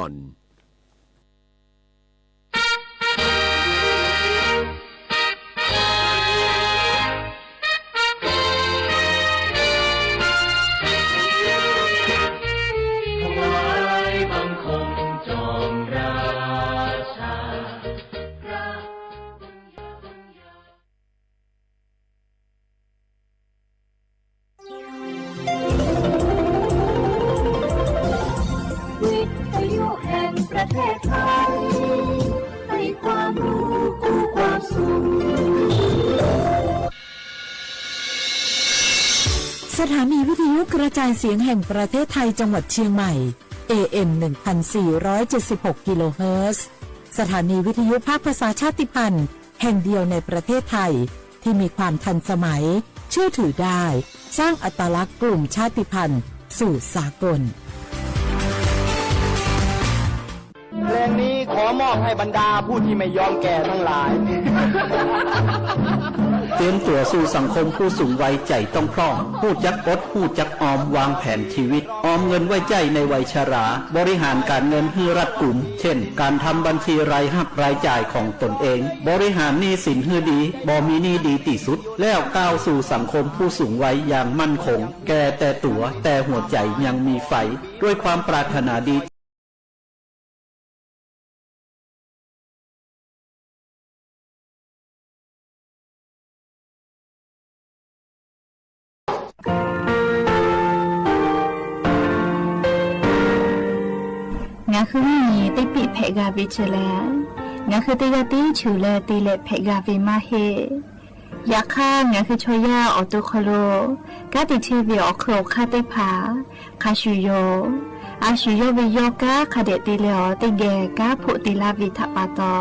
รประเทศไทยให้ความรู้คู่ความสุขสถานีวิทยุกระจายเสียงแห่งประเทศไทยจังหวัดเชียงใหม่ AM 1476 กิโลเฮิรตซ์สถานีวิทยุภาคภาษาชาติพันธุ์แห่งเดียวในประเทศไทยที่มีความทันสมัยเชื่อถือได้สร้างอัตลักษณ์กลุ่มชาติพันธุ์สู่สากลเพลงนี้ขอมอบให้บรรดาผู้ที่ไม่ยอมแก่ทั้งหลายเตรียมตัวสู่สังคมผู้สูงวัยใจต้องพร้อมผู้จักอดผู้จักออมวางแผนชีวิตออมเงินไว้ใจในวัยชราบริหารการเงินให้รัดกุมเช่นการทำบัญชีรายรับรายจ่ายของตนเองบริหารหนี้สินให้ดีบ่มีหนี้ดีที่สุดแล้วก้าวสู่สังคมผู้สูงวัยอย่างมั่นคงแก่แต่ตัวแต่หัวใจยังมีไฟด้วยความปรารถนาดีงาคือมีติปิเพกาวิเชลงาคือติกาติชูเลติเลเพกาวิมาเฮยาค่างาคือชอยาออตุคโลกาติเชวิออโครคาติผาคาชูโยอาชูโยวิโยกาคาเดติเลอติเกกาพุติลาวิทปาตอ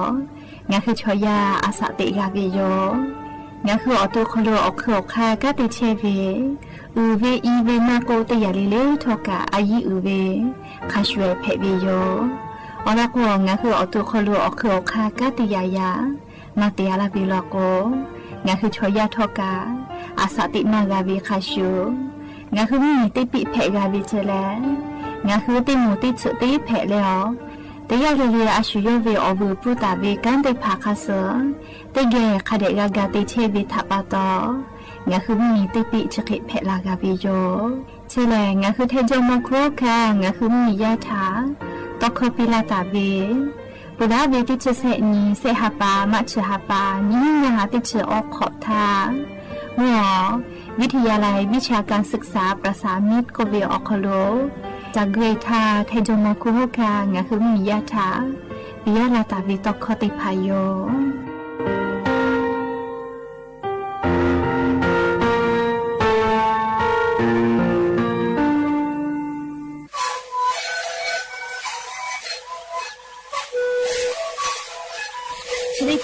งาคือชอยาอาสติกาวิโยงาคือออตุคโลออโครคากาติเชวิอูเวอีเวมาโกตยาลิเลทอกาอายีอูเวคาชเวเพวิโยอลาโกงาคือออตุคโลออโครคากาติยายานาเตียลาบิโลโกงาคือชอยาทอกาอาสติมากาวิคาชูงาคือมีติปิเพกาวิเจเลงาคือติมูติสุติเพเลอตยาเรียอาชูโยเวอบูปุตาเวกันติภาคาเสติเกคาเดกากาติเชวิทัปาตองาคือมีติปิจกิเพลากาวิโยเชลงาคือเทจมโครคางาคือมียาถาตอคปิลาตาเวปุดาเวติเชเสนีเสหปามัชหปานิยาติเชออกขอบทาหมอวิทยาลัยวิชาการศึกษาประสานมิตรโกเวออคโลจากเกรธาเทจมโครคางาคือมียาถาปิยาลาตาเวตอคติพายโย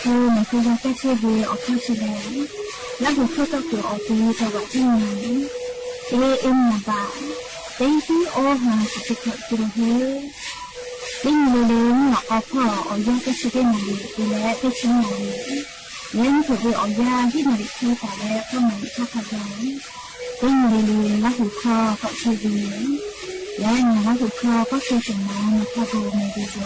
คือมันคือยาแก้เชื้อเบื่อออกข้าวเชื้อและหัวข้าวตะกั่วออกตีจังหวัดที่นี้เอ็มมาบ่าเต็งที่โอหาสิจะเกิดขึ้นเฮ้ดิ้งเร็วๆหนักเอาพ่อเอายาแก้เชื้อได้หน่อยดูแลได้ชิ้นหน่อยเลี้ยงถูกเอายาที่หน่อยที่แต่แรกก็มันชอบขยันดิ้งเร็วๆและหัวข้าวก็เชื้อเบื่อและหัวข้าวก็เชื้อสมองข้าวดูในดีโด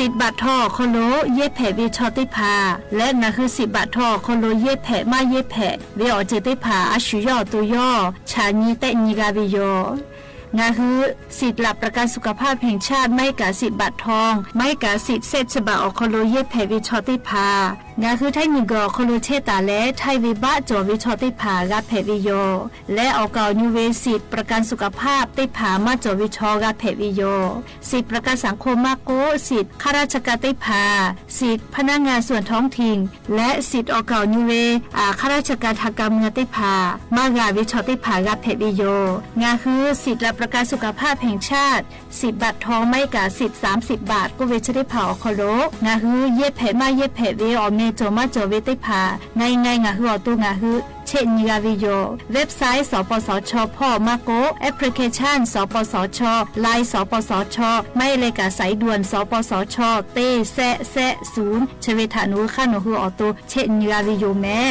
สิบบาททอโคโลเย็บแผลวิชอติพาและนั่นคือ10 บาททอโคโลเย็บแผลมาเย็บแผลวิออเจติพาอาชุยอตุยอชานีเตนิกาวิโยงาคือสิทธิ์หลับประกันสุขภาพแห่งชาติไม่กะ10 บาททองไม่กะสิทธิ์เซชบาอโคโลเย็บแผลวิชอติพางาคือไทยนิกอโคโลเชตาและไทยวิบะจอวิชอติพากาแผลวิโยและเอาเก่านิเวสิทธิ์ประกันสุขภาพติพามาจอวิชอกาแผลวิโยสิทธิ์ประกันสังคมมาโกสิทธิ์ข้าราชการติพาสิทธิ์พนักงานส่วนท้องถิ่นและสิทธิ์เอาเก่านิเวข้าราชการทางการเงินติพามากาวิชอติพากาแผลวิโยงาคือสิทธิ์ประกันสุขภาพแห่งชาติ10 บาททองไม่กะสิทธิ์30 บาทก็เวชได้เผาคอโลงาคือเย็บแผลมาเย็บแผลเวออเม จมาจเวติพาไงงะฮือตัวงะฮือเช่นนิกาวิโยเว็บไซต์สปสชพ่อมาโกแอปพลิเคชันสปสชไลน์สปสชไม่เลยกะสายด่วนสปสชเต้แซะ0ชเวทานุข้าโนฮือตัวเช่นนิกาวิโยแม่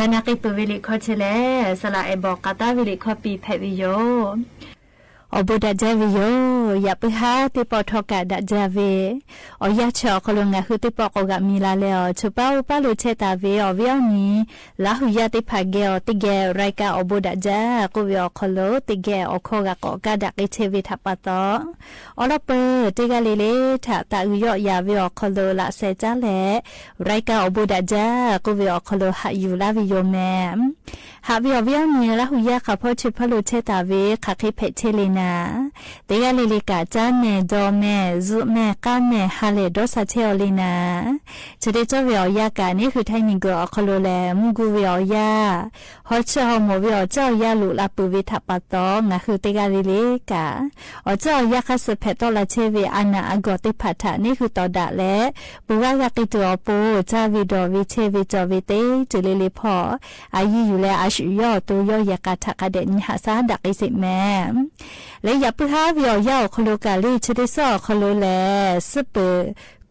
วนากิปเวลิคอเชเลสละเอบอกกาตาเวลิคอปีเพวิโยอบดาเจวิโยยาปหาติปอทอกาดาเจเวอยาชอคลงงะหุติปอกกะมีลาเลอชุปาอุปาลุเชตาเวอเวียนีลาหุยาติพาเกอติเกไรกาอบดาจากุเวอคโลติเกอโคกะกอกาดากิเชวิทัปตออลเปติกาเลเลทะตาอุยอยาเวอคโลละเซจาเลไรกาอบดาจากุเวอคโลหะยูลาวิโยแมหาเวียนีลาหุยาคาพอชุปาลุเชตาเวคาคิเพเชเลนาเตยาเลเลกาจานเนดอเมซุเมกาเนฮาเลดอซาเชอลีนาจะได้เจ้าเวียยากานี่คือไทยนิงก็คโลแลมุกูเวียยาฮอชอโมเวียเจ้ายาลุลาปุวิทัปตองะคือเตยาเลเลกาเจ้ายาคัสเพตอลาเชเวอานาอากอติพัทธานี่คือตอดะและบุวากาติตัวปูจาวิดอวิเชวิจอวิเตจุเลเลพออายุอยู่แลอาชุยอตัวยอยากาทักเดนิหาซาดักอิสิแมและอย่าพึ่งหาเวียยาวคโลกาลีชดิซอคโลแลสเป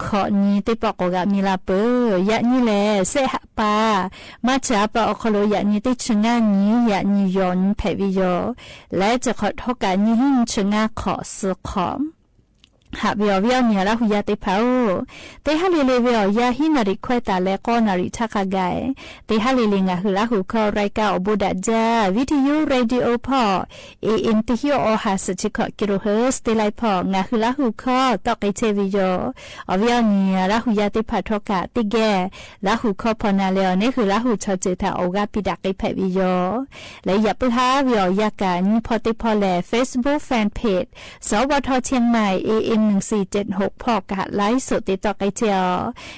ขอนี้ติปอกกะมีลาเปอยะนี่แลเสหปามาจาปอคโลยะนี่ติชงานี้ยะนี่ยอนเพวิโยและจะขอทกานี้หิงชงาขอสือขอมหาเวียวเนี่ยละหุยาติเผาเตหะเลเลเวียวยาหินาริควตาและก็นาริทักกายเตหะเลเลงะหุละหุคอไรกาอบุดาจาวิทยุเรดิโอพอAM ติฮิโอหาสจิกะกิโลเฮิรตซ์เตไลพองะหุละหุคอตอกไอเทวิโยอเวียเนี่ยละหุยาติผาทกะติแกละหุคอพอนาเลเนหุละหุชอเจตาโอกาปิดักไอเพวิโยและอย่าปะหาเวียวยากันพอติพอแล Facebook Fan Page สวทเชียงใหม่ AM 1476พอกะไลฟ์สดติดต่อไกเจียว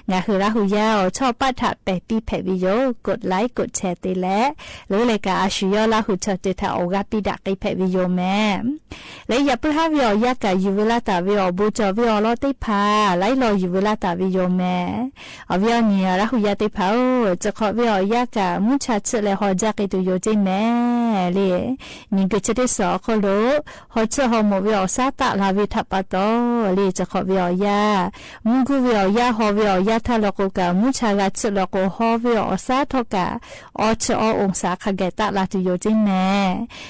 งาคือละหูยาวชอบป้าถัดแปะปีแผ่วิโยกดไลค์กดแชร์ติและหรือเลยกะอาชิยอละหูชอติถาโอกาปีดักไกแผ่วิโยแม่และอย่าเพิ่งหาวิโอยากะยูเวลาตาวิโอบูจอวิโอลอติพาไลรอยูเวลาตาวิโยแม่อวิโอเนี่ยละหูยาติพาจะขอวิโอยากะมุชาชเลหอจากิตุโยจิแม่เลยนี่ก็จะได้สอโคโลหอเชหอมวิโอซาตะลาวิทัปปะโตลีจะขอวิอยามุกุวิอยาหอวิอยาทะลกุกะมุชากะชลกุหอวิอซาทกะอชอองศาขะเกตะลาตุโยจิแม่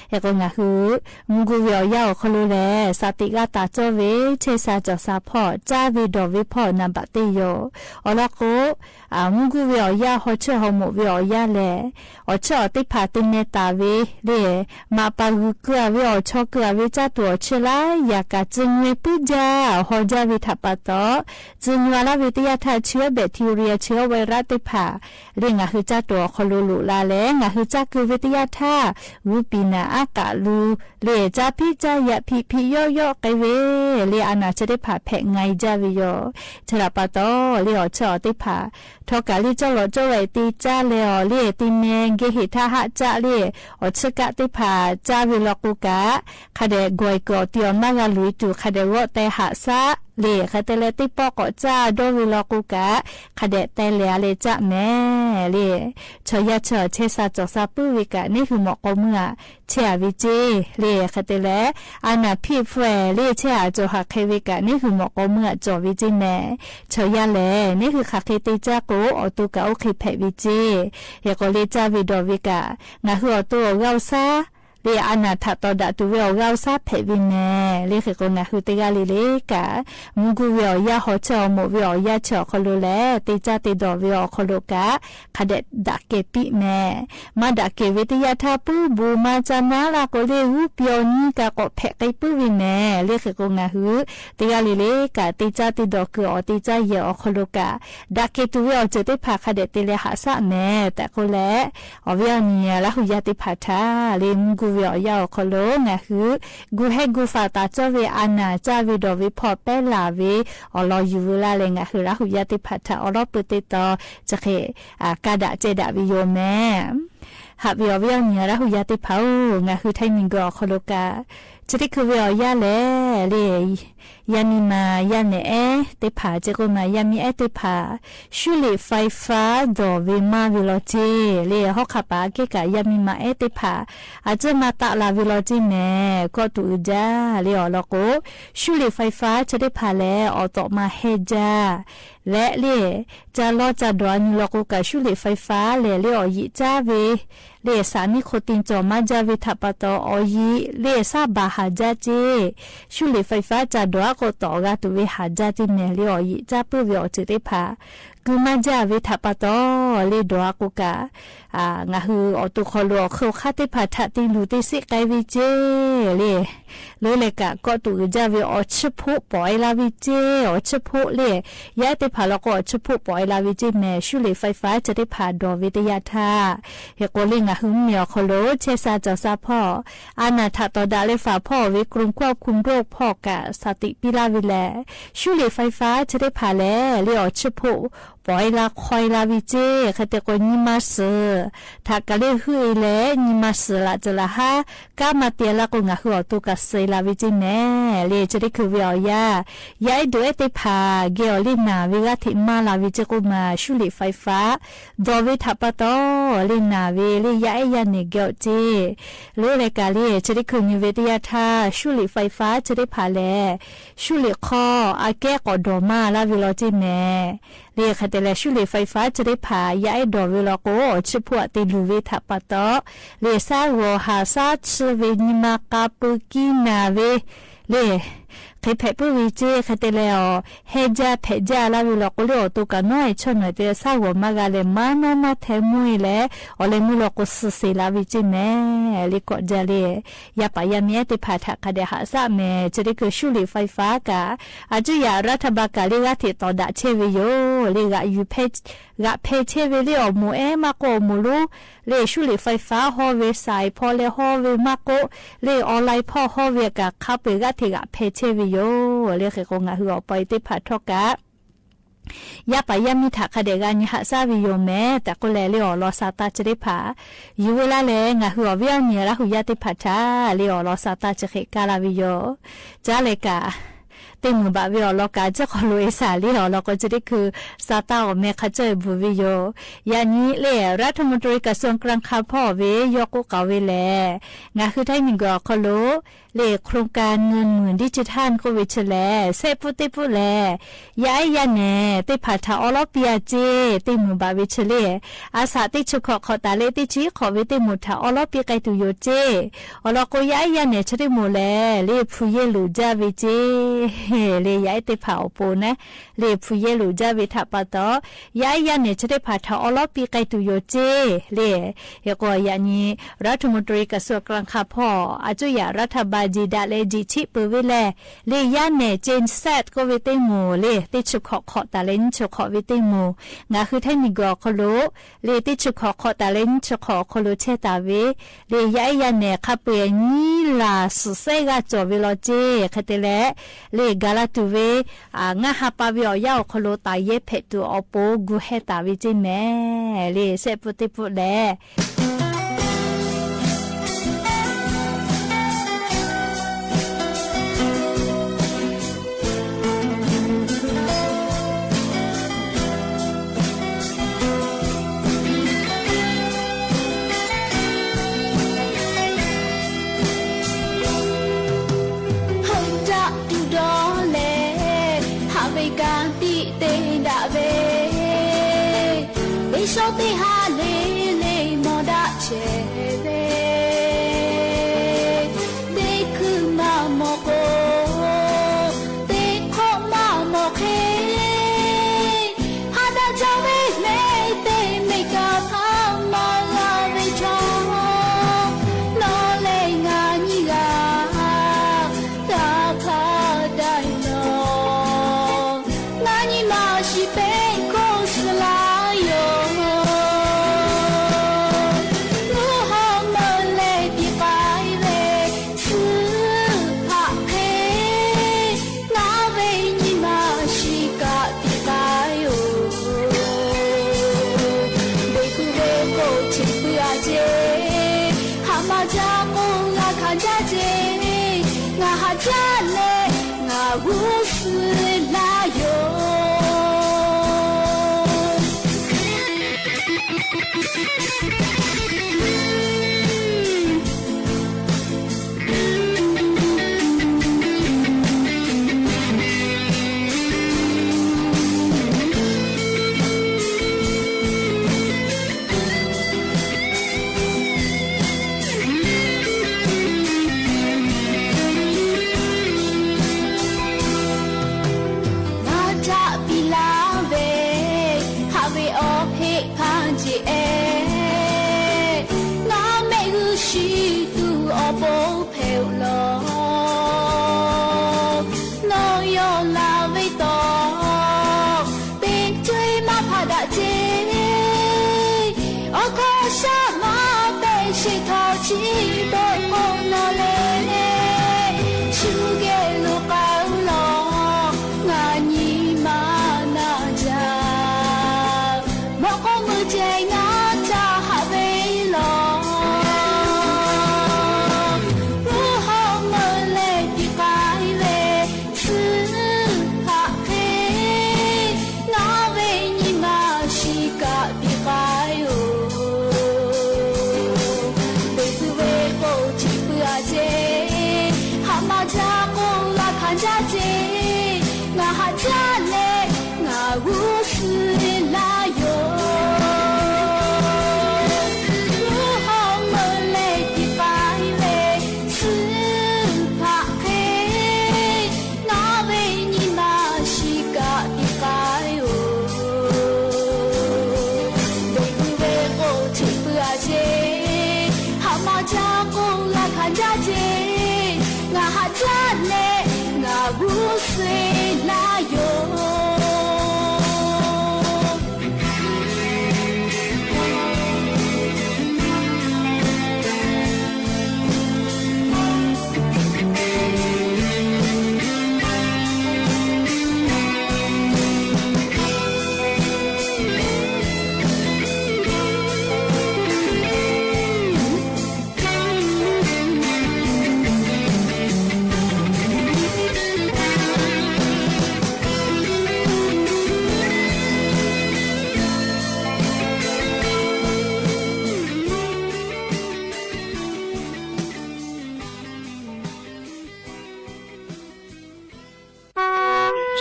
เอกงะฮือมุกุวิอยาคลุแลสติกะตาโจเวเชซาจอซาพอจาวิดอวิพอนัมปะติโยอละโกมุกุวิอยาหอเชหอมวิอยาแลอชอติพาติเนตาเวเลมาปะกุกะวิอชอกะวิจาตัวเชลายากะจึงเวปุจาหอจาวิทัปปะโตจึงวาลาวิทยาทาเชื้อแบคทีเรียเชื้อไวรัสติผาเรียงะคือจ้าตัวคอลูลูลาแลงะคือจ้าคือวิทยาทาวูปีนาอากาลูเลจ้าพิจายะพิโยโยไกเวเลอานาจะได้ผาแผงไงจาวิโยชลาปะโตเลอชอติผาทอกาลิเจ้าหลอเจ้าไวตีจ้าเลอเลติเมงเกหิทาหะจ้าเลอชกะติผาจ้าวิลกุกะคาเดกวยกอติอมากาลุยตูคาเดโวเตหะซาเลคาเตเลติปอกจ้าโดวิลกุกะคาเดเตเลเลจ้าแม่เลชอยาเชอเชซาจอกซาปุวิกะนี่คือหมอกเมื่อเชวิเจเลคาเตเลอานาพีเฟเลเชอาโจฮาเควิกะนี่คือหมอกเมื่อจอวิจิแม่ชอยาเลนี่คือคาเคติจ้าโกอตุกะโอเคเพวิเจเฮโกเลจ้าวิดอวิกะงาคืออตุเกาซาเรียอนาถตอดตุเวลเราซาเพวินเนเรียกคนนะคือติกาลิเลกะมุกุเวลยาหอเชอโมเวลยาเชอคอลูเลติจาติดอเวลคอลูกะคาเดดักเกปิเมมาดักเกวิทยาทาปูบูมาจานาลาโกเลหูเปียวนีกะกอเพไกปูวินเนเรียกคนนะคือติกาลิเลกะติจาติดอคืออติจาเยอคอลูกะดักเกตุเวลเจติพาคาเดติเลหาสะเมแต่โคเลอเวลเนี่ยละหุยาติพาทาเลมุกุวิอยาคโลนะคือกูให้กูฟาตาเจเวอานาจาวิดอวิพอเปลาเวอลอยูเวลาเลงะคือละหุยาติพัทธาอลอปติตอจะเคกาดะเจดะวิโยแมหาวิอวิอเนี่ยละหุยาติเผางะคือไทมิงกอคโลกาจะได้คือวิอยาเลยามีมายาเนเอติผาเจกุมายามีเอติผาชุลิไฟฟ้าดอวิมาวิโลจีเลฮอกขับปาเกกายามีมาเอติผาอาจจะมาตะลาวิโลจีเมก็ตูจาเลอลโกชุลิไฟฟ้าจะได้ผาเลออตอมาเฮจาและเลจะลอจะดอนลโกกาชุลิไฟฟ้าเลอยิจาเวเลสานิโคตินจอมาจาวิทัปปะตออยิเลซาบาหาจาเจชุลิไฟฟ้าจะดอก็ต่อกาตุเวหาจาจิเนเลอยิจาปุเวอจิติผากูมาจาวิทัปปะตอเลดอกุกางะฮืออตุคอลอเข้าคาติผาทะติลูติสิไกวิเจเลกะก็ตุจาวิอชพุปอยลาวิเจอชพุเลยะติผาแล้วก็ชพุปอยลาวิเจแม่ชุลิไฟฟ้าจะได้ผาดอวิทยาทาเฮโกลิงะฮึมเมียคโลเชซาจอซาพ่ออานาถตอดาเลฝาพ่อวิกรุงควบคุมโรคพ่อกะสติปิลาวิแลชุลิไฟฟ้าจะได้ผาแลเลอชพุป ปอยละคอยละวิเจคาเตโกนิมาสถ้ากะเลหือเลนิมาสละจะละฮะกามาเตียละก็งะหือตุกะเซละวิเจแม่เลจะได้คือวิอยายายด้วยเตพาเกอลินาวิกะทิมาละวิเจกุมาชุลิไฟฟ้าดอวิทัปโตลินาวิลิยายยานิเกอเจลูเลกาเลจะได้คือนิเวศยาธาชุลิไฟฟ้าจะได้พาแลชุลิคออาแก้กอดอมาลาวิโลจิแม่เรียกแต่ละชุลิไฟฟ้าจะได้พาย้ายดอวิโลโกชิพวติลูวิทัปโตเรซาโวหาซาชเวนิมากาปุกินาเวเลเคยเพปุวิเจคาเตเลอเฮจาเพจาลาวิโลโกโลตุกาน้อยชนเตซาวมากาเลมาโนมาเทมุยเลอเลมุโลโกสเซลาวิเจแม่ลิโกจาเลยาปายามีติพาทักคาเดหาซาเมจะได้คือชุลิไฟฟ้ากาอาจุยารัฐบาลกาลิกาติตอดาเชวิโยลิกายูเพจกะเพเชวิลิอมูเอมาโกมูลูเลชุลิไฟฟ้าฮอเวไซพอเลฮอเวมาโกเลออนไลน์พอฮอเวกะคาเปกะติกะเพเชวิโยเรียกเขางาหัวไปติพัดทอกะยาไปยามีถักคเดกานิหาซาวิโยแม่แต่ก็แลเลียวรอซาตาจะได้ผาอยู่เวลาแลงาหัวเวียเนี่ยละหุยาติพัดชาเลียวรอซาตาจะเขกาลาวิโยจ้าเลกาเต็มมือบาวิโอลกาจะขอลุยสาลีหรอเราก็จะได้คือซาตาอเมคาเจบุวิโยยานี้เล่รัฐมนตรีกระทรวงกลางข้าพ่อเวยกกาเวแลงาคือไทยมิงกอคโลเล่โครงการเงินหมื่นดิจิทัลโควิดแลเซปุติปุแลยายยาเนติผาทาอลอเปียเจติมือบาวิเชเลอาสาติชุขอขอตาเลติจีขอวิติมุทาอลอเปียไกตุโยเจอลอโกยายยาเนชริโมแลเล่ผู้เยลูจาวิเจเลย้ายติผาโปนะเลผู้เยลูจาวิทัปตอยายยาเนชริผาทาอลอเปียไกตุโยเจเลยกอยานี้รัฐมนตรีกระทรวงกลางข้าพ่ออาจุยารัฐบาลจีดาเลจีชิปเวเลยาเนเจนเซตก็วิติโมเลติชุขอขอตาเลนชุขอวิติโมงาคือไทยมิกอคโลเลติชุขอขอตาเลนชุขอคโลเชตาเวเลยายาเนคาเปนีลาสุเซกาจอวิโลเจคเตเลเลกาลาตูเวงาฮาปาวิอยาคโลตาเยเพตูอโปกูเฮตาวิจิเมเลเซปุติปุเลโชติฮาเลเลมอดาเชเวเดคือมาโมโกเดโคมาโมเคฮาดาจาเวเลเตเมกาพามาลาเวชอนอเลงานิกาตาพาได้โนงานิมาชิเปโคสลา无私拉哟。水那有。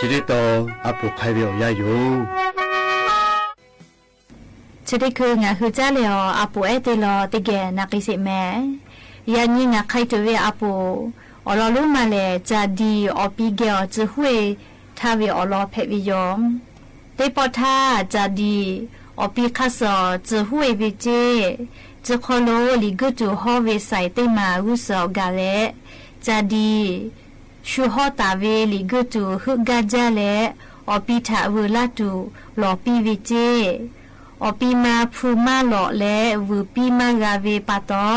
这里头阿婆开表也有。这里คืองาคือจ้าเลยอาปูเอติลอติแกนักสิแม่ยานี่งาใครตัวเวอาปูอลอรู้มาเลยจะดีอปีเกอจะห่วยถ้าเวอลอเพวิยอมเตปอท่าจะดีอปีคาสอจะห่วยวิเจจะคอโลลิกุจูฮอเวใส่เตมาอุสอกาเลจะดีชูฮอตาเวลิกุจูฮึกาจาเลอปีถาเวลาตูหลอปีวิเจอปีมาพูมาหล่อและวูปีมากาเวปาตอ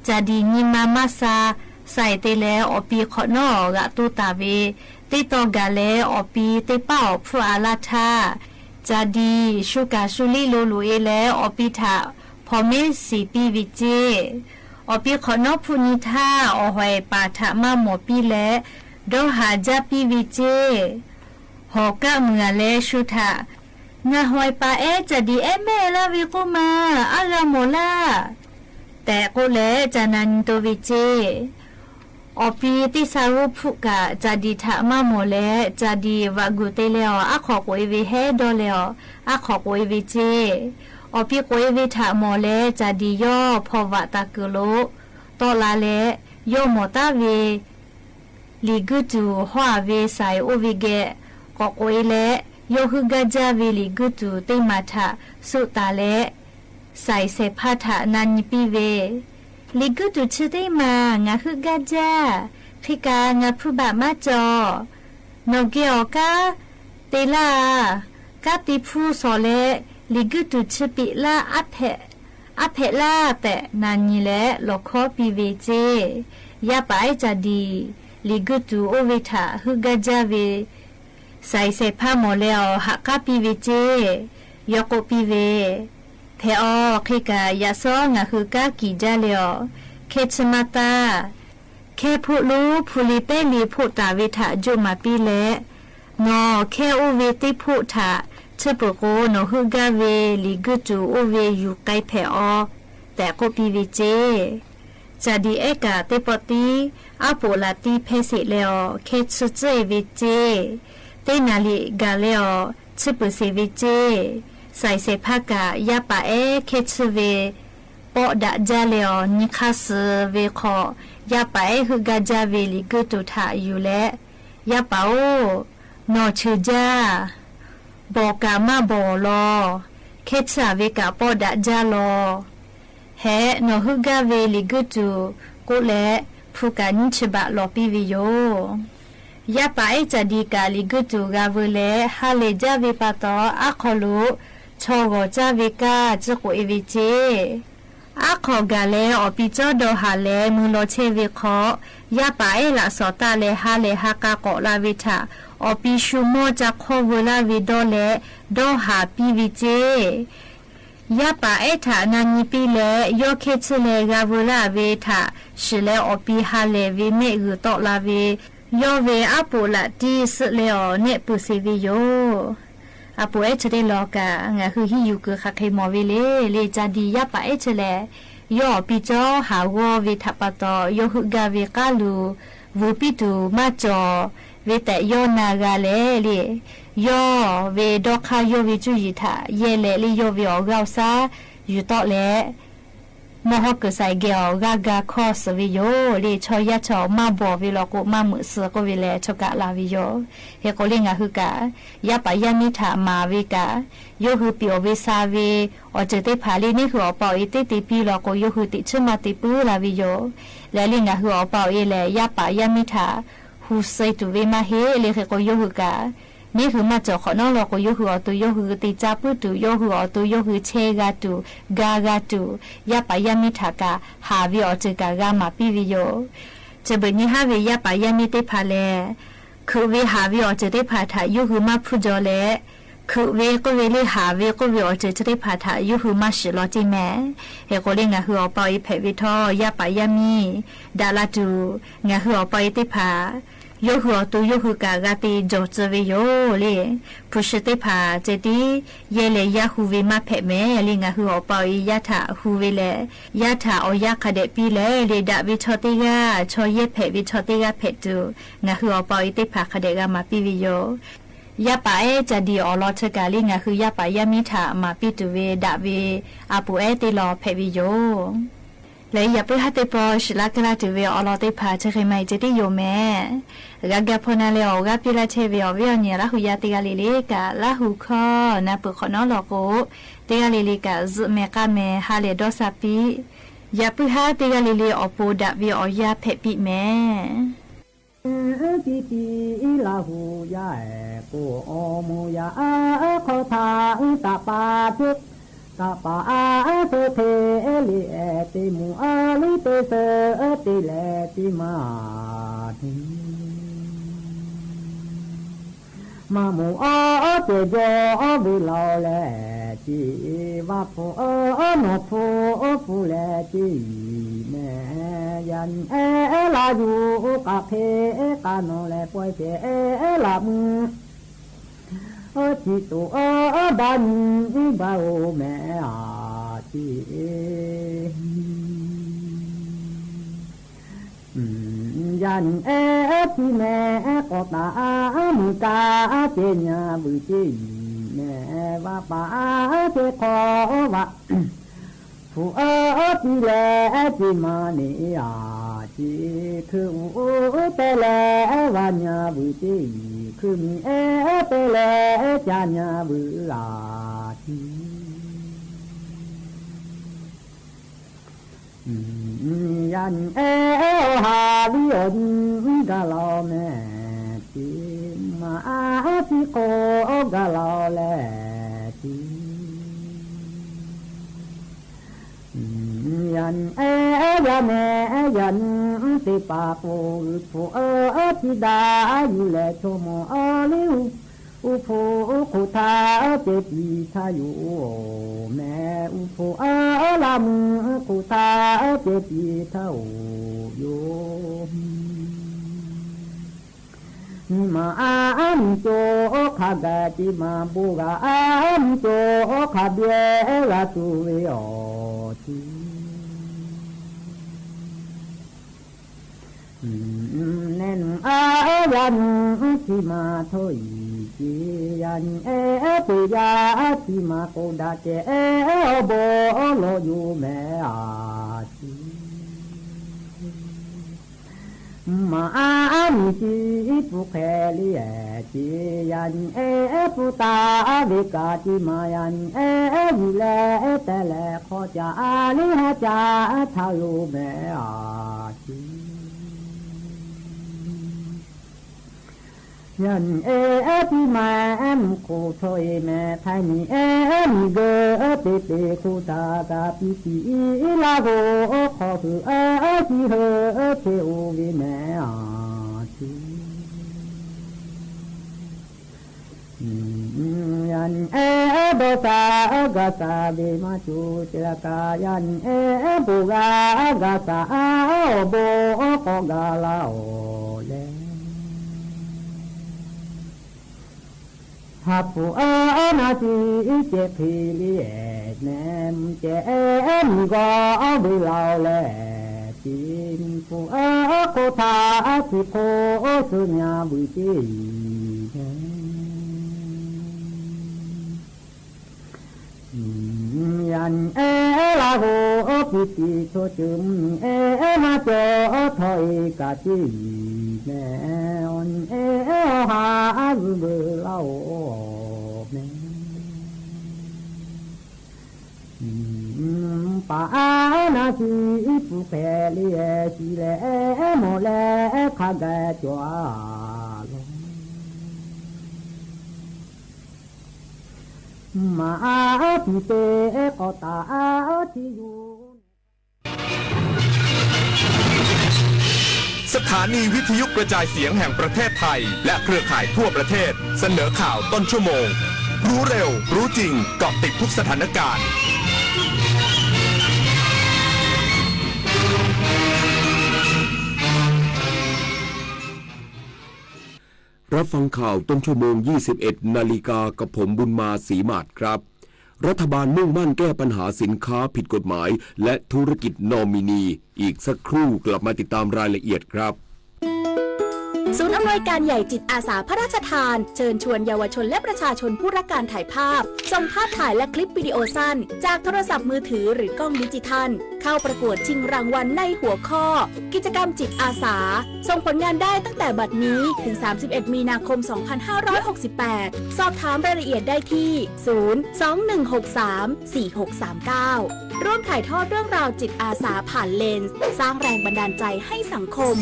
จะดีนิมามาซาใส่เตแลอปีขอนอกะตูตาเวเตตอกาเลอปีเตเป้าผู้อาลาธาจะดีชูกาชูลีโลลูเอแลอปีถาพอเมสีปีวิเจอปีขอนอพูนิธาอหอยปาถามาหมอปีและดอหาจาปีวิเจหอกะเมือและชุทางาหอยปาจะดีแม่ละวิกุมาอาลาโมลาแต่ก็เลจะนันตัววิเจอปีติสารุพุกะจะดีถามาโมเลจะดีวากุเตเลออะขอกวยวิเฮดอเลออะขอกวยวิเจอปีกวยวิถาโมเลจะดีย่อพอวะตะกุโลตอลาเลย่อโมตาเวลิกุจูฮวาเวไซโอวิเกะกอกวยเลโยฮึกาจาเวลิกุตูเตมาทะสุตาเลใส่เสพาทะนันปิเวลิกุตูชื่อเตมางาฮึกาจาพิกางาผู้บามาจอนกเกออกาเตลากาติผู้สอเลลิกุตูชื่อปิลาอเพลาแต่นันนี่แหละลอกขอปิเวเจยาไปจะดีลิกุตูโอเวทะฮึกาจาเวใส่เสผ้าหมอแล้วหักกาปีเวเจยกปีเวเทอคิกายาซองะคือกากีจาเลอเคชมาตาเคผู้รู้ผู้ลิเปลีผู้ตาเวทะจุมาปีเลงอเคอุเวติผู้ทะเชปโกโนฮึกาเวลิกุจูอุเวอยู่ไกเพอแต่ก็ปีเวเจจะดีเอกาเตปตีอาโปลาตีเพสิเลอเคชุเจเวเจเตนาลิกาเลอชิปุสิวิเจใส่เสภากะยาปะเคชเวปอดะจาเลอนิคาสเวคอยาปะฮึกาจาเวลิกุตุทาอยู่และยาปะโอนอชื่อจาบอกามาบอลอเคชาเวกะปอดะจาลอเฮนอฮึกาเวลิกุตุกุและผู้กันฉบะลอปิวิโยยาไปจะดีกาลิกุตูกาเวเลฮาเลจาเวปาตออะคอลุชอโกจาเวกาจะโกเอวิเจอะคอกาเลอปิจอดอฮาเลมุโลเชเวคอยาไปละสอตาเลฮาเลฮากาโกลาวิทาอปิชุโมจะโคเวลาวิดอเลดอฮาปิวิเจยาปะฐานานิปีเลโยเคชเลกาเวลาเวทาชิเลอปิฮาเลเวเมกุตอลาเวยอเวอาปูละตีสเลอเนปุสิวิโยอาปูชเดลอกางาคือฮิยูคือคักเคมอเวเลจาดียาปะชเลยอปิจอหาวเวทัปตโยหุกาเวกาลูวูปิตูมาจอเวแต่ยอนากาเลยอเวดอคายเวจุยิทาเยเลลิยอเวออกาซาอยู่ตอเลมหกใส่เกียวกากาคอสวิโยลีชอยาชอมาบอวิโลกุมามือเสือก็วิเลชกะลาวิโยเฮโกเลงะคือกะยาปะยามิถามาวิกะโยคือปิโอวิซาเวอเจเตผาลีนี่คืออปออิติติปีโลโกโยคือติชมาติปูลาวิโยและลิงะคืออปอเอเลยาปะยามิถาหู ฮูไซตุเวมาเฮเลเคโกโยฮูกานี่คือมาจอขอนอลอโกโยฮูอตุโยฮูติจาปุตุโยฮูอตุโยฮูเชกาตุกากาตุยะปายามิทากาหาวิอเจกากามาปิวิโยจะเบนี่ฮาเวยะปายามิเตพาเลคือเวหาวิอเจเตพาทาโยฮูมาพุจอเลคือเวก็เวลีหาเวก็เวอเจจะได้พาทายูฮูมาชิลอจิแม่เฮโกเลงะฮืออปอยเพวิทอยาปายามีดาลาตูงะฮืออปอยติพายูฮูอตูยูฮูกากาติจอจเวโยเลพุชติพาเจติเยเลยาฮูเวมาเพแม่เลงะฮืออปอยยะถาฮูเวเลยะถาอยาคเดปีเลเลดาวิชอติกาชอเยเพวิชอติกาเพตุงะฮืออปอยติพาคเดกามาปิวิโยยาปาเอจะดีออลอเทกาลิงะคือยาปายามิถามาปิตุเวดาเวอาปูเอติลอเพวิโยเลยอย่าไปหัดปอชลากลาตุเวออลอติพาเชเคไมเจติโยแม่กะกะพนาเลออกะปิลาเชเวอเวอเนียละหุยาติกาลิเลกะละหุคอนาปุขอนอลอโกติกาลิเลกะซุเมกะเมฮาเลดอซาปิอย่าไปหาติกาลิเลอปูดาเวอยาเพปิแม่ปีปีลาหูยากูอมูยาขอทาตาปาทุกตาปาเทเทลิเอติมูอาลิเตเสติเลติมาทิมามูอาเตโยวิลาเลจีวาฟูโนฟูฟูเลจีแม่ยันลาอยู่กะเพกะโนเลป่วยเจลามือจิตุดันบาโอแม่อาจียันที่แม่ก็ตามุกาเจญาบุจีแม่ว่าป่าเจขอว่าผู้ที่แลที่มานี่อาจีคือแต่แลวันยาบุจีคือมีแต่แลจานยาบุอาจียันหาวิโอนกะลอแม่จีมาที่โกกะลอแลจียันยาแม่ยันติปาปูปูทิดาอยู่แลชโมลิวอุโภคุทาเจติทายุแม่อุโภลามุคุทาเจติทาโยมาอันโจขากะจิมาบุกะอันโจขาเบียลาตุเวอทีแน่นยันที่มาถอยจียันปุยาที่มาโกดาเจโบโลอยู่แม่อาจีมาอันจีปุเคลีจียันปุตาวิกาจิมายันอยู่แลแต่แลขอจาลิหาจาทาอยู่แม่อาจียันที่มาคูถอยแม่ไทยนี่มีเกอเปเปคูตากาปิสีลาโกขอคือที่เฮเทโอวิแม่อาทียันโดสากาสาเบมาจูเจรกายันปุกากาสาโบกกาลาโอเลฮับปูนาทีเจพีลีแนมเจมก็ดูเราแลจินปูโคทาสิโคสุญญาบุจียันลาโหปิติโชจุมมาโจถอยกาจีแม่อนหาบุเบลาแม่ป ปานาชีปุเพลียชีเลโมเลขะแกจวามาพิเตกตาทิยู สถานีวิทยุกระจายเสียงแห่งประเทศไทยและเครือข่ายทั่วประเทศเสนอข่าวต้นชั่วโมงรู้เร็วรู้จริงเกาะติดทุกสถานการณ์รับฟังข่าวต้นชั่วโมง 21 นาฬิกากับผมบุญมาศรีมาศครับรัฐบาลมุ่งมั่นแก้ปัญหาสินค้าผิดกฎหมายและธุรกิจนอมินีอีกสักครู่กลับมาติดตามรายละเอียดครับ ศูนย์อำนวยการใหญ่จิตอาสาพระราชทานเชิญชวนเยาวชนและประชาชนผู้รักการถ่ายภาพส่งภาพถ่ายและคลิปวิดีโอสั้นจากโทรศัพท์มือถือหรือกล้องดิจิทัลเข้าประกวดชิงรางวัลในหัวข้อกิจกรรมจิตอาสาส่งผลงานได้ตั้งแต่บัดนี้ถึง31มีนาคม2568สอบถามรายละเอียดได้ที่021634639ร่วมถ่ายทอดเรื่องราวจิตอาสาผ่านเลนส์สร้างแรงบันดาลใจให้สังคม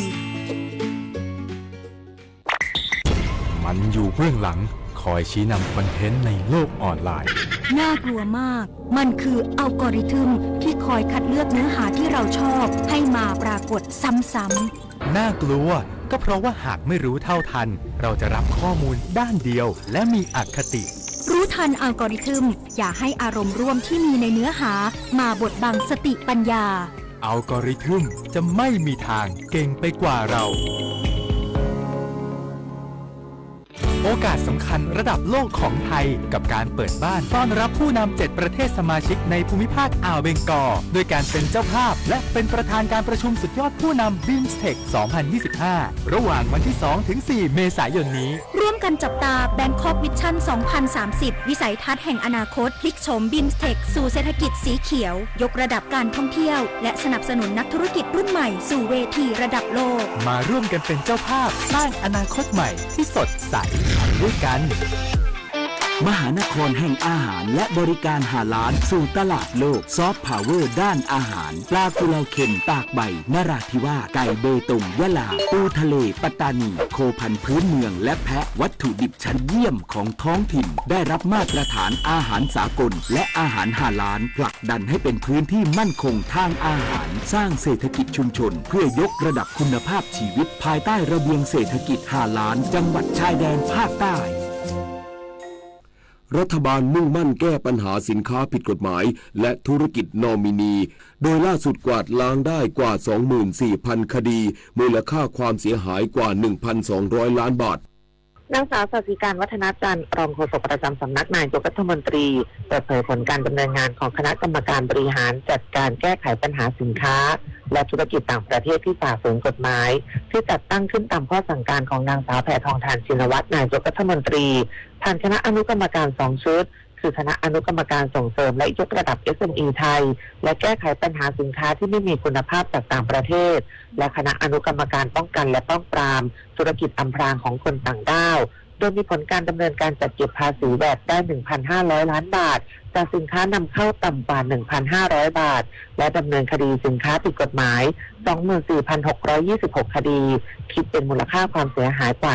มันอยู่เบื้องหลังคอยชี้นำคอนเทนต์ในโลกออนไลน์น่ากลัวมากมันคืออัลกอริทึมที่คอยคัดเลือกเนื้อหาที่เราชอบให้มาปรากฏซ้ำๆน่ากลัวก็เพราะว่าหากไม่รู้เท่าทันเราจะรับข้อมูลด้านเดียวและมีอคติรู้ทันอัลกอริทึมอย่าให้อารมณ์ร่วมที่มีในเนื้อหามาบดบังสติปัญญาอัลกอริทึมจะไม่มีทางเก่งไปกว่าเราโอกาสสำคัญระดับโลกของไทยกับการเปิดบ้านต้อนรับผู้นำ7ประเทศสมาชิกในภูมิภาคอ่าวเบงกอลโดยการเป็นเจ้าภาพและเป็นประธานการประชุมสุดยอดผู้นำ BIMSTEC 2025 ระหว่างวันที่ 2-4 เมษายนนี้ร่วมกันจับตา Bangkok Vision 2030 วิสัยทัศน์แห่งอนาคตพลิกโฉม BIMSTEC สู่เศรษฐกิจสีเขียวยกระดับการท่องเที่ยวและสนับสนุนนักธุรกิจรุ่นใหม่สู่เวทีระดับโลกมาร่วมกันเป็นเจ้าภาพสร้างอนาคตใหม่ที่สดใสด้วยกันมหานครแห่งอาหารและบริการหาล้านสู่ตลาดโลกซอฟต์พาวเวอร์ด้านอาหารปลากุเลาเค็มตากใบนราธิวาสไก่เบตงยะลาปูทะเลปัตตานีโคพันธุ์พื้นเมืองและแพะวัตถุดิบชั้นเยี่ยมของท้องถิ่นได้รับมาตรฐานอาหารสากลและอาหารหาล้านผลักดันให้เป็นพื้นที่มั่นคงทางอาหารสร้างเศรษฐกิจชุมชนเพื่อยกระดับคุณภาพชีวิตภายใต้ระเบียงเศรษฐกิจหาล้านจังหวัดชายแดนภาคใต้รัฐบาลมุ่งมั่นแก้ปัญหาสินค้าผิดกฎหมายและธุรกิจนอมินีโดยล่าสุดกวาดล้างได้กว่า 24,000 คดีมูลค่าความเสียหายกว่า 1,200 ล้านบาทนางสาวสัสิการวัฒนาจันทร์รองโฆษกประจำสำนักนายกรัฐมนตรีเปิดเผยผลการดำเนินงานของคณะกรรมการบริหารจัดการแก้ไขปัญหาสินค้าและธุรกิจต่างประเทศที่ฝ่าฝืนกฎหมายที่จัดตั้งขึ้นตามข้อสั่งการของนางสาวแพทองธารชินวัตรนายกรัฐมนตรีผ่านคณะอนุกรรมการ2ชุดคือคณะอนุกรรมการส่งเสริมและยกระดับ SME ไทยและแก้ไขปัญหาสินค้าที่ไม่มีคุณภาพจากต่างประเทศและคณะอนุกรรมการป้องกันและป้องปรามธุรกิจอำพรางของคนต่างด้าวโดยมีผลการดำเนินการจัดเก็บภาษีแวตได้ 1,500 ล้านบาทจากสินค้านำเข้าต่ำกว่า 1,500 บาทและดำเนินคดีสินค้าผิดกฎหมาย 24,626 คดีคิดเป็นมูลค่าความเสียหายกว่า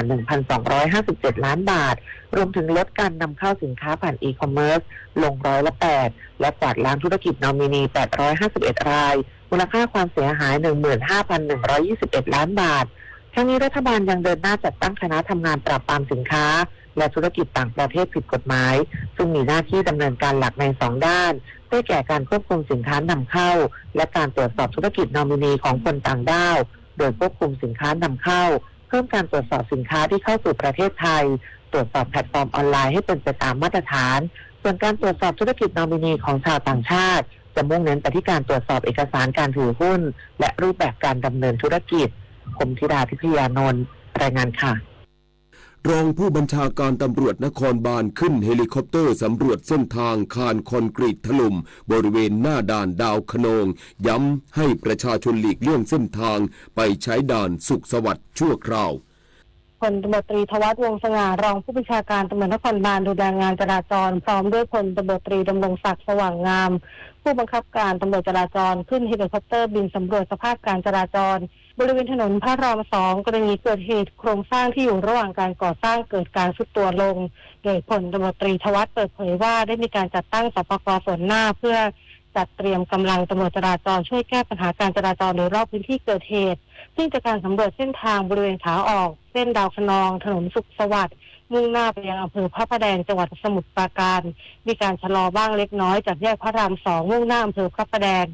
1,257 ล้านบาทรวมถึงลดการนำเข้าสินค้าผ่านอีคอมเมิร์ซลง8%และกวาดล้างธุรกิจนอมินี851รายมูลค่าความเสียหาย 15,121 ล้านบาททั้งนี้รัฐบาลยังเดินหน้าจัดตั้งคณะทำงานปราบปรามสินค้าและธุรกิจต่างประเทศผิดกฎหมายซึ่งมีหน้าที่ดำเนินการหลักใน2ด้านได้แก่การควบคุมสินค้านำเข้าและการตรวจสอบธุรกิจนอมินีของคนต่างด้าวโดยควบคุมสินค้านำเข้าเพิ่มการตรวจสอบสินค้าที่เข้าสู่ประเทศไทยตรวจสอบแพลตฟอร์มออนไลน์ให้เป็นไปตามมาตรฐานส่วนการตรวจสอบธุรกิจนอมินีของชาวต่างชาติจะมุ่งเน้นไปที่การตรวจสอบเอกสารการถือหุ้นและรูปแบบการดำเนินธุรกิจคมธิดาทิพยานนท์รายงานค่ะรองผู้บัญชาการตำรวจนครบาลขึ้นเฮลิคอปเตอร์สำรวจเส้นทางคานคอนกรีตถล่มบริเวณหน้าด่านดาวคะนองย้ำให้ประชาชนหลีกเลี่ยงเส้นทางไปใช้ด่านสุขสวัสดิ์ชั่วคราว พลตำรวจตรีธวัฒน์วงศ์สง่ารองผู้บัญชาการตำรวจนครบาลดูแลงานจราจรพร้อมด้วยพลตำรวจตรีดำรงศักดิ์สว่างงามผู้บังคับการตำรวจจราจรขึ้นเฮลิคอปเตอร์บินสำรวจสภาพการจราจรบริเวณถนนพระราม2กรณีเกิดเหตุโครงสร้างที่อยู่ระหว่างการก่อสร้างเกิดการทรุดตัวลงโดยพลตำรวจตรีธวัฒน์เปิดเผยว่าได้มีการจัดตั้งสปก.ส่วนหน้าเพื่อจัดเตรียมกำลังตำรวจจราจรช่วยแก้ปัญหาการจราจรโดยรอบพื้นที่เกิดเหตุซึ่งจากการสำรวจเส้นทางบริเวณขาออกเส้นดาวคะนองถนนสุขสวัสดิ์มุ่งหน้าไปยังอำเภอพระประแดงจังหวัดสมุทรปราการมีการชะลอบ้างเล็กน้อยจากแยกพระราม2มุ่งหน้าอำเภอพระประแดง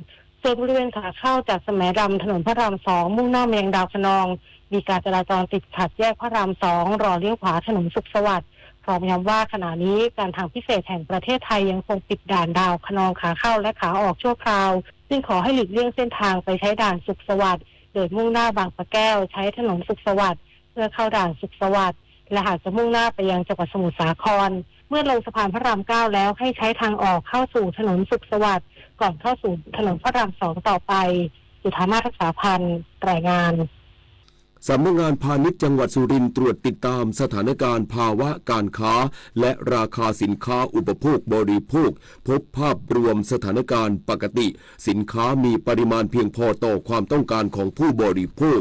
ส่วนบริเวณขาเข้าจากแสมดำถนนพระราม2มุ่งหน้าไปยังดาวคะนองมีการจราจรติดขัดแยกพระราม2รอเลี้ยวขวาถนนสุขสวัสดิ์พร้อมย้ำว่าขณะนี้การทางพิเศษแห่งประเทศไทยยังคงปิดด่านดาวคะนองขาเข้าและขาออกชั่วคราวซึ่งขอให้หลีกเลี่ยงเส้นทางไปใช้ด่านสุขสวัสดิ์โดยมุ่งหน้าบางปะแก้วใช้ถนนสุขสวัสดิ์เพื่อเข้าด่านสุขสวัสดิ์และหากจะมุ่งหน้าไปยังจังหวัดสมุทรสาครเมื่อลงสะพานพระราม9แล้วให้ใช้ทางออกเข้าสู่ถนนสุขสวัสดิ์ก่อนเข้าสู่ถนนพระราม2ต่อไปจุฑามาศรักษาพันธ์รายงานสำนักงานพาณิชย์จังหวัดสุรินทร์ตรวจติดตามสถานการณ์ภาวะการค้าและราคาสินค้าอุปโภคบริโภคพบภาพรวมสถานการณ์ปกติสินค้ามีปริมาณเพียงพอต่อความต้องการของผู้บริโภค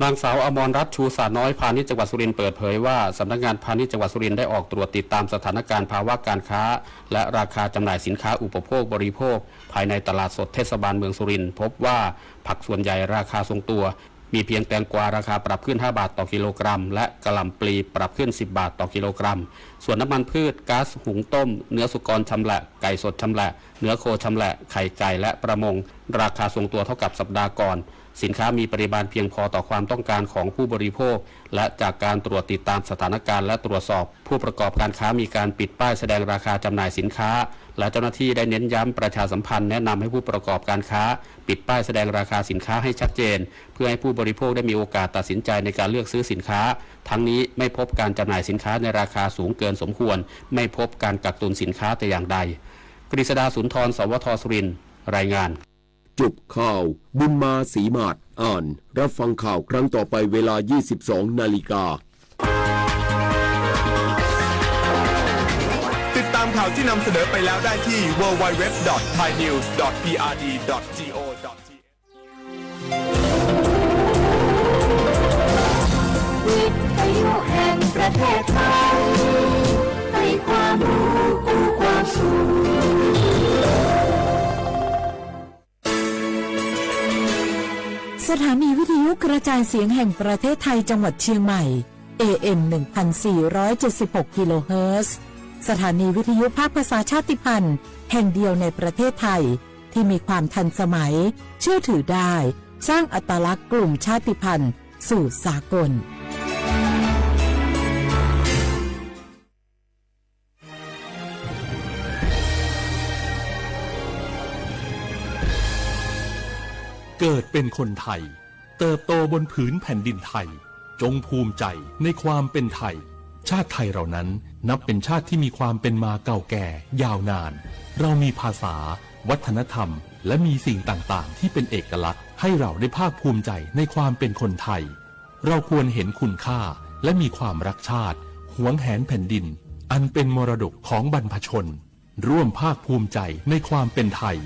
นางสาวอมรรัตน์ชูสาน้อยพาณิชย์จังหวัดสุรินทร์เปิดเผยว่าสำนักงานพาณิชย์จังหวัดสุรินทร์ได้ออกตรวจติดตามสถานการณ์ภาวะการค้าและราคาจำหน่ายสินค้าอุปโภคบริโภคภายในตลาดสดเทศบาลเมืองสุรินทร์พบว่าผักส่วนใหญ่ราคาทรงตัวมีเพียงแตงกวาราคาปรับขึ้น5 บาทต่อกิโลกรัมและกะหล่ำปลีปรับขึ้น10 บาทต่อกิโลกรัมส่วนน้ำมันพืชก๊าซหุงต้มเนื้อสุกรชำแหละไก่สดชำแหละเนื้อโคชำแหละไข่ไก่และประมงราคาทรงตัวเท่ากับสัปดาห์ก่อนสินค้ามีปริมาณเพียงพอต่อความต้องการของผู้บริโภคและจากการตรวจติดตามสถานการณ์และตรวจสอบผู้ประกอบการค้ามีการปิดป้ายแสดงราคาจำหน่ายสินค้าและเจ้าหน้าที่ได้เน้นย้ำประชาสัมพันธ์แนะนำให้ผู้ประกอบการค้าปิดป้ายแสดงราคาสินค้าให้ชัดเจนเพื่อให้ผู้บริโภคได้มีโอกาสตัดสินใจในการเลือกซื้อสินค้าทั้งนี้ไม่พบการจำหน่ายสินค้าในราคาสูงเกินสมควรไม่พบการกักตุนสินค้าแต่อย่างใดกฤษดาสุนทรสวทสุรินทร์รายงานจบข่าวบุญมาศรีมาศอ่านรับฟังข่าวครั้งต่อไปเวลา 22 นาฬิกาติดตามข่าวที่นำเสนอไปแล้วได้ที่ www.thainews.prd.go.th วิทยุแห่งประเทศไทยให้ความรู้คู่ความสุขสถานีวิทยุกระจายเสียงแห่งประเทศไทยจังหวัดเชียงใหม่ AM 1476 กิโลเฮิรตซ์สถานีวิทยุภาคภาษาชาติพันธุ์แห่งเดียวในประเทศไทยที่มีความทันสมัยเชื่อถือได้สร้างอัตลักษณ์กลุ่มชาติพันธุ์สู่สากลเกิดเป็นคนไทยเติบโตบนผืนแผ่นดินไทยจงภูมิใจในความเป็นไทยชาติไทยเรานั้นนับเป็นชาติที่มีความเป็นมาเก่าแก่ยาวนานเรามีภาษาวัฒนธรรมและมีสิ่งต่างๆที่เป็นเอกลักษณ์ให้เราได้ภาคภูมิใจในความเป็นคนไทยเราควรเห็นคุณค่าและมีความรักชาติหวงแหนแผ่นดินอันเป็นมรดกของบรรพชนร่วมภาคภูมิใจในความเป็นไทย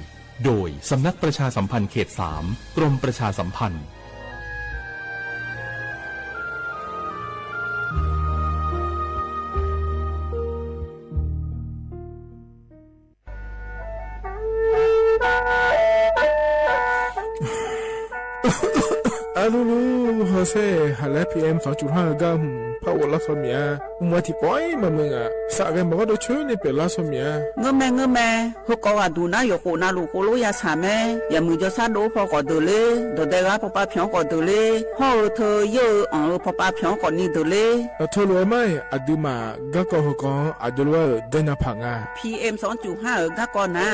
โดยสำนักประชาสัมพันธ์เขต 3 กรมประชาสัมพันธ์Alulu Jose hala PM 2.5 gam Paola Somia Umati poi mamunga Saga mabado chune pe la Somia Ngame hoko aduna yoko na lu kolo ya same ya mujo sa do pho ko dole do de ga papa phyon ko dole ho tho yo on papa phyon ko ni dole Tholo mai aduma ga ko hoko adulwa dena phanga PM 2.5 ga ko na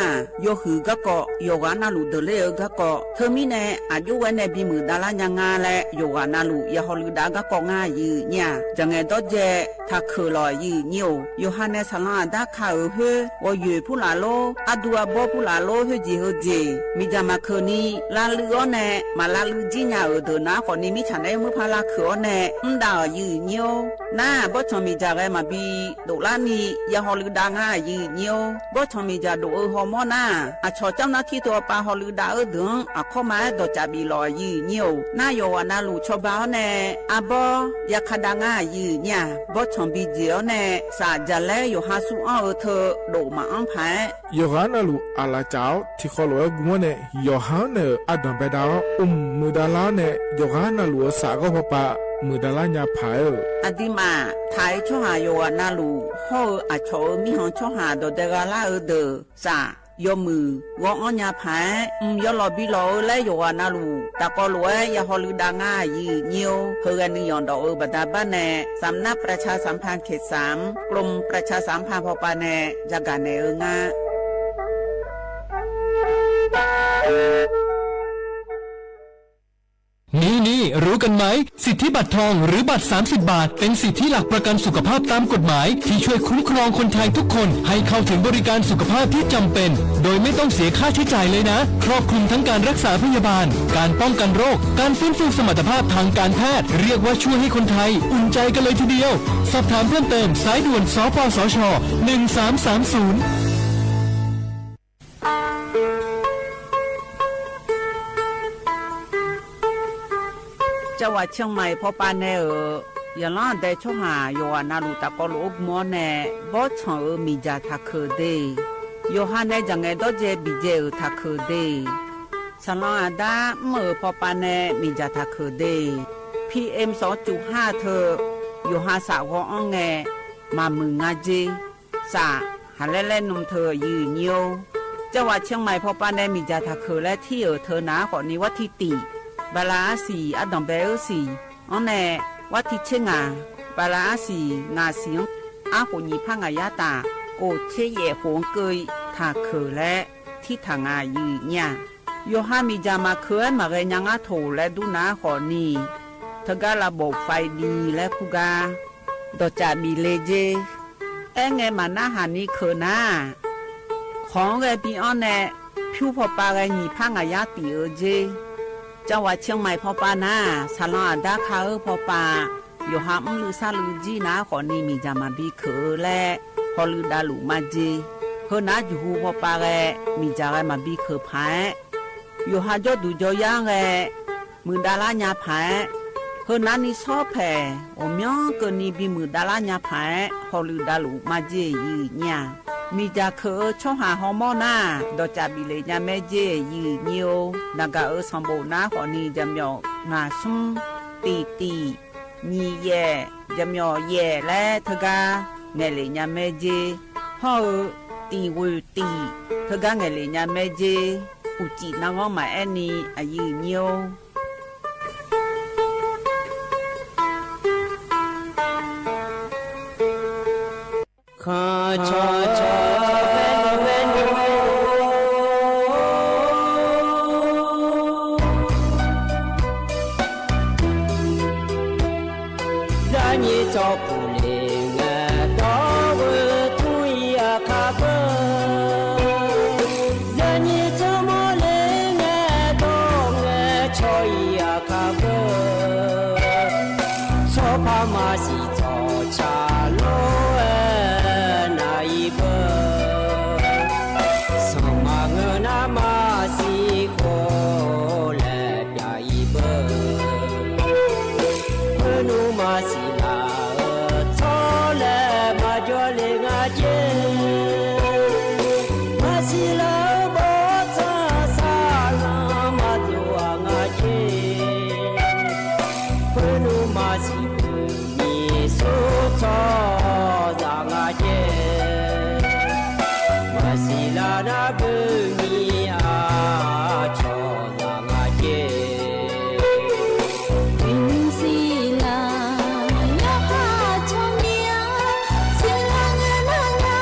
yo hu ga ko yo ga na lu dole ga ko themi ne ayu wa ne bi mu dala nya nga le yo อยู่ว่านาลูยาฮอลูดากะกองง่ายยืเนี่ยจังไงดอเจถ้าคือลอยยืนิวยูฮันเนสลาดาคาเฮวอยู่ผู้ลาโลอะดัวบ่ผู้ลาโลเฮจิเฮจิมีจามาคืนนี้ลาลือเนมาลาลือจิญาเดนะคนนี้มีฉันได้มือพาลาคือเนดาวยืนิวน่าบ่ชมีจาไกมาบีดุลานียาฮอลูดาง่ายยืนิวบ่ชมีจาดูฮอร์โมนาอะชอเจ้าหน้าที่ตัวปาฮอลูดาดึงอะเข้ามาดอจาบีลอยยืนิวน่าโยวานาลูชอบาเนอะบ่ยาคดาง่ายยืเนี่ยบ่ชมบีเจียวเนสาจะแลอยู่หาสุอ้อเธอโดมาอังไผยอฮันนาลูอาลาเจ้าที่ขอลอยกุมเนยอฮันเนอดัมเบดามือดาลาเนยอฮันนาลูสากพปะมือดาลาญาไผอดิมาไทยช่อหาโยนาลูฮออะชอมีหองช่อหาดอเดกาลาเดสายอมือวองอัญญาไผยอลอบิโลและโยนาลูตะกอลวยยาฮอลูดาง่ายยืนิวเฮกันนิยอนดอกบดาบ้านแนสำนักประชาสัมพันธ์เขต3กรมประชาสัมพันธ์พปาแนจักกะเนงานี่รู้กันไหมสิทธิบัตรทองหรือบัตร30 บาทเป็นสิทธิหลักประกันสุขภาพตามกฎหมายที่ช่วยคุ้มครองคนไทยทุกคนให้เข้าถึงบริการสุขภาพที่จำเป็นโดยไม่ต้องเสียค่าใช้จ่ายเลยนะครอบคลุมทั้งการรักษาพยาบาลการป้องกันโรคการฟื้นฟูสมรรถภาพทางการแพทย์เรียกว่าช่วยให้คนไทยอุ่นใจกันเลยทีเดียวสอบถามเพิ่มเติมสายด่วนสปสช1330จังหวัดเชียงใหม่พอปานเนยาลาได้ช่อหาโยนาลูตะกอลูกมอเนบ่ชอมีจาทักคือเดโยฮันเนจังไงดอเจบิเจทักคือเดสลาดาเมื่อพอปานเนมีจาทักคือเด PM 2.5เธอโยฮาสาวอองแงมามึงงาเจสาหาเล่นนมเธอยืนโยจังหวัดเชียงใหม่พอปานเนมีจาทักคือและที่เธอนาขอนี้วัดทิติบาลาสีอดอมเบลสีอันแนวัดที่เชงาบาลาสีงาเสียงอาหุญีพังอายาตาโกเชเยหงเกยทาเคและที่ทางอายืเนี่ยโยฮามีจามาเคยมาเรยังอาโถและดูนาขอนีทการะบบไฟดีและคุกาดอจาบีเลเจไงมาหน้าหานี้เคนาของไงปีอันแนผิวพอปาไงญีพังอายาตีเจจังหวัดเชียงใหม่พอปานาสลาดาคาพอปาโยฮามลือซาลือจีนาขอนี่มีจามาบีเคและพอลือดาลุมาจีเฮนาอยู่หูพอปาแกมีจาไกมาบีเคพายโยฮาจอดูจอยางแกมือดาลาญาพายเฮนานี่ชอบแผ่โอมยองเกินนี่บีมือดาลาญาพายพอลือดาลุมาจียืเนี่ยมีจาเคช่องหาฮอร์โมนาดอจาบิเลญาแม่เจยืเนียวนากาสัมโบนาขอนีจำยองาซุมตีนีแย่จำยอแย่และทกาเงเลญาแม่เจฮอตีวูตีทกาเงเลญาแม่เจอุจินางอมาแอนีอายืเนียวข้าชอชอเวนซานีจอปูเลงดอเวทุยาคาเบซานีจอโมเลงดองชอยาคาเบชอพามาสิจอชาโลHãy subscribe cho kênh Ghiền Mì Gõ để không bỏ lỡ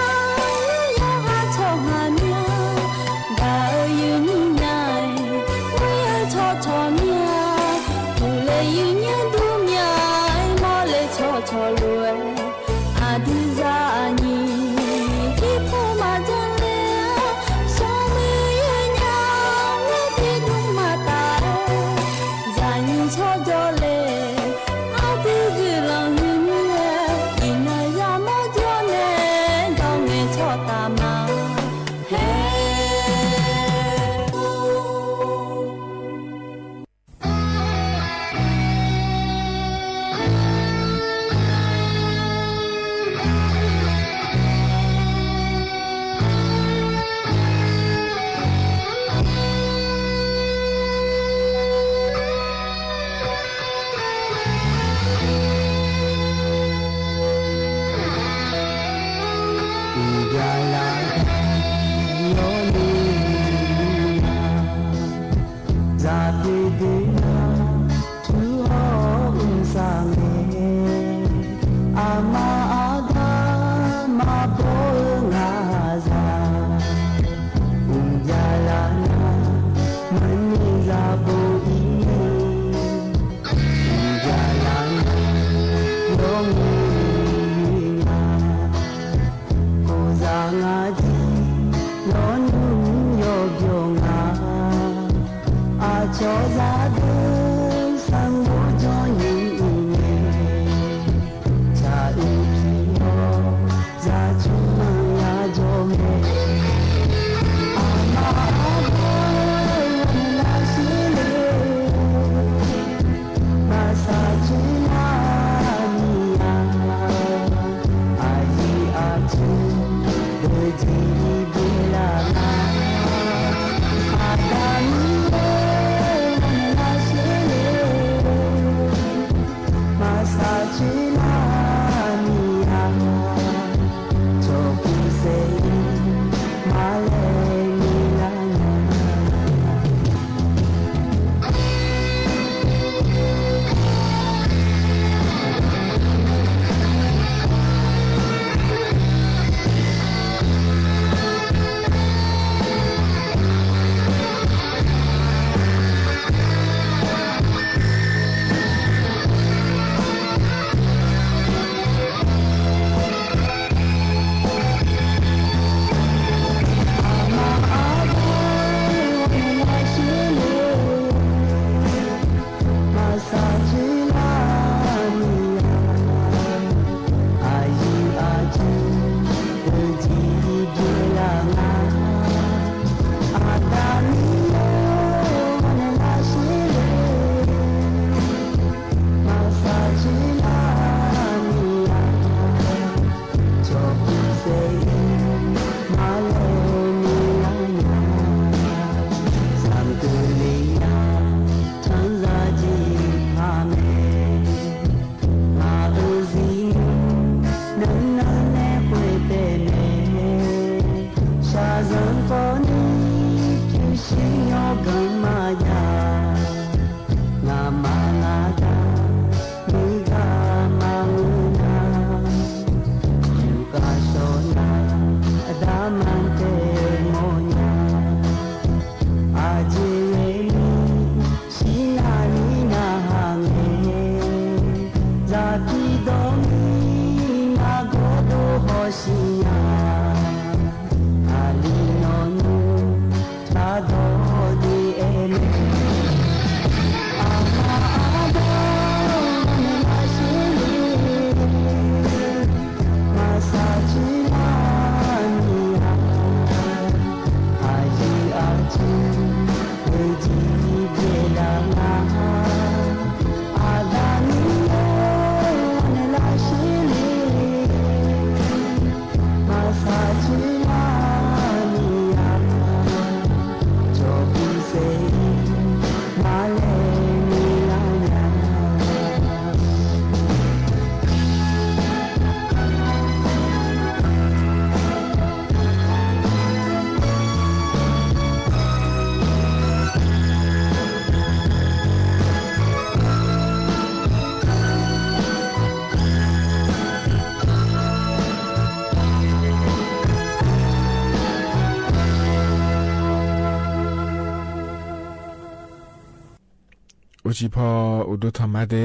อุจิพออุดธรรมะเด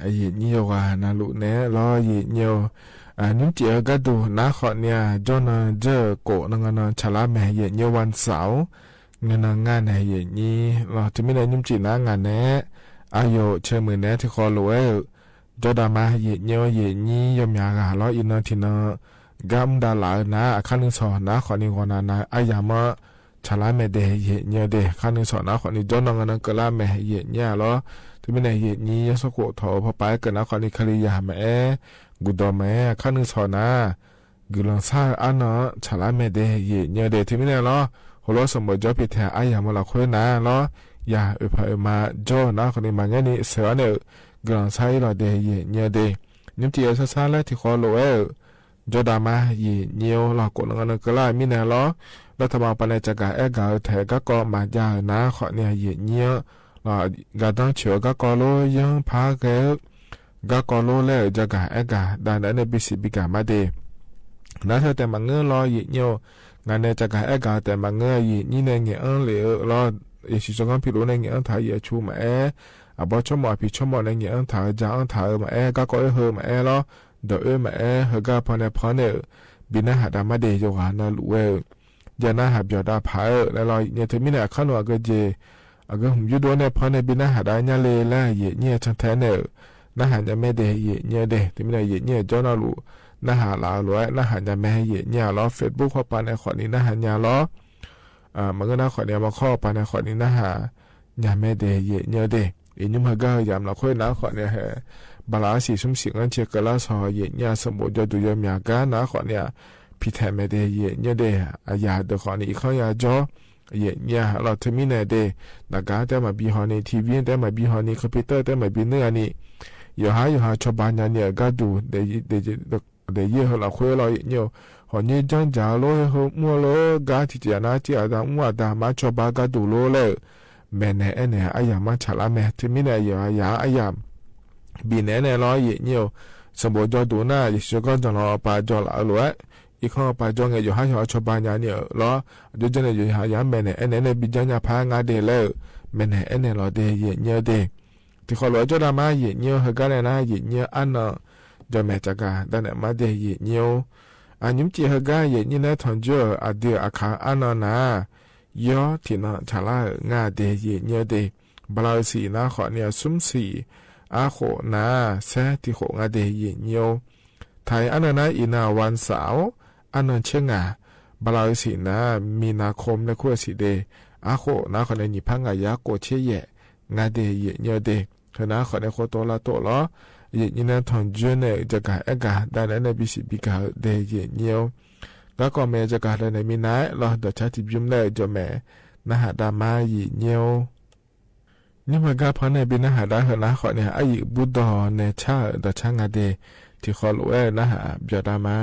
อเยเนียวานาลุเนลอเยเนียวนุนเจียกัดูนาขอเนี่ยจอนเจอโกนังนฉลาแม่เยเนียววันเสาร์เงินงานในเยนี้เราจะไม่ได้นุ่มจีนางานเนอายุเชื่อมือเนที่คอรวยจอดามาเยเนียวเยนี้ยมยากาลออินนทินกัมดาลานาคันสอนาขอนิวนานาอายามะชาลาเมเดเยเนียเดคันสอนาขอนิจอนงนังกลาเมเยเนียลอที่ไม่ได้เยนี้ยสกุทอพอไปกันนาขอนิคลียาเมกุดอเมคันสอนากุลังซาอันชาลาเมเดเยเนียเดที่ไม่ได้ลอหัวล้อสมบูรณ์จอพิเทอายามะละคุยนาลอยาอุปมาจอนาขอนิมันยันนี่เสือเนกุลังซาอีลอเดเยเนียเดนิมตีเอซาและที่คอโลจอดามาเยเนียวหลอกกนกันกลามินาลอรัฐบาลปนจักรกาแถกก็มาจานาขอเนี่ยเยเนียวหลอกาต้องเชื่อก็โลยังพาเกก็โลแล้วจักรกาดันในบิสิบิกามาเดนั่นแต่มังเงอรอเยเนียวงานในจักรกาแต่มังเงอเยนี่ในเงี้ยเหลือรอเอชิจงกันพิโรในเงี้ยถ่ายเยชูมาบอชมอพิชมอในเงี้ยถ่ายจางถ่ายมาก็เฮมาลอดเอมาเฮกาพอเนพอเนบินาหาดามาเดโยกานาลุเวยานาหาบยอดาพายแล้วลอยเนี่ยเทมินาขันวากเจก็หุ่มยุดเนพอเนบินาหาดาญาเลล่าเยเนี่ยชันแทเนนาหาจะไม่เดเยเนี่ยเดเทมินาเยเนี่ยจอนาลุนาหาลาลวยนาหาจะไม่เยเนี่ยล้อเฟซบุ๊กข้อปานในขอนี้นาหาญาล้อมันก็น่าขอเนี่ยมาข้อปานในขอนี้นาหาญาไม่เดเยเนี่ยเดอินุมฮะก็ยามเราค่อยนาขอเนี่ยเฮบาลาสีสุ่มสิงอันเชกลาซอเยเนี่ยสมบูรณ์จะดูยามยากานาขอเนี่ย พี่แทนไม่ได้เยเนี่ยเดอายาเดขอนี่เขาอยากจ่อเยเนี่ยเราทมินเดนักการแต่มาบีฮอนี่ทีวีแต่มาบีฮอนี่คอมพิวเตอร์แต่มาบีเนื้อนี่อยู่หาชาวบ้านเนี่ยก็ดูเดเยเราคุยเราเนี่ยหอนี่จังจ้าโลเขามัวโลกาที่จะน่าที่อาจจะมัวดามาชาวบ้านก็ดูโลเลยแม่เนี่ยอายามาฉลาแม่ทมินอยู่อายาบีเนี่ยเราเนี่ยสมบูรณ์จอดูหน้ายิ่งก็จะรอปาจอละล้วนอีกข้อปาจอเงยอยู่หาชาวบ้านเนี่ยรอดูจะเนี่ยอยู่หายามแม่เนี่ยบิจังยาพางาเดลแม่เนี่ยเราเดยเนี่ยเดที่เขาล้อจอดามาเนี่ยเหกันเลยนะเนี่ยอันน่ะจะแม่จักรแต่เนี่ยมาเดยเนี่ยอันยิ่งจีเหกันเนี่ยเนี่ยทอนจ่ออดีอาคาอันน่ะนะย่อที่น่ะชาลางาเดยเนี่ยเดบลาสีนะขอเนี่ยซุ้มสีอาโขนาแซ่ที่โขงาเดยเนียวไทยอันนั้นอินาวันเสาร์อันนั้นเชื่องาบลาสีนามีนาคมและขั้วสีเดอาโขนาขอในนิพังอายะโกเชยะงาเดยเนียวเดขณะขอในโคโตลาโตล้อเยนี่นะทอนจุนเนจะกาเอกาแต่ในบิสิบิกาเดยเนียวแล้วก็แม่จะกาในมีนายล้อเดชาติบิมเลยจะแม่นะหาดามาเยเนียวนี่มันก็พอในบินหาได้เหรอนะขอเนี่ยไอ้บุดอในชาดช่างอาเดที่ขอรู้นะฮะเบียดามา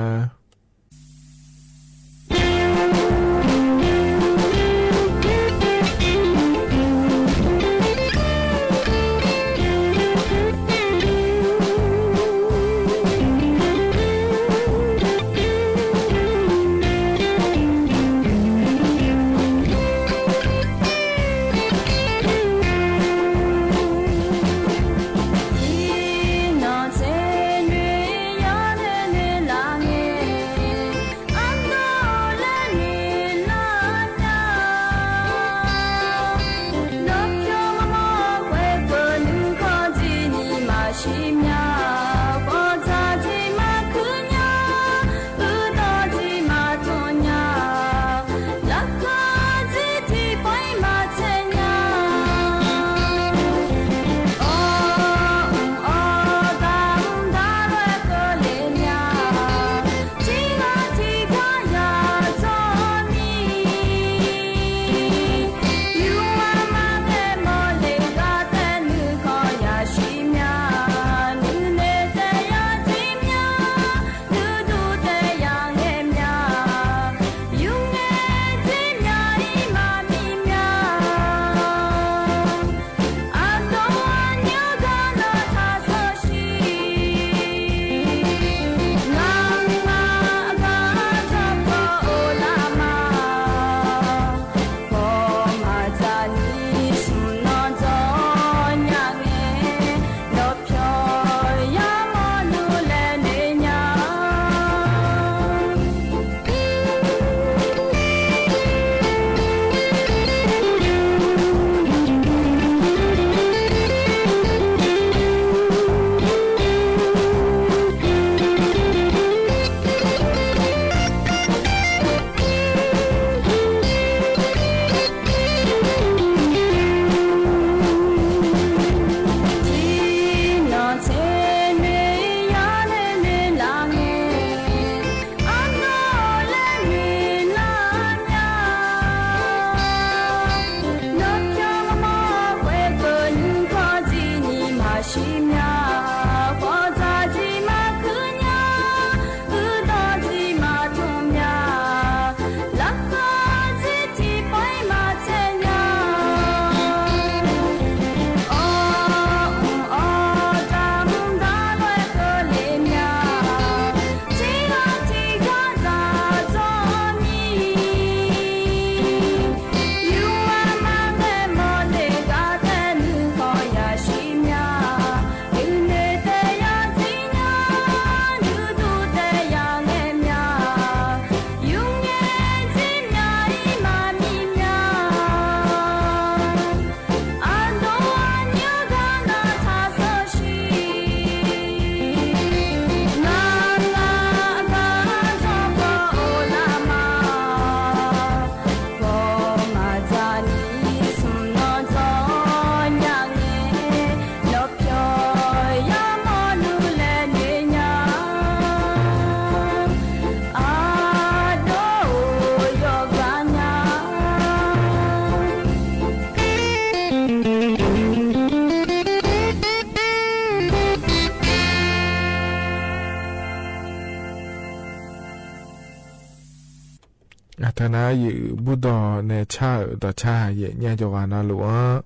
ธนาอยู่บุดอในชาต่อชาเย่เนี่ยจวานาหลวง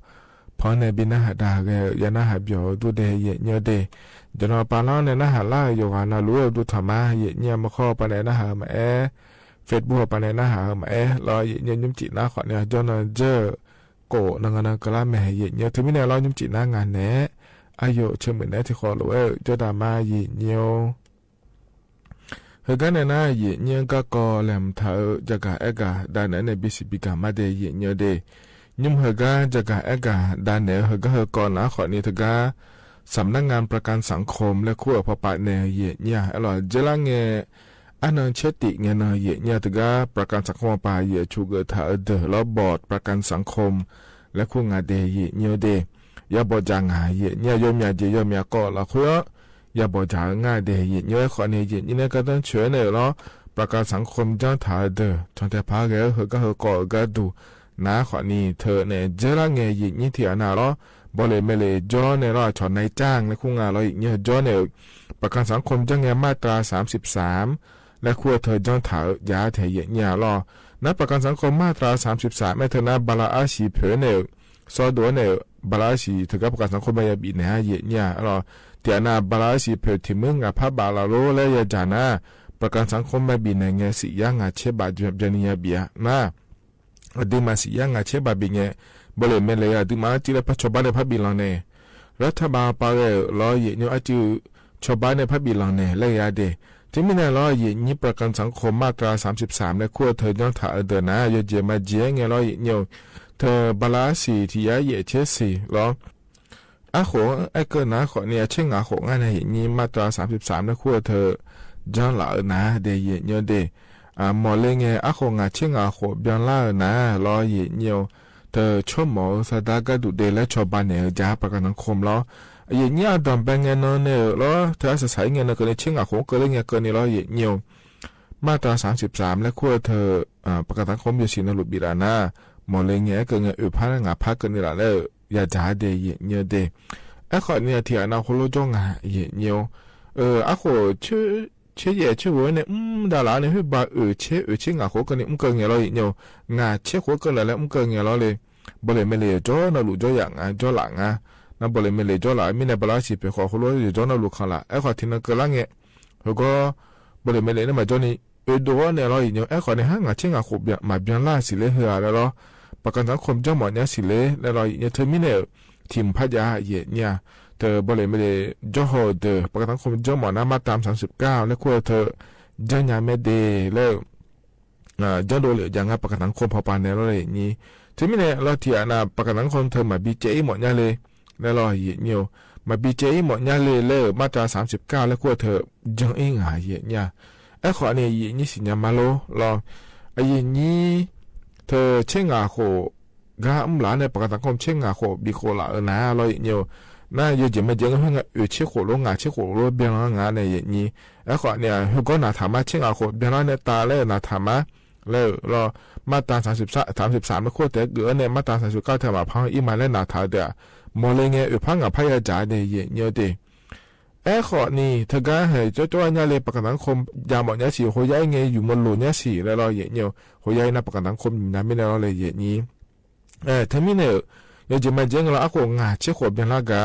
พอในบินาหดาเกยานาหาเบียวดูเดเย่เนี่ยเดจนปาล้อในนาหาล่าอยู่วานาหลวงดูธรรมะเย่เนี่ยมาข้อปะในนาหามาเฟซบุ๊กปะในนาหามารอเย่เนี่ยยุ่มจีน่าขอเนี่ยจนเจอโกนังนังกลาแม่เย่เนี่ยถึงไม่แน่รอยุ่มจีน่างานแน่อายุเชื่อเหมือนแน่ที่ขอหลวงจดามาเย่เนี่ยเฮกันน่ะเย่เนี่ยก็ก่อแหลมเถอจักะเอกะดานในบิสิบิกามาเดเย่เนี่ยเดยุ่มเฮกาจักะเอกะดานเนเฮกะเฮก่อนนะขอนี่ทกาสำนักงานประกันสังคมและคู่พปะเนเย่เนี่ยอร่อยเจลังเงอันนั้นเชติเงนเย่เนี่ยทกาประกันสังคมปาเย่ชูเกถาเดลบอร์ดประกันสังคมและคู่งาเดเย่เนี่ยเดยาบจางาเย่เนี่ยยอมยาเจยอมยาก็ละคู่ยาบจางาเดเย่เนี่ยขอนี่เย่เนี่ยก็ต้องช่วยเนเนาะประกันสังคมจ้างถาเดจนแต่พาเกเฮกะเฮก่อก็ดูนาขอนี่เธอเนี่ยเจลังเงยนี่ที่อันน่ะเนาะบอเลยไม่เลยจอเนี่ยเราชอนนายจ้างและคู่งานเราอีกเนี่ยจอเนี่ยประกันสังคมจ้างเงยมาตรา33และคู่เธอจ้างถายาเทียเนี่ยเรานับประกันสังคมมาตรา33ไม่เธอนะบาลาอาชีเผือเนี่ยซอดัวเนี่ยบาลาอาชีเธอกับประกันสังคมไม่ยาบีเนี่ยเนี่ยเราเดี๋ยวนะบาลาอาชีเผือที่มึงกับพระบาลาโลและยาจานะประกันสังคมไม่บีเนี่ยเงสิยังอาเชบาจุบจานียเบียนะดีมาสิยังอาเชบาบีเนี่ยบริเวณเลยดีมาจีเลพัชบาในพับบิลองเนี่ยรัฐบาลปาเร่ล้อเยี่ยอาจูชบาในพับบิลองเนี่ยเลยอาเดที่มีในล้อเยี่ยนี่ประกันสังคมมาตรา33ในขั้วเธอย้อนถ่าเดินนะยเจมาเจียงเงี้ยล้อเยี่ยเธอบาลาสีที่ยาเยี่ยเชสีล้ออาขงไอเกินนะขอเนี่ยเช่งอาขงอันเนี่ยนี่มาตรา33ในขั้วเธอย้อนหล่านะเดเยี่ยเดหมอเลยเงี้ยอาขงเช่งอาขงย้อนหล่านะล้อเยี่ยเธอชอบหมอสดากดูเดและชอบบ้านเนี่ยจ้าประกันสังคมล้ออย่างเงี้ยดอมเป็นเงินเนี่ยล้อเธออาศัยเงินเนี่ยก็เลยเชื่อของก็เลยเงี้ยก็เนี่ยล้ออย่างเงี้ยมาตรา33และขั้วเธอประกันสังคมอยู่สินลุบิรานะหมอเลยเงี้ยก็เงี้ยพันงาพักกันนี่แหละแล้วอย่าจ้าเดยเงี้ยเดไอ้ขอเนี่ยที่อนาคตเราจ้องอ่ะอย่างเงี้ยไอ้ขอชื่อชื่อว่าเนี่ยดาราเนี่ยให้บาชื่องาหัวกันเนี่ยก็เงี้ยเราอย่างเงี้ยงาเชื่อหัวกันแล้วก็เงี้ยเราเลยบริเวณไม่เลยจ้อน่ะลูกจ้ออย่างจ้อหลังนั่นบริเวณไม่เลยจ้อหลังมีในบลาชีไปขอเขาเลยจ้อน่ะลูกข้างหลังไอ้ขอที่นั่นก็ลังเงี้ยแล้วก็บริเวณไม่เลยนั่นมาจ้อนี่ดูว่าเนี่ยเราอย่างเงี้ยไอ้ขอเนี่ยห้างชื่องาหัวแบบมาเบียนล่าสิเลยเหือแล้วเราประกันสังคมจ้อหมอเนี่ยสิเลยแล้วเราอย่างเงี้ยเธอมีเนี่ยทีมพัทยาเนี่ยเธอบริเวณไม่ได้จ้อหอเดอประกันสังคมจ้อหมอนะมาตาม39และขั้วเธอจ้างยาไม่เดแล้วจ้าโดเลยยังไงประกันสังคมพอปานเนี่ยเราเลยนี่ที่มีเนี่ยเราที่นะประกันสังคมเธอมาบีเจหมดเนี่ยเลยแล้วเราเหี่ยวมาบีเจหมดเนี่ยเลยแล้วมาตรา39และขั้วเธอจังเองเหี่ยเนี่ยไอ้ขอเนี่ยนี่สิเนี่ยมาโลเราไอ้นี่เธอเช่งอาโคกาหลานในประกันสังคมเช่งอาโคบีโคละนะเราเหี่ยวน่าเยอะจะไม่เจอกันเพื่อนเชื่อโขลงเชื่อโขลเบียงงานในอย่างนี้ไอ้ขอเนี่ยเขาก็น่าถามมาเชื่ออาโคเบียงในตาแล้วน่าถามมาแล้วรอมาตรา33ไม่ควรแต่เกิดในมาตรา39เท่ามาพังอีมาแล้วน่าถามเดียมอเลยเงี้ยพังกับพยาจ่าในอย่างเงี้ยเดีไอ้ขอนี่ถ้าก็ให้จ้าเนี่ยเลยประกันสังคมยามบอกเนี่ยสิหัวใหญ่เงี้ยอยู่บนหลุมเนี่ยสิแล้วเราอย่างเงี้ยหัวใหญ่นับประกันสังคมนั้นไม่ได้เราเลยอย่างนี้ถ้ามีเนี่ยยจะมาเจงเราอาโคงาเชื่อขวบยังละกา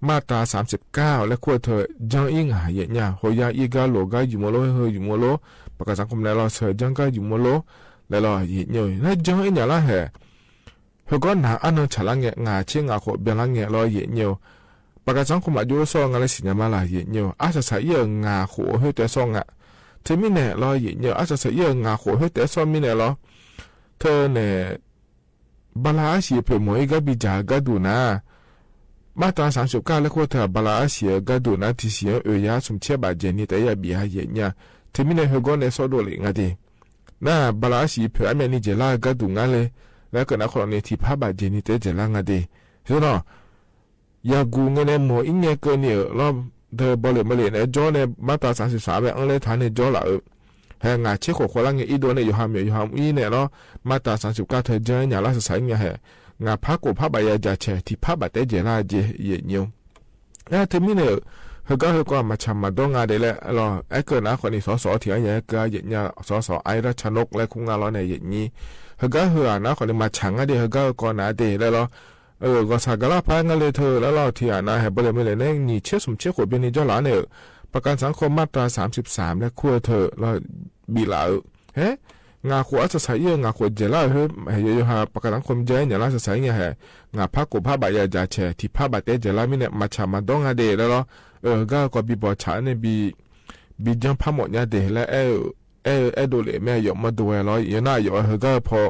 มาตรา39และขั้วเธอจังอิงหายเนี่ยหัวยาอีกาโลกาอยู่มโลเฮอยู่มโลประกันสังคมแล้วเราเสือจังกาอยู่มโลแล้วเราเหี่ยวนั่นจังอิงอย่างละเหรอเขาก็หนาอันนั้นฉลาดเงี้ยงาเชื่องาขวบยังละเงี้ยเราเหี่ยวประกันสังคมอายุส่งอะไรสิเนี่ยมาละเหี่ยวอาจจะใส่เยอะงาขวบเฮแต่ส่งเธอไม่เนี่ยเราเหี่ยวอาจจะใส่เยอะงาขวบเฮแต่ส่งไม่เนี่ยเราเธอเนี่ยบาลาชีเพื่อหมวยก็บิจาก็ดูนะมาตรา39แล้วก็เธอบาลาชีก็ดูนะที่เสียยาสมเชื่อบาเจนี่แต่อย่าบีหายเนี่ยที่มีในหัวก้อนในโซโดเลยงั้นดิน่าบาลาชีเพื่อแม่นี่เจล่าก็ดูงั้นเลยแล้วก็นักคนในที่พาบาเจนี่แต่เจล่างั้นดิใช่เนาะยากูเงินในหมวยเนี่ยก็เนี่ยเราเธอบอลเลยมาเลยในจอในมาตรา33แบบอังเลยฐานในจอละแห่งงาเชื่อขวดละเงี้ยอีโดเนี่ยอยู่หามอีเนี่ยเนาะมาตรา39เธอเจอเนี่ยล่าสุดสายเงี้ยแห่งาพักกูพับใบยาจ่าเชที่พับใบเตจล่าเจเยี่ยวเธอมีเนี่ยเ เฮก็มาชำมาดงาเดละรอไอ้เกิดนะคนนี้สที่ไอ้ยังก็อย่างเงี้ยสไอ้ราชนกและคุงงาล้อในอย่างนี้เฮก็นะคนนี้มาฉังอะเดเฮก็ก่อนนะเดแล้วรอก็สักละพังเลยเธอแล้วเราที่นะเฮบเลยไม่เลยเนี่ยนี่เชื่อสมเชื่อขวบเป็นนี่เจ้าหลานเนี่ยประกันสังคมมาตรา33และขั้วเธอแล้วบีหลาเฮ้งาขวจะใช้งาขวเจล่าเฮ้ยฮะประกันสังคมเจเนี่ยล่าจะใช้เนี่ยฮะงาพักกูผ้าใบยาจ่าเชที่ผ้าใบเตเจล่ามีเนี่ยมาชามาดงอะเดแล้วก็บีบอชาเนี่ยบีจังผ้าหมดเนี่ยเดแล้วดูเลยแม่ยอมมาดูแล้วยันน่ายอก็พอ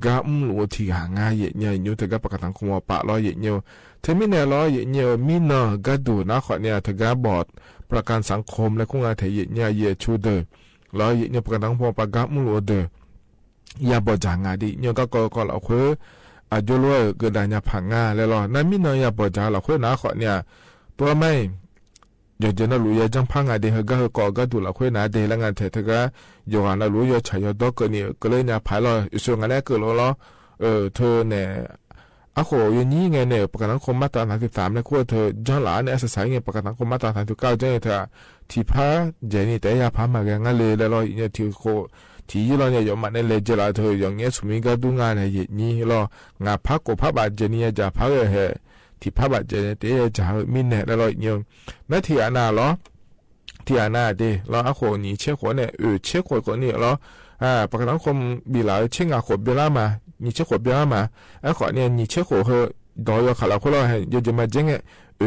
กาลัวที่หางายเนี่ยอยู่แต่ก็ประกันสังคมปะล้อเนี่ยเธอมีเนี่ยล้อเนี่ยมีเนาะก็ดูนะขอเนี่ยเธอก็บอดประกันสังคมและคงอาเทยเนี่ยชูเดอล้อเนี่ยประกันสังคมปะกาลัวเดอย่าบอจางาดิเนี่ยก็เราคืออายุล้วนเกิดได้เนี่ยผังงาแล้วล้อนั่นมีเนาะอย่าบอจาเราคือนะขอเนี่ยตัวไม่ยอดเจนรู้ยาจังพังงาเดฮก็ดูเราคุยนะเดแล้วงานเธอก็ยอนะรู้ยอดชายดอกก็เนี่ยก็เลยเนี่ยพายเราส่วนงานแรกก็ล้อเธอเนี่ยอะโหอย่างนี้ไงเนี่ยประกันสังคมมาตรา33เนี่ยคือเธอย้อนหลังเนี่ยอาศัยไงประกันสังคมมาตรา39เจ้าเธอที่พาเจนี่แต่ยาพามาแกงานเลยแล้วเนี่ยที่โคที่เราเนี่ยยอมมาเนี่ยเลยเจลาเธออย่างเงี้ยสมิงก็ดูงานเนี่ยนี่ล้องาพักก็พักบาเจนี่จะพักเหรอที่พระบาทเจเนเตจะมีเนี่ยแล้วเนี่ยนั่นที่อาณาล้อที่อาณาเดล้ออะโคนี่เชื่อคนเนี่ยเชื่อคนนี่ล้อประกันสังคมบีหลายเชื่องาขวบเบลามานี่เชื่อขวบเบลามาไอ้ขวเนี่ยนี่เชื่อขวเหดอยขาลาคนเราให้จะมาเจง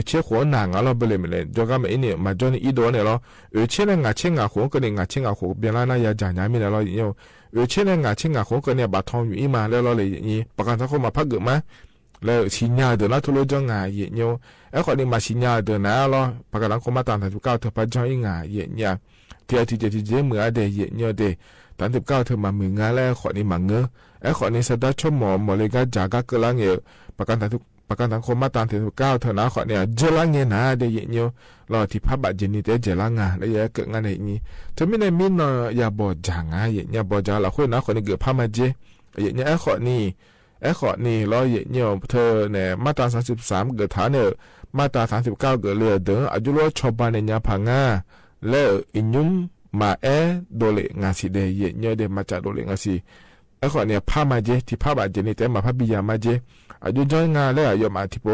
เชื่อขวหนังเราไปเลยไม่เลยจอก็ไม่เนี่ยมาจอนี่อีโดเนี่ยล้อเชื่อเนี่ยงาขวก็เนี่ยงาเชื่องาขวบเบลาน่ายาจานมีแล้วเนี่ยเชื่อเนี่ยงาขวก็เนี่ยบาทองอยู่อีมาแล้วเราเลยนี่ประกันสังคมมาพักเกิดมาแล้วสิญญาเดินแล้วทุลุจังงาเยี่ยไอ้คนนี้มาสิญญาเดินนะล้อประกันสังคมมาตาม39เธอพัดจังอีงาเยี่ยที่เจมือเดเยี่ยเดตาม39เธอมามืองาแล้วคนนี้มาเงอไอ้คนนี้สะดัดชมหมอเลยก็จากกะลังเยประกันสังคมมาตาม39เธอนะคนนี้เจลังเงนะเดเยี่ยล้อที่พับบาดเจนี่เดเจลังงาแล้วเกิดงานอย่างนี้เธอไม่ได้มีนอย่าบอจางงาเยี่ยบอจาละคนนะคนนี้เกิดพับมาเจเยี่ยไอ้คนนี้ล้อเนี่ยเธอเนี่ยมาตรา33เกิดฐานเนี่ยมาตรา39เกิดเรือเดินอายุล้อชอบบ้านเนี่ยพังงาแล้วอินยุมมาโดเลงาสีเดยเนี่ยเดมาจากโดเลงาสีไอ้คนเนี่ยพามาเจที่พาบาเจนี่แต่มาพาบิยามาเจอายุจ้อยงาแล้วอายุมาที่โป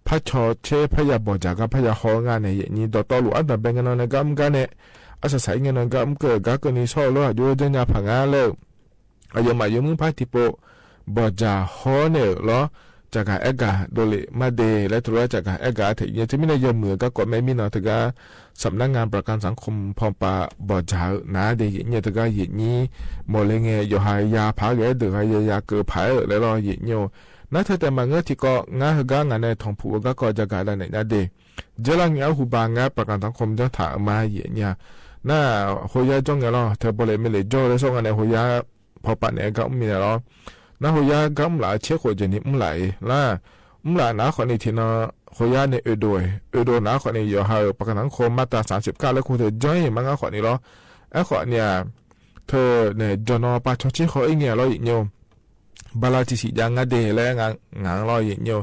พระชอเชพระยาบอจากัพระยาฮองานเนี่ยนี่ต่อหลวงอันดับเป็นกันนะกัมกันเนี่ยอาศัยเงินกัมเกิดกักนี่ชอบล้ออายุจ้อยงาพังงาแล้วอายุมาอายุมึงพาที่โปบอจาฮอเนี่ยล้อจากการเอกาโดเลมาเดและตัวจากการเอกาถึงยังจะไม่ได้ยอมมือก็กดไม่มีนะถึงก็สำนักงานประกันสังคมพอปาบอจาหนาเดยังถึงก็อย่างนี้โมเลงเงยอยู่หายาพักเดือดหายาเกิดผายแล้วรออย่างนี้นั่นเธอแต่มาเงที่ก็งาหกงานในทองผูก็จากการได้ในเดเจริญเงาหูบางงาประกันสังคมจะถามมาอย่างนี้น่าหัวยาจ้องเงาล้อเธอโบเลไม่เลยโจ้แล้วส่งงานในหัวยาพอปะเนี่ยก็มีล้อ那好呀，咁来切或者你唔嚟啦，唔嚟那可能天啊，好呀你二度那可能又係ประกันสังคมมาตรา39แล้วคุณเธอจ้อยมันก็ขอนี่咯ไอ้ขอเนี่ยเธอเนี่ยจนอปาชชิขออีกเนี่ยเราอีกเนี่ยบาลาจิสิยังงาเดแล้วงานเราอีกเนี่ย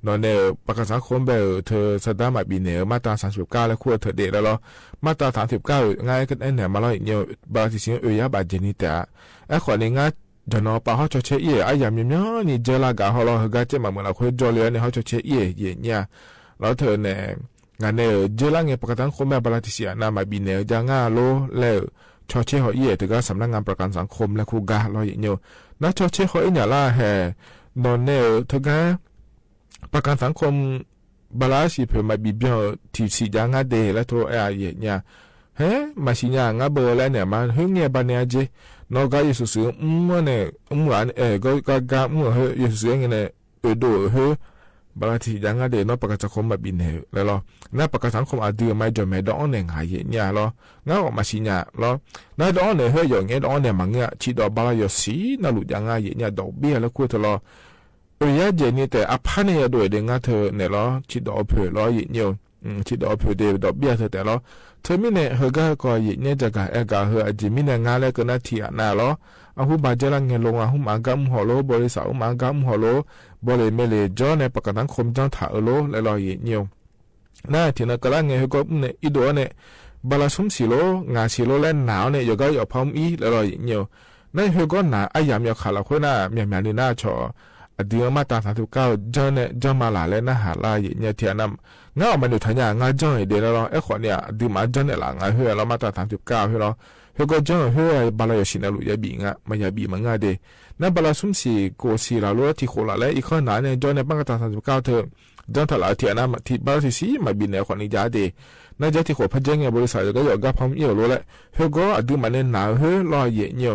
นอนเนี่ยประกันสังคมแบบเธอสดามาบีเนี่ยมาตรา39แล้วคุณเธอเดแล้วมาตรา39ง่ายกันไอ้เนี่ยมาเราอีกเนี่ยบาลาจิสิยาบาเจนิแต่ไอ้ขอนี่งาจนอปาเขาจะเชี่ยไอ้ยามเนี่ยนี่เจลากาเขาเราเขาจะมาเมื่อเราคุยจอเลียเนี่ยเขาจะเชี่ยเนี่ยแล้วเธอเนี่ยงานเนี่ยเจลาเงี้ยประกันสังคมแบบบาลาติเสียนามาบินเนี่ยจะง่าโลแล้วชอเชี่ยเขาถึงก็สำนักงานประกันสังคมและคูกาเราอย่างเงี้ยนั่นชอเชี่ยเขาเนี่ยล่ะแห่นอนเนี่ยถึงก็ประกันสังคมบาลาสิเพื่อมาบินที่สีจะง่าเดแล้วตัวไอ้เนี่ยเฮ้มาสิเนี่ยง่าเบอร์แล้วเนี่ยมาเฮงเนี่ยบานเนี่ยเจนอกจากye수เสือเนี่ยอันก็ye수เสือเนี่ยดูบางทียังก็เดินนอกประกันสังคมมาบินเหรอแล้วนั่นประกันสังคมอาจจะไม่จำเป็นต้องเนี่ยหายเนี่ยหรองั้นออกมาสิเนี่ยหรอนั่นต้องเนี่ยอย่างเงี้ยต้องเนี่ยมันเนี่ยชีดอกบาลายสีนั่นหลุดยังไงเนี่ยดอกเบี้ยแล้วคุยเถอะหรอยาเจนี่แต่อภัยเนี่ยด้วยเด็กงั้นเธอเนี่ยหรอชีดอกเผื่อหรอเนี่ยชีดอกเผื่อเดี๋ยวดอกเบี้ยเธอแต่หรอเธอไม่เนี่ยก็เนี่ยจะการอาจจะไม่เนี่ยงานแล้วก็น่าที่น่ะหรออาหูบาดเจ็บเงี้ยลงอาหูมากำหัวโลบริษัทมากำหัวโลบริเมเลจอในประกันสังคมจังถ่าโลแล้วรอเนี่ย น่าที่นักกลางเงี้ยก็เนี่ยอีโดเนี่ยบาลาซุมสิโลงาสิโลและหนาวเนี่ยอยู่ก็อยู่พร้อมอีแล้วรออย่างเงี้ยนั่นคือก็หนาไอ้ยามยาขาละคนน่ะมีนี่น่าชอเดียวมาตรา39จอเนี่ยจอมาหลาและน่าหาลายเนี่ยเทียนำงั้นมันอยู่ทันอย่างงั้นจอเดี๋ยวเราไอ้คนเนี่ยดีมาจอเนี่ยหลังไอ้เฮ้ยเรามาตรา39เฮ้ยเราเฮ้ยก็จอเฮ้ยบาลาอยู่สินะลูกยาบีงะมายาบีมันง่ายเดนั่นบาลาซุมสิโกสิลาลูที่โคลาและอีกคนหนาเนี่ยจอเนี่ยตั้งตรา39เธอจอถลาเทียนำที่บาลาสิมาบินเนี่ยคนนี้จ้าเดนั่นจะที่โคพัดเจงเนี่ยบริษัทก็อยู่กับพร้อมเอี่ยวรู้แหละเฮ้ยก็ดีมาเนี่ยหนาวเฮ้ยรอเยี่ย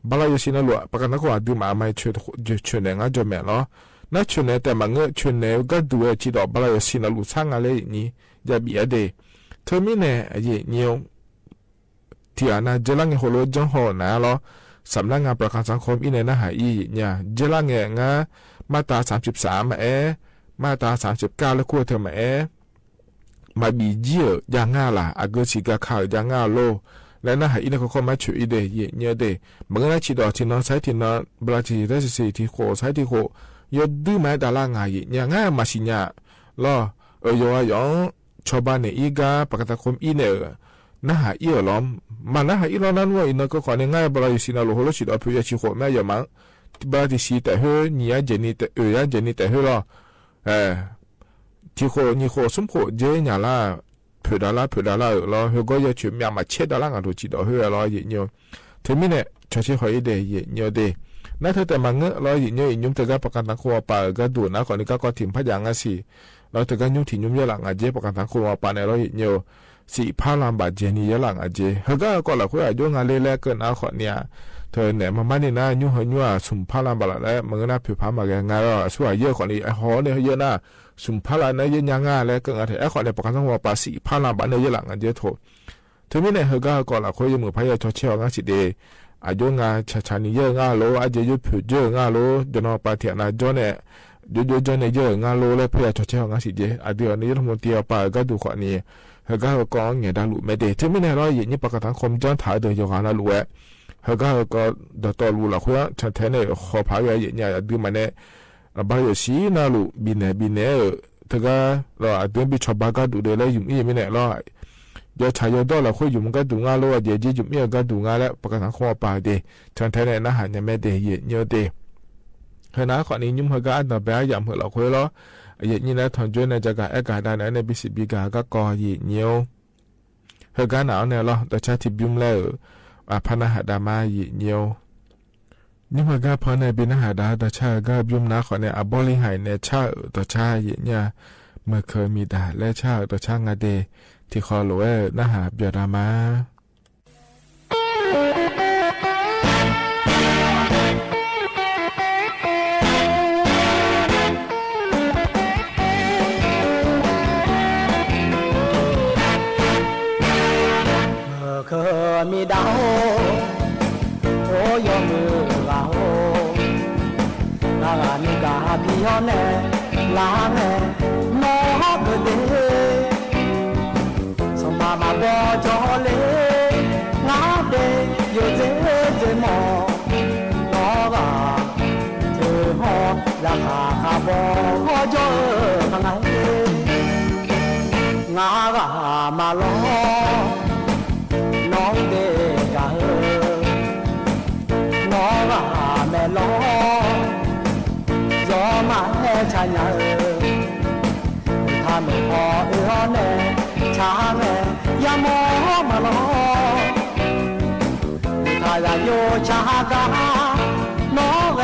บาลาอยู่สินะลูกปากนั้นก็ดีมาไม่ช่วยเนี่ยงั้นจะแม่เนาะนั่นช่วยเนี่ยแต่มันเงยช่วยเนี่ยก็ดูจีดบาลาอยู่สินะลูกช่างอะไรนี่จะบีเดเธอมีเนี่ยเนี่ยที่อันนั้นเจริญหัวโลจังหัวนะล้อสำนักงานประกันสังคมอีเนี่ยนะหายเนี่ยเจริญเงี้ยงั้นมาตรา33มาตรา39แล้วคู่เธอมาบีเจียยังง่าล่ะอากูสิกาข่าวยังง่าโลและน่าหายเนี่ยเขาไม่ช่วยเดย์เนี่ยเดย์มันก็น่าชิดอที่น้องใช้ที่น้องบราทีได้สิที่โคใช้ที่โคยอดดื้อไม่ดาราง่ายเนี่ยง่ายมาสิเนี่ยล้อยองชาวบ้านเนี่ยอีกาประกันสังคมอีเนี่ยน่าหายล้อมมันน่าหายล้อนั้นว่าอีนั่นก็ขอเนี่ยง่ายบราทีสินะโลโหลชิดอพิจารณาชิโคแม่ยามันบราทีสิแต่เฮเนี่ยเจนี่แต่เจนี่แต่เฮล้อที่โคนี่โคสมโคเจเนี่ยล่ะเผื่อดาราเราเฮก็จะช่วยมีมาเช็ดดารากันดูจีดเฮเราอย่างเงี้ยถึงมีเนี่ยชดเชยหอยเดย์อย่างเงี้ยเดย์นั่นเธอแต่มังเงเราอย่างเงี้ยยุ่งแต่ก็ประกันสังคมป่าก็ดูนะก่อนนี้ก็ถิ่มพยังสิเราแต่ก็ยุ่งถิ่มยุ่งเยอะหลังอาเจประกันสังคมป่าเนี่ยเราอย่างเงี้ยสิพาลำบากเจนี่เยอะหลังอาเจเฮก็เราคุยอายุงานเล่ๆเกินเอาขอเนี่ยเธอเนี่ยมันนี่นะยุ่งสุมพาลำบากแล้วมันก็น่าผิวพามาแกงานเราส่วนเยอะขอนี้ไอ้หอเนี่ยเยอะนะสุมพาลาเนี่ยยังง่ายแล้วก็อะไรไอ้คนเนี่ยประกันสังคมภาษีพาลาบ้านเนี่ยยังหลังอันเดียวถูกถึงไม่เนี่ยเฮก็ก่อนละคุยมือพายชดเชยง่ายสิเดอายุงานชานี่เยอะง่ายโลอาจจะยุบผิวเยอะง่ายโลเดี๋ยวน้องปาเทียนจอเนี่ยจอเนี่ยเยอะง่ายโลแล้วพายชดเชยง่ายสิเดอาเดี๋ยวนี้ทั้งหมดเดียวปาก็ดูขวานี้เฮก็ก่อนเนี่ยได้รู้ไม่เดถึงไม่เนี่ยเราอย่างนี้ประกันสังคมจอนถ่ายเดี๋ยวงานรู้เฮก็เดี๋ยวต่อรู้ละคุยฉันแทนเนี่ยขอพายอย่างเนี่ยดูมันเนี่ยบางอย่างสิน่ารู้บินเนี่ยถ้าก็เราอาจจะไปชอบบ้านก็ดูได้เลยยุ่งยี่ไม่เนี่ยเราเดี๋ยวชายดอเราคุยยุ่งก็ดูงานเราเดี๋ยวจียุ่งยี่ก็ดูงานแล้วประกันสังคมป่าเดฉันแทนเนี่ยน่าหายเนี่ยไม่เดย์เยอะเดย์เฮ้ยนะขอนี้ยุ่งก็อันดับแรกอย่างเพื่อเราคุยเราอย่างนี้นะทอนจวนในจากการการได้ในบิสิบิกาก็ก่อเยอะเฮ้ยกันหนาวเนี่ยเราแต่ชาติบิมแล้วพนักหาดามาเยอะนี่มันก็พอในบินหาดาต่อชาก็ยุ่มนะขอในอบริหารในชาต่อชาเนี่ยเมื่อเคยมีดาและชาต่อชางาเดที่คอหลวงนะหาเบียดามาเคยมีดาวโอ้ยมือเรานานิกาพี่ฮอนเน่ลาเน่มอเกเดสมมาบอจอเลงาเดโยเจมอนอกาเธอฮอราคาคาบอจอข้างไหนงากามาลอน้องเดกาน้องแม่ล้อยอมาแห่ชายาถ้าไม่พอแน่ช้าแม่อย่ามอมาล้อถ้าอย่าโยชากาน้อง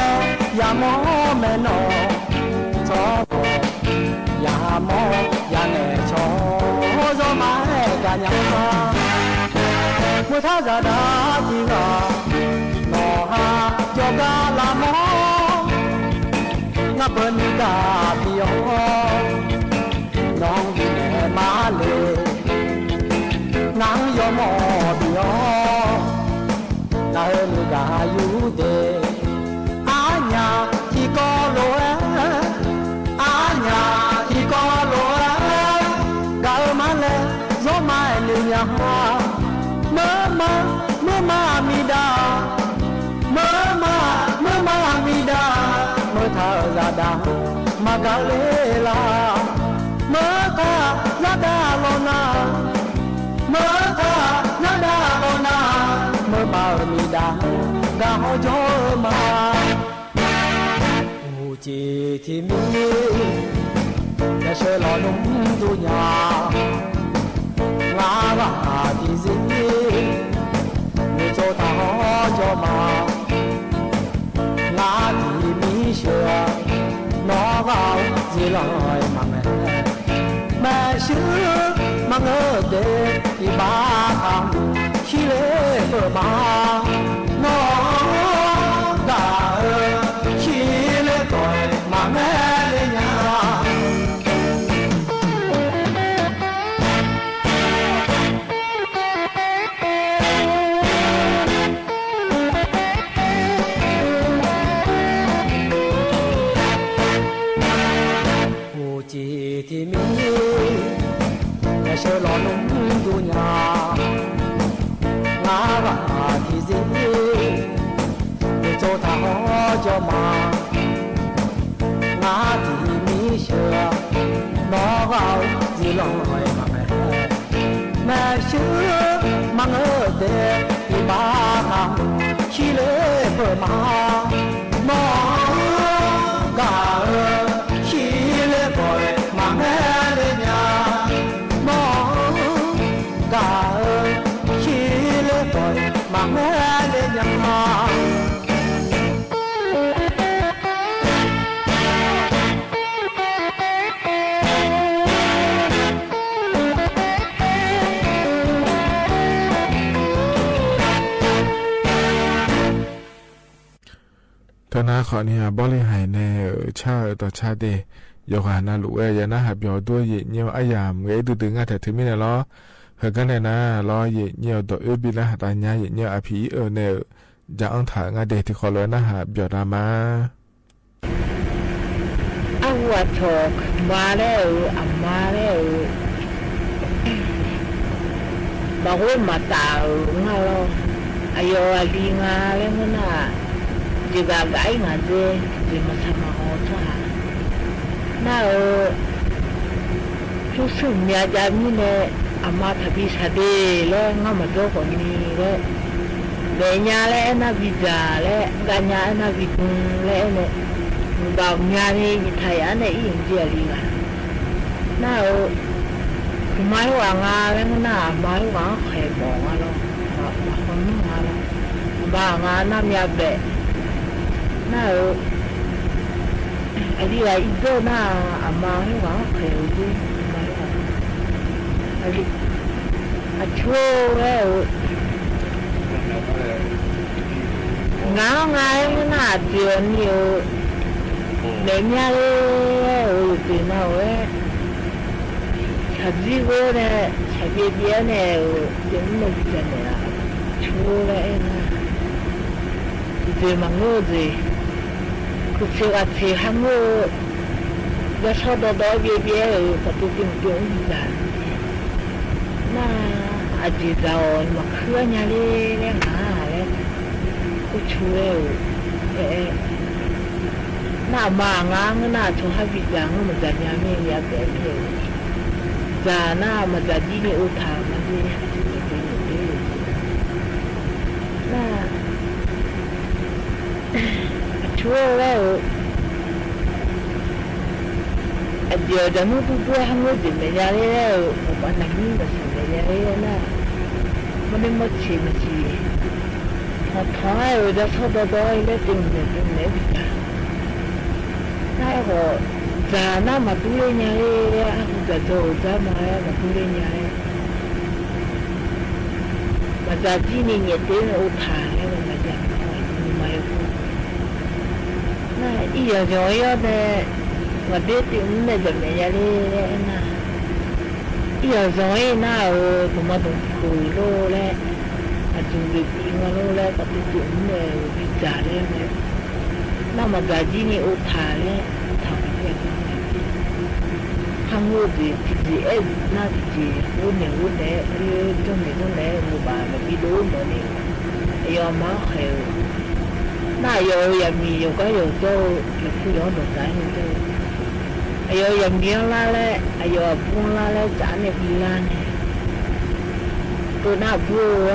อย่ามอแม่น้องชอบอย่ามออย่าแน่ชอยอมาแห่กันยาเมื่อท่าจะได้ที่งาหนอหาโยกาลามองาเปินกาพี่ยองน้องดีแม่มาเลยนางยอมอพี่ยองนายมือกาอยู่เดอาญาที่กอโลอาญาที่กอโลกามาเลยโยมาเลียฮาเมื่อมามีดาเมื่อมามีดาเมื่อท่าจะดามากาเลลาเมื่อกาจะดา gao gió mà u chỉ thì mi đã sơ lò nung tu nhà ngã và thì gì người cho ta ho cho mà ngã thì mi sửa nó vào gì lời mà mẹ xưa mà ngỡ để thì ba thằng khi lễ vợ mà nó cả khi lễ tuổi mà mẹ lên nhà hồ chỉ thì mi nhà sơ lò nung du nhà ngã và thì gì để cho ta ho cho mà ngã thì mi sửa nó vào gì lời mà mẹ xưa mang ở đây thì ba thằng khi lễ vợ mà nó cả khi lễ vợ mà mẹ lên nhà nó cả khi lễ vợ mà mẹ lên nhàธนาขอเนี่ยบริหารในชาต่อชาเดยกหานาลุเอยนะหับยอด้วยเยี่ยวอายามเงยดูดึงอ่ะแต่ถึงไม่ได้ล้อเฮกันเลยนะล้อเยี่ยวตัวบิละตาญาเยี่ยวอภิเนี่ยจะอังถางาเดที่ขอเลยนะหับยอดามาอาวัดทอกมาแล้วอามาแล้วบอกว่ามาตาเงาเราอายอลีงาแล้วมันน่ะjuga gai ngaje di sama ota na susumnya jamine ama thabi sade le ngama do ko ni le nya le na bija le ganya na bikun le ne ba nya ni thai ane yin ji ali ga na mai wa nga le na mai wa khe bo nga lo ba ko ni nga lo ba nga na mya be na ali la ido na ama wa kheu ali a chuo re nga na dio ni le nya le ti na we chaji go ne chaji bia ne yin mo ji ne la chuo re na ti ma ngo jiคือว่าที่ห้างโง่จะชอบดอยเบี้ยกับตัวจริงจริงจ้ะน่าอาจจะเรามาเคลื่อนยังเลี้ยงหาเลยก็ช่วยน่ามางางน่าชอบให้วิจารณ์มันจะยังไม่อยากแบบนี้จ้าน่ามันจะยิ่งอุทานมันดีน่าช่วยแล้วเดี๋ยวจะนู่นตัวห้างนู้นจะไม่ยากแล้ววันนี้ก็จะไม่ยากแล้วนะมันไม่มาชี้พอท้ายจะชอบดอยแล้วตึงเนี่ยน่าก็จะน่ามาดูเลยเนี่ยจะโดนจะมาดูเลยเนี่ยมาจากที่นี่เนี่ยเดินอุทานแล้วมาจากมา那一摇摇摇的，我别顶那怎么样嘞？那一摇摇的那我怎么都苦了嘞？啊，就是病了嘞，把这顶的比咋嘞？那么在今年我谈嘞，谈的他我的自己那自己我呢中年我把那比多么呢？哎呀妈还有。那有人民有个有做有富有的在那做，还有人民啦嘞，还有搬啦嘞，咱那边啦呢， ตัวหน้าบัว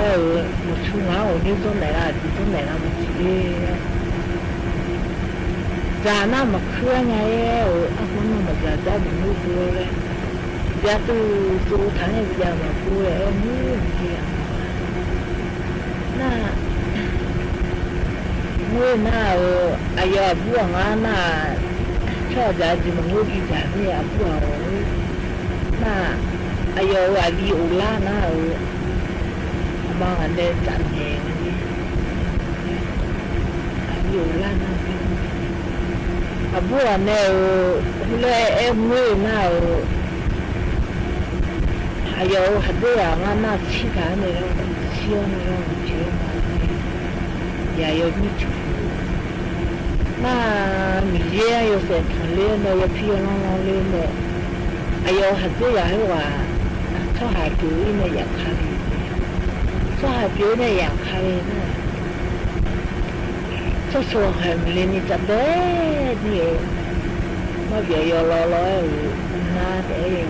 มาชุ่มเอานี่ต้นไหนล่ะที่ต้นไหนล่ะมันจีจาน้ามาเคลื่อนไงอ่ะคนนู้นมาจะได้บุญลูกบัวเลยจะตู้ทางให้ยามาบัวเลยนี่ที่น่าเมื่อหน้าอายาบัวงาน่าชอบจะจิมันลูกที่จะเนี่ยบัวน่าอายาอาลีอุลาน่ามาอันเดจันเองอาลีอุลาน่าบัวเนี่ยเลยมือน่าอายาหัดเดียงาน่าชิคาเนี่ยเชี่ยวเนี่ยเชี่ยวมาอย่าโยมิจุน่ามีเยอะอยู่เสร็จเลี้ยงเนี่ยพี่น้องเลี้ยงเนี่ยอายาหัดเดียให้ว่าชอบหาจุ้ยเนี่ยอยากขายชอบหาจุ้ยเนี่ยอยากขายนะชอบส่งให้มีเลี้ยงนี่จะเด็ดเนี่ยมาเบียร์รอน่าเด็ด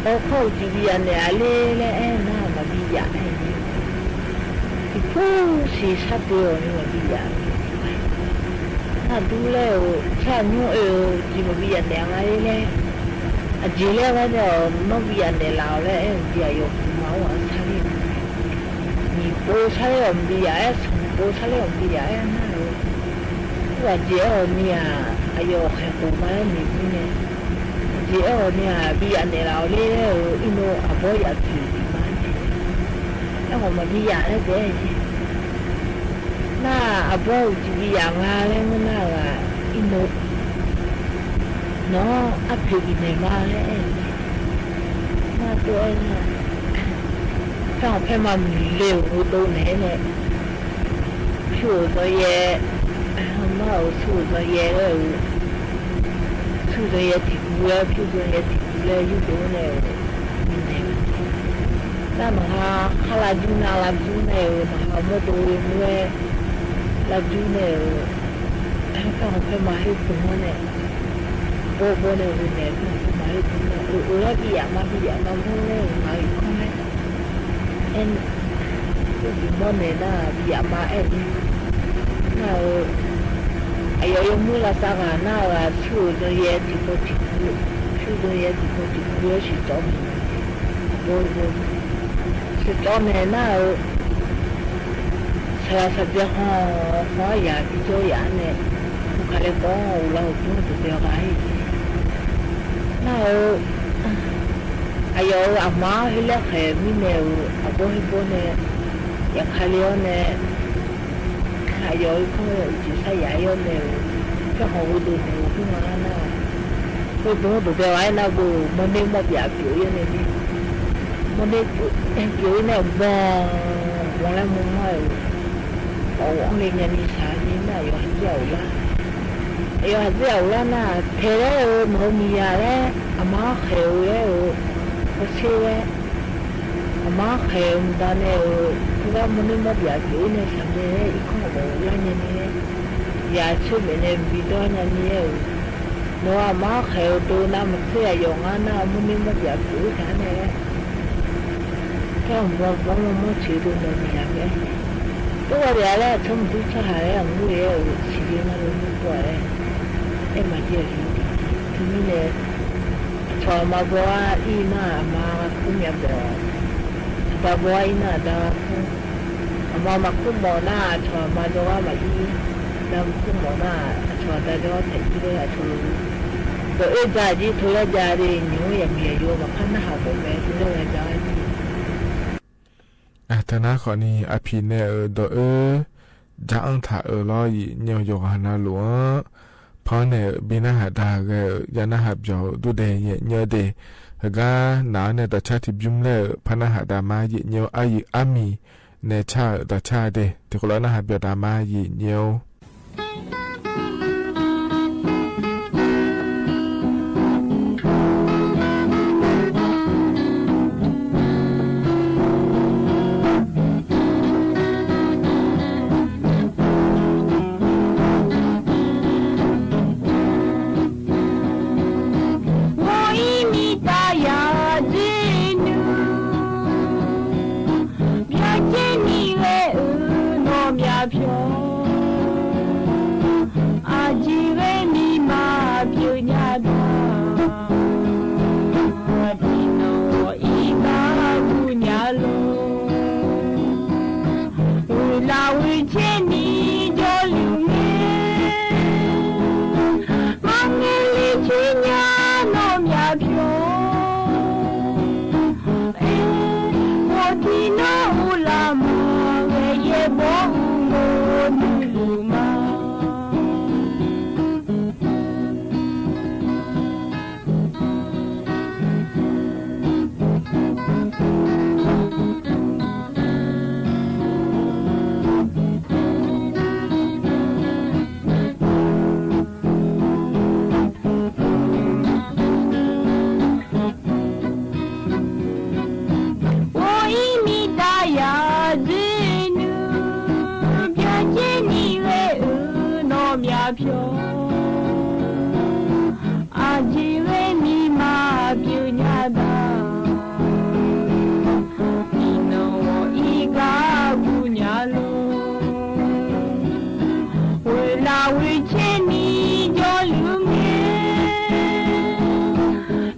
โอ้เขาจีบีอันเนี่ยเลี้ยงน่ามาบียาที่ผู้สีสัตว์เดียวนี่มาบียาน่าดูแล้วชาหนูจีมาบียาเนี่ยอะไรเนี่ยอาจีเล่ว่าเดี๋ยวน้องบียาเนี่ยเราแล้วเดี๋ยวอยู่มาว่าใช่มีโป้ใช่หรือบียาโป้ใช่หรือบียาน่าว่าเดี๋ยวเนี่ยอายุแค่กูมาไม่มีเนี่ยเดี๋ยวเนี่ยบียาเนี่ยเราแล้วอินโนอาบอยาจีมาเนี่ยแล้วผมมาบียาแล้วเดี๋ยวน่าอาบอยจีบียางาแล้วน่าว่าอินโนเนาะอัพพิเนมาแล้วน่าตัวน่ะถ้าแค่มาเร็วตัวไหนเนี่ยชูตัวเย่มาชูตัวเย่เลยชูตัวเย่ที่กูแล้วชูตัวเย่ที่กูแล้วอยู่ตัวเนี่ยแต่มาขลาจูน่าลาจูเนี่ยมาโมตัวเนี่ยลาจูเนี่ยถ้าแค่มาให้ตัวเนี่ยโอ้โหเนี่ยเนี่ยมาให้ตัวเนี่ยอุลาบียามาพูดเนี่ยมาอีกคนเนี่ยเอ็นตัวบีมอนเนี่ยน่ะบียามาเอ็นน่ะอายยมูลาสังาน่ะว่าชูตัวเย่ที่โคติคุชูตัวเย่ที่โคติคุชิจอมโอ้โหชิจอมเนี่ยน่ะสารสัตย์หัวยาที่โจยาเนี่ยผู้ขายของเราพูดตัวอะไรน่ะอายอามาให้เลือกแค่มีเนวอาบ่ให้บ่เนี่ยอยากขายแล้วเนี่ยอายเขาจะใช้ยาเยอะเนี่ยก็หัวดูเนี่ยขึ้นมาแล้วนะก็ตัวตัวอะไรนะบุมันเนี่ยมันอยากผิวอย่างนี้มันเนี่ยผิวเนี่ยบ้าแล้วมึงไม่เอาอันนี้เนี่ยนิสัยนี่น่ะอยู่หัดเจ้าละอยู่หัดเจ้าละน่ะเทแล้วมันมียาแล้วอามาเขียวแล้วก็เชื่ออามาเขียวมันเนี่ยก็มันเนี่ยมันอยากผิวเนี่ยสังเกตอีกข้อบอกแล้วเนี่ยยาช่วยเนี่ยบิดอนเนี่ยนัวมาเขียวตัวน้ำมันเสียอย่างนั้นน่ะมันเนี่ยมันอยากผิวแค่เนี่ยก็มันชื่อตัวเนี่ยเนี่ยตัวเดียวแล้วทั้งทุกชาติแล้วมือเดียวสิ่งนั้นรู้ตัวเลยไอ้มาเจอที่นี่เนี่ยชอบมาบัวอีน่ามาคุ้มยาบัวอีน่าดามาคุ้มบ่อหน้าชอบมาบัวมาอีดำคุ้มบ่อหน้าชอบแต่บัวแต่ที่ได้ชอบตัวเอ็ดจ่าจีทุเรศจ่าดีนิ้วยังมีอยู่มาขั้นหน้าผมแม่ที่เรื่องจ่าจีธนาขอนี้อภิเนดจะอังถาล้อยีเนียวยกหานาหลวงเพราะเนี่ยบินาหาดาเกยานาหาบยาวดูเดยเนียเดฮกาหนาเนี่ยตัดชาติบุมเล่พนาหาดามายีเนียวอายีอามีเนชาตัดชาเดที่คนละนาหาบยาวดามายีเนียว လာဝေချင်နီကြောလူငယ်မငယ်လေးချင်းညာတော့မြဖြောဟိုဒီနိုလာမရဲ့ဘောမို့လူမဖြောအာကြီးဝဲမိမပြညာတာဒီနောဤကာကူညာလုံးဝေလာဝေချင်းနီကြောလူငယ်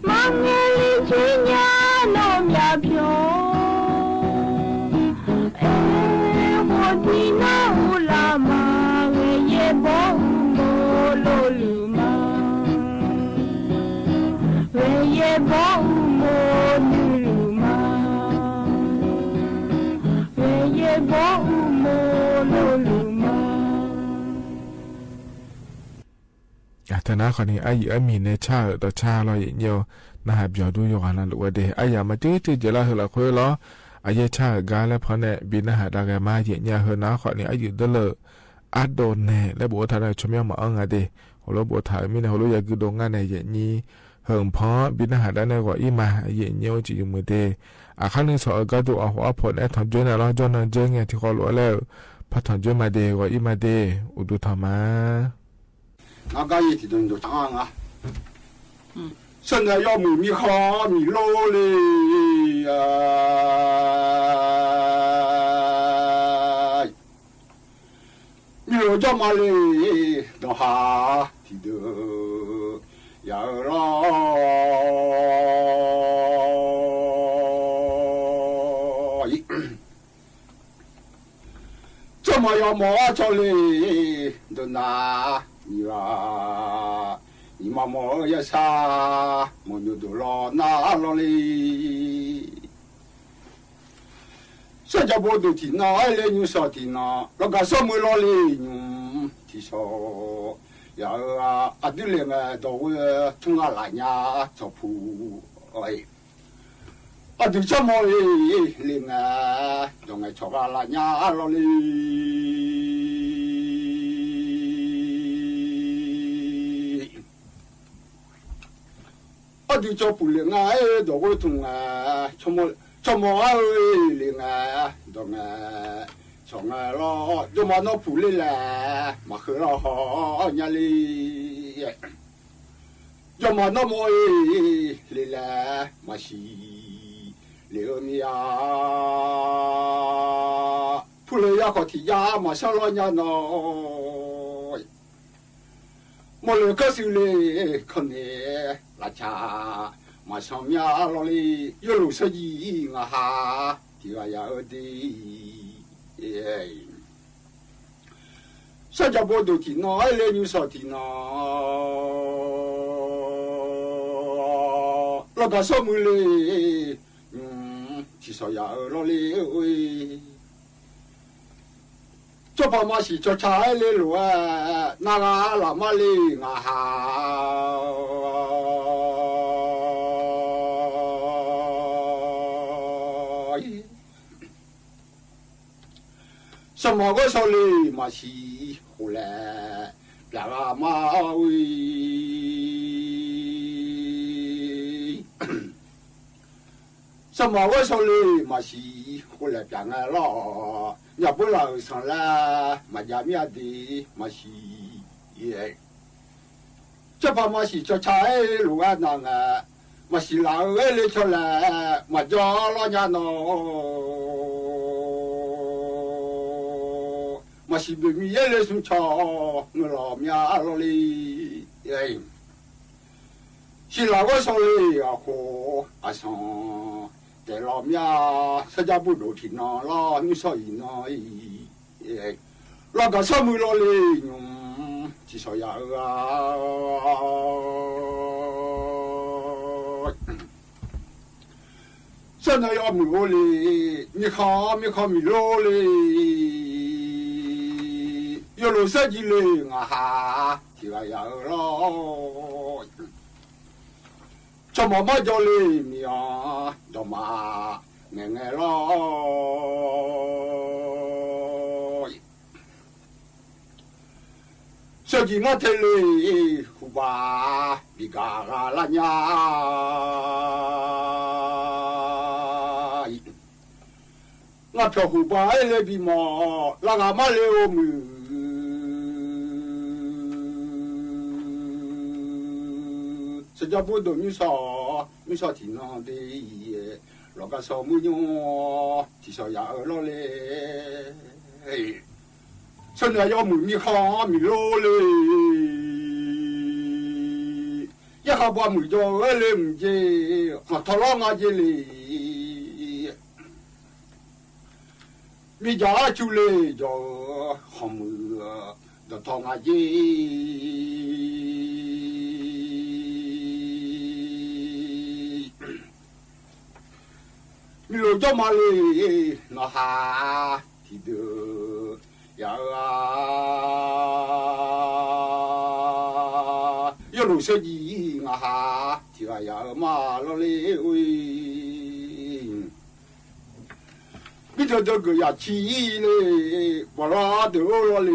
မငယ်လေးချင်းညာတော့မြဖြောဟိုဒီနောလာမဝေရဲ့ဘောရေဘောမို့လူမရေဘောမို့လူမတနာခနီအိအမီနေချာတော့ချာလို့ညောနာပြောဒူယောကနာလိုဝတဲ့အိယာမတေးတေးကြလာဟလာခွေလောအယေချာဂါလည်းဖနဲ့ဘိနဟာဒါကမာညညာဟနာခနီအယူဒလအဒိုနေလေဘောထားတဲ့ချမမအောင်ငါတဲ့ဟလိုဘောထားမင်းဟလိုရကူတော့ငါနဲ့ညညီဟန်ဖောဘိနဟာဒါနဲ့ကိုအီမာယညောကြည့်မှုတဲ့အခါနဲ့ဆောကတော့အဟောဖို့နဲ့ထန်ကျွန်းလာဂျွန်ဂျင်းငယ်တီခေါ်လို့လဲဖတ်ထန်ကျွန်းမတဲ့ကိုအီမာတဲ့ဥဒုသမာ那个一提东就长啊，现在要米好米老嘞呀，米老叫嘛嘞，都哈提的要了。这么要么叫嘞，都拿。你啦，你妈妈也啥，我就都老拿了嘞。现在我都听那嘞，你说听那，那个什么老嘞，你听说呀啊，对嘞个都会从那来呀做铺哎，啊对什么嘞嘞个，从那做那来呀了嘞。我哋做不灵啊，都会同啊，什么啊，灵啊，同啊，从啊咯，就嘛那不灵啦，嘛去咯好呀哩，就嘛那么灵啦，嘛是灵咪啊，不灵呀个提呀嘛上咯呀喏，莫灵个是嘞，可能。拉茶马上面老哩有路设计啊哈，这个要的，现在我都听那嘞，你说听那，那个什么嘞，至少要老哩喂。做爸妈是做菜嘞路啊，那个老妈哩啊哈。什么个说嘞嘛是后来别个嘛喂，什么个说嘞嘛是后来别个咯，也不老上来嘛也面的嘛是耶，这把嘛是做菜路啊那个，嘛是老外嘞出来嘛叫老家喏。嘛是别米也来送草，我老面了哩，哎，是哪个说嘞啊？好啊上，在老面实在不如听那啦，你说伊那哎， เราก็สมุยเราเลยที่สอยา现在要米罗哩，你看米罗哩，有路设计哩啊哈，就要咯。怎么嘛叫哩米啊，怎么硬咯？设计我睇哩，胡巴比嘎嘎啦呀。我飘湖巴爱来比嘛，那个嘛了么？新加坡都没啥听那的，那个啥么样，至少也了嘞。现在要米看米罗嘞，一下把米叫来唔知，我头浪阿只嘞。mi già chule già không được thong ai mi lo cho mà li nó ha thì được ya yo lo sẽ gì ngà ha thì ya mà lo li ui bây giờ tôi cứ ya chi嘞，把拉丢了嘞。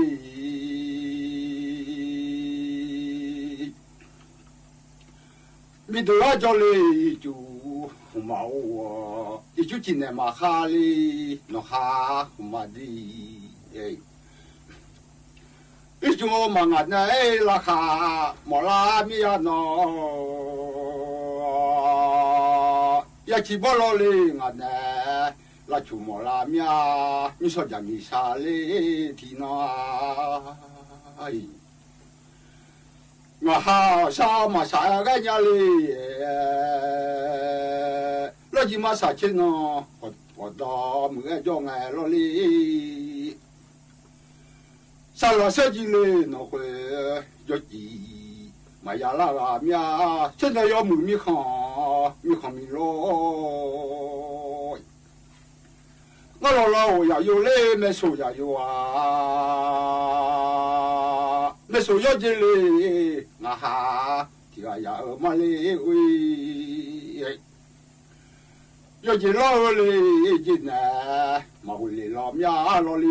bây giờ拉叫嘞就红毛啊，也就今年嘛哈嘞，那哈红嘛的哎。一种嘛俺那哎拉哈，莫拉米呀喏，也起不了嘞俺那。la chumo la mia mi so già mi sale tino ai ma ha sa ma sa ga nya li lo ji ma sa che no o do mu ga jo nga lo li sa lo se ji le no hui jo ji ma ya la la mia chen da yo mu mi khan mi lo我老老也有嘞，没手也有啊，没手要紧嘞，啊哈，这个也嘛嘞喂，要紧老嘞紧呢，嘛会嘞老命老嘞，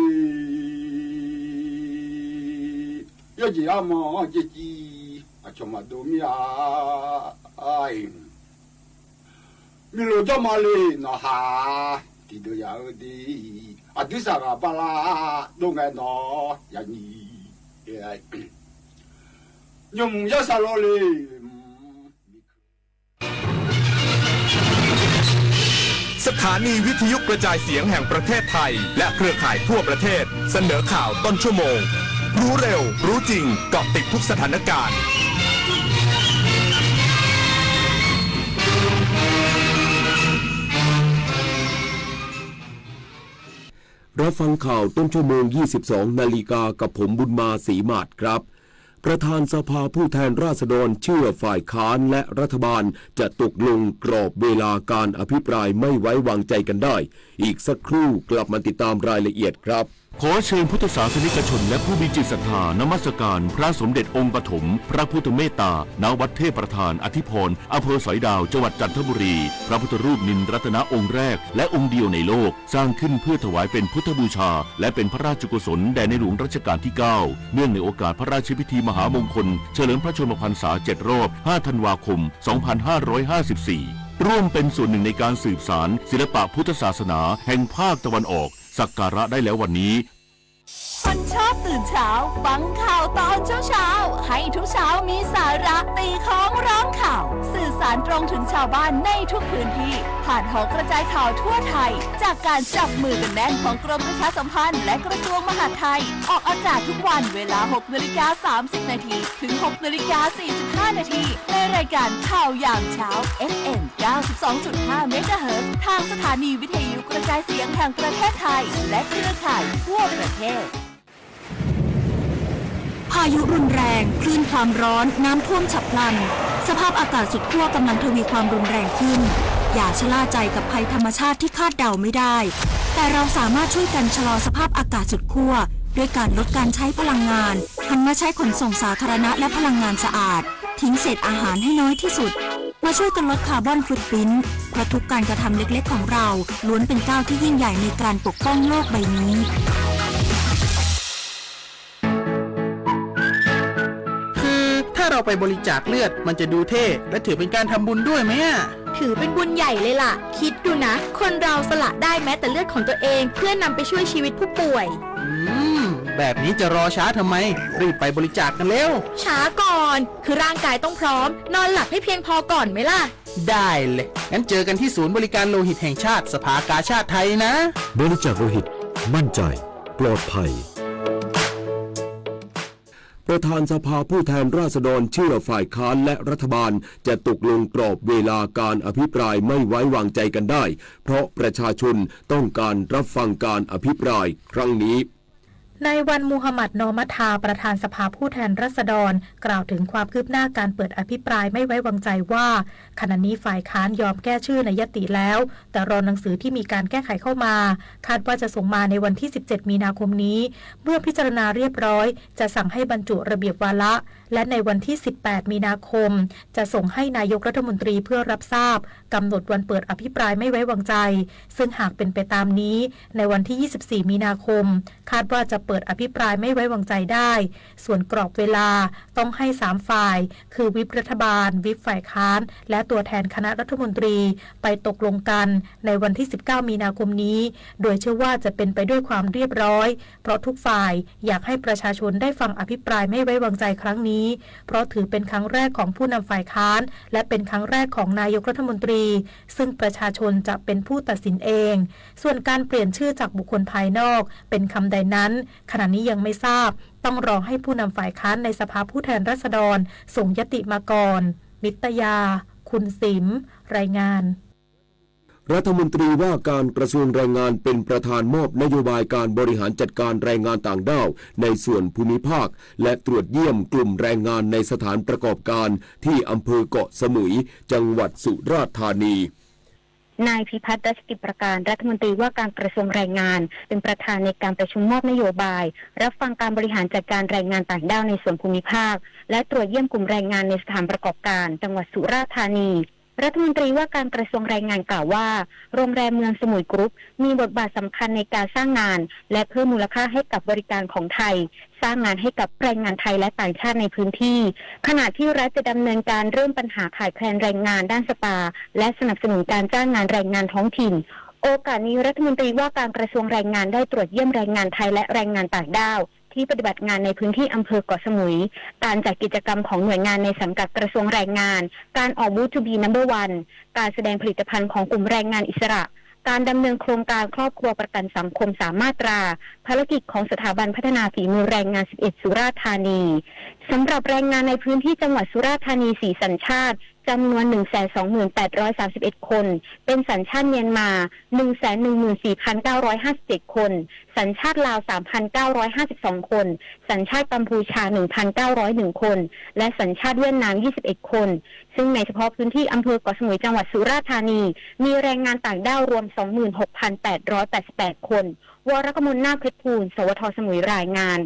要紧阿妈姐姐，啊什么都命哎，米罗叫嘛嘞，那哈。thì được ya đi à thứ sao là ba la đâu nghe nó ya nhỉ nhưng ya sao lo đi สถานีวิทยุกระจายเสียงแห่งประเทศไทยและเครือข่ายทั่วประเทศเสนอข่าวต้นชั่วโมงรู้เร็วรู้จริงเกาะติดทุกสถานการณ์รับฟังข่าวต้นชั่วโมง 22 นาฬิกากับผมบุญมาศรีมาศครับประธานสภาผู้แทนราษฎรเชื่อฝ่ายค้านและรัฐบาลจะตกลงกรอบเวลาการอภิปรายไม่ไว้วางใจกันได้อีกสักครู่กลับมาติดตามรายละเอียดครับขอเชิญพุทธศาสนิกชนและผู้มีจิตศรัทธานมัสการพระสมเด็จองค์ปฐมพระพุทธเมตตาณวัดเทพประธานอธิพรอำเภอสอยดาวจังหวัดจันทบุรีพระพุทธรูปนินรัตนองค์แรกและองค์เดียวในโลกสร้างขึ้นเพื่อถวายเป็นพุทธบูชาและเป็นพระราชกุศลแด่ในหลวงรัชกาลที่ 9เนื่องในโอกาสพระราชพิธีมหามงคลเฉลิมพระชนมพรรษา7 รอบ 5 ธันวาคม 2554ร่วมเป็นส่วนหนึ่งในการสืบสานศิลปะพุทธศาสนาแห่งภาคตะวันออกสักการะได้แล้ววันนี้ ชอบตื่นเช้าฟังข่าวตอนเช้าให้ทุกเช้ามีสาระตีของร้องข่าวสื่อสารตรงถึงชาวบ้านในทุกพื้นที่ผ่านหอกระจายข่าวทั่วไทยจากการจับมือกันแน่นของกรมประชาสัมพันธ์และกระทรวงมหาดไทยออกอากาศทุกวันเวลา 6:30 น.ถึง 6:45 น.ในรายการข่าวยามเช้า FM 92.5 เมกะเฮิรตซ์ทางสถานีวิทยุกระจายเสียงแห่งประเทศไทยและเครือข่ายทั่วประเทศพายุรุนแรงคลื่นความร้อนน้ำท่วมฉับพลันสภาพอากาศสุดขั้วกำลังทวีความรุนแรงขึ้นอย่าชะล่าใจกับภัยธรรมชาติที่คาดเดาไม่ได้แต่เราสามารถช่วยกันชะลอสภาพอากาศสุดขั้วด้วยการลดการใช้พลังงานหันมาใช้ขนส่งสาธารณะและพลังงานสะอาดทิ้งเศษอาหารให้น้อยที่สุดมาช่วยกันลดคาร์บอนฟุตพริ้นท์เพราะทุกการกระทำเล็กๆของเราล้วนเป็นก้าวที่ยิ่งใหญ่ในการปกป้องโลกใบนี้ถ้าเราไปบริจาคเลือดมันจะดูเท่และถือเป็นการทำบุญด้วยไหมถือเป็นบุญใหญ่เลยล่ะคิดดูนะคนเราสละได้แม้แต่เลือดของตัวเองเพื่อนำไปช่วยชีวิตผู้ป่วยแบบนี้จะรอช้าทำไมรีบไปบริจาคกันเร็วช้าก่อนคือร่างกายต้องพร้อมนอนหลับให้เพียงพอก่อนไหมล่ะได้เลยงั้นเจอกันที่ศูนย์บริการโลหิตแห่งชาติสภากาชาติไทยนะบริจาคโลหิตมั่นใจปลอดภัยประธานสภาผู้แทนราษฎรเชื่อฝ่ายค้านและรัฐบาลจะตกลงกรอบเวลาการอภิปรายไม่ไว้วางใจกันได้เพราะประชาชนต้องการรับฟังการอภิปรายครั้งนี้นายวันมูฮัมหมัดนอมัทธาประธานสภาผู้แทนราษฎรกล่าวถึงความคืบหน้าการเปิดอภิปรายไม่ไว้วางใจว่าขณะนี้ฝ่ายค้านยอมแก้ชื่อในยติแล้วแต่รอหนังสือที่มีการแก้ไขเข้ามาคาดว่าจะส่งมาในวันที่17มีนาคมนี้เมื่อพิจารณาเรียบร้อยจะสั่งให้บรรจุระเบียบวาระและในวันที่18มีนาคมจะส่งให้นายกรัฐมนตรีเพื่อรับทราบกำหนดวันเปิดอภิปรายไม่ไว้วางใจซึ่งหากเป็นไปตามนี้ในวันที่24มีนาคมคาดว่าจะเปิดอภิปรายไม่ไว้วางใจได้ส่วนกรอบเวลาต้องให้3ฝ่ายคือวิปรัฐบาลวิปฝ่ายค้านและตัวแทนคณะรัฐมนตรีไปตกลงกันในวันที่19มีนาคมนี้โดยเชื่อว่าจะเป็นไปด้วยความเรียบร้อยเพราะทุกฝ่ายอยากให้ประชาชนได้ฟังอภิปรายไม่ไว้วางใจครั้งนี้เพราะถือเป็นครั้งแรกของผู้นำฝ่ายค้านและเป็นครั้งแรกของนายกรัฐมนตรีซึ่งประชาชนจะเป็นผู้ตัดสินเองส่วนการเปลี่ยนชื่อจากบุคคลภายนอกเป็นคำใดนั้นขณะนี้ยังไม่ทราบต้องรอให้ผู้นำฝ่ายค้านในสภาผู้แทนราษฎรส่งยติมาก่อนนิตยาคุณสิมรายงานรัฐมนตรีว่าการกระทรวงแรงงานเป็นประธานมอบนโยบายการบริหารจัดการแรงงานต่างด้าวในส่วนภูมิภาคและตรวจเยี่ยมกลุ่มแรงงานในสถานประกอบการที่อำเภอเกาะสมุยจังหวัดสุราษฎร์ธานีนายพิพัฒน์รัชกิจประการรัฐมนตรีว่าการกระทรวงแรงงานเป็นประธานในการประชุมมอบนโยบายรับฟังการบริหารจัดการแรงงานต่างด้าวในส่วนภูมิภาคและตรวจเยี่ยมกลุ่มแรงงานในสถานประกอบการจังหวัดสุราษฎร์ธานีรัฐมนตรีว่าการกระทรวงแรงงานกล่าวว่าโรงแรมเมืองสมุยกรุ๊ปมีบทบาทสำคัญในการสร้างงานและเพิ่มมูลค่าให้กับบริการของไทยสร้างงานให้กับแรงงานไทยและต่างชาติในพื้นที่ขณะที่รัฐจะดำเนินการเริ่มปัญหาขาดแคลนแรงงานด้านสปาและสนับสนุนการจ้างงานแรงงานท้องถิ่นโอกาสนี้รัฐมนตรีว่าการกระทรวงแรงงานได้ตรวจเยี่ยมแรงงานไทยและแรงงานต่างด้าวที่ปฏิบัติงานในพื้นที่อำเภอเกาะสมุยการจัดกิจกรรมของหน่วยงานในสังกัดกระทรวงแรงงานการออกบูธ to be number one การแสดงผลิตภัณฑ์ของกลุ่มแรงงานอิสระการดำเนินโครงการครอบครัวประกันสังคม3มาตราภารกิจของสถาบันพัฒนาฝีมือแรงงาน11สุราษฎร์ธานีสำหรับแรงงานในพื้นที่จังหวัดสุราษฎร์ธานี4สัญชาติจำนวน 128,31 คนเป็นสัญชาติเมียนมา 114,957 คนสัญชาติลาว 3,952 คนสัญชาติกัมพูชา 1,901 คนและสัญชาติเวียดนาม 21 คนซึ่งในเฉพาะพื้นที่อำเภอเกาะสมุยจังหวัดสุราษฎร์ธานีมีแรงงานต่างด้าวรวม 26,888 คนวรกมล นาคเพชรภูลสวทสมุยรายงาน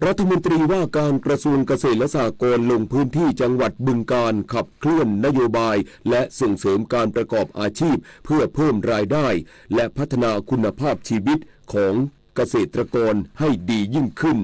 รัฐมนตรีว่าการกระทรวงเกษตรและสหกรณ์ลงพื้นที่จังหวัดบึงกาฬขับเคลื่อนนโยบายและส่งเสริมการประกอบอาชีพเพื่อเพิ่มรายได้และพัฒนาคุณภาพชีวิตของเกษตรกรให้ดียิ่งขึ้น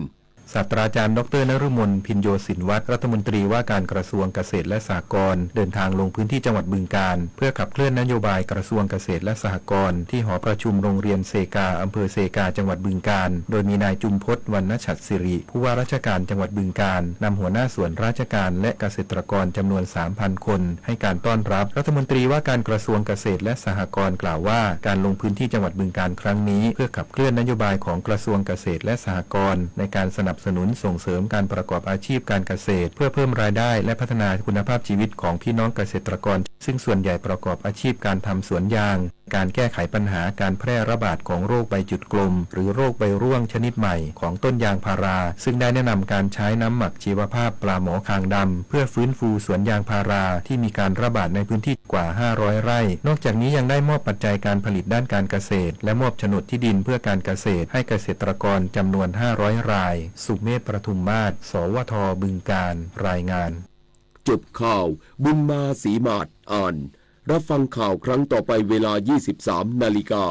ศาสตราจารย์ดร.นฤมลพินโยสินวัฒน์รัฐมนตรีว่าการกระทรวงเกษตรและสหกรณ์เดินทางลงพื้นที่จังหวัดบึงกาฬเพื่อขับเคลื่อนนโยบายกระทรวงเกษตรและสหกรณ์ที่หอประชุมโรงเรียนเซกาอำเภอเซกาจังหวัดบึงกาฬโดยมีนายจุมพจน์วรรณฉัตรศิริผู้ว่าราชการจังหวัดบึงกาฬนำหัวหน้าส่วนราชการและเกษตรกรจำนวน 3,000 คนให้การต้อนรับรัฐมนตรีว่าการกระทรวงเกษตรและสหกรณ์กล่าวว่าการลงพื้นที่จังหวัดบึงกาฬครั้งนี้เพื่อขับเคลื่อนนโยบายของกระทรวงเกษตรและสหกรณ์ในการสนับสนุนส่งเสริมการประกอบอาชีพการเกษตรเพื่อเพิ่มรายได้และพัฒนาคุณภาพชีวิตของพี่น้องเกษตรกรซึ่งส่วนใหญ่ประกอบอาชีพการทำสวนยางการแก้ไขปัญหาการแพร่ระบาดของโรคใบจุดกลมหรือโรคใบร่วงชนิดใหม่ของต้นยางพาราซึ่งได้แนะนำการใช้น้ำหมักชีวภาพปลาหมอคางดำเพื่อฟื้นฟูสวนยางพาราที่มีการระบาดในพื้นที่กว่า500 ไร่นอกจากนี้ยังได้มอบปัจจัยการผลิตด้านการเกษตรและมอบโฉนดที่ดินเพื่อการเกษตรให้เกษตรกรจำนวน500 รายสุเมธประทุมมาศสวทบึงกาฬรายงานจบข่าวบุญมาศรีมาศอ่านรับฟังข่าวครั้งต่อไปเวลา 23 นาฬิกา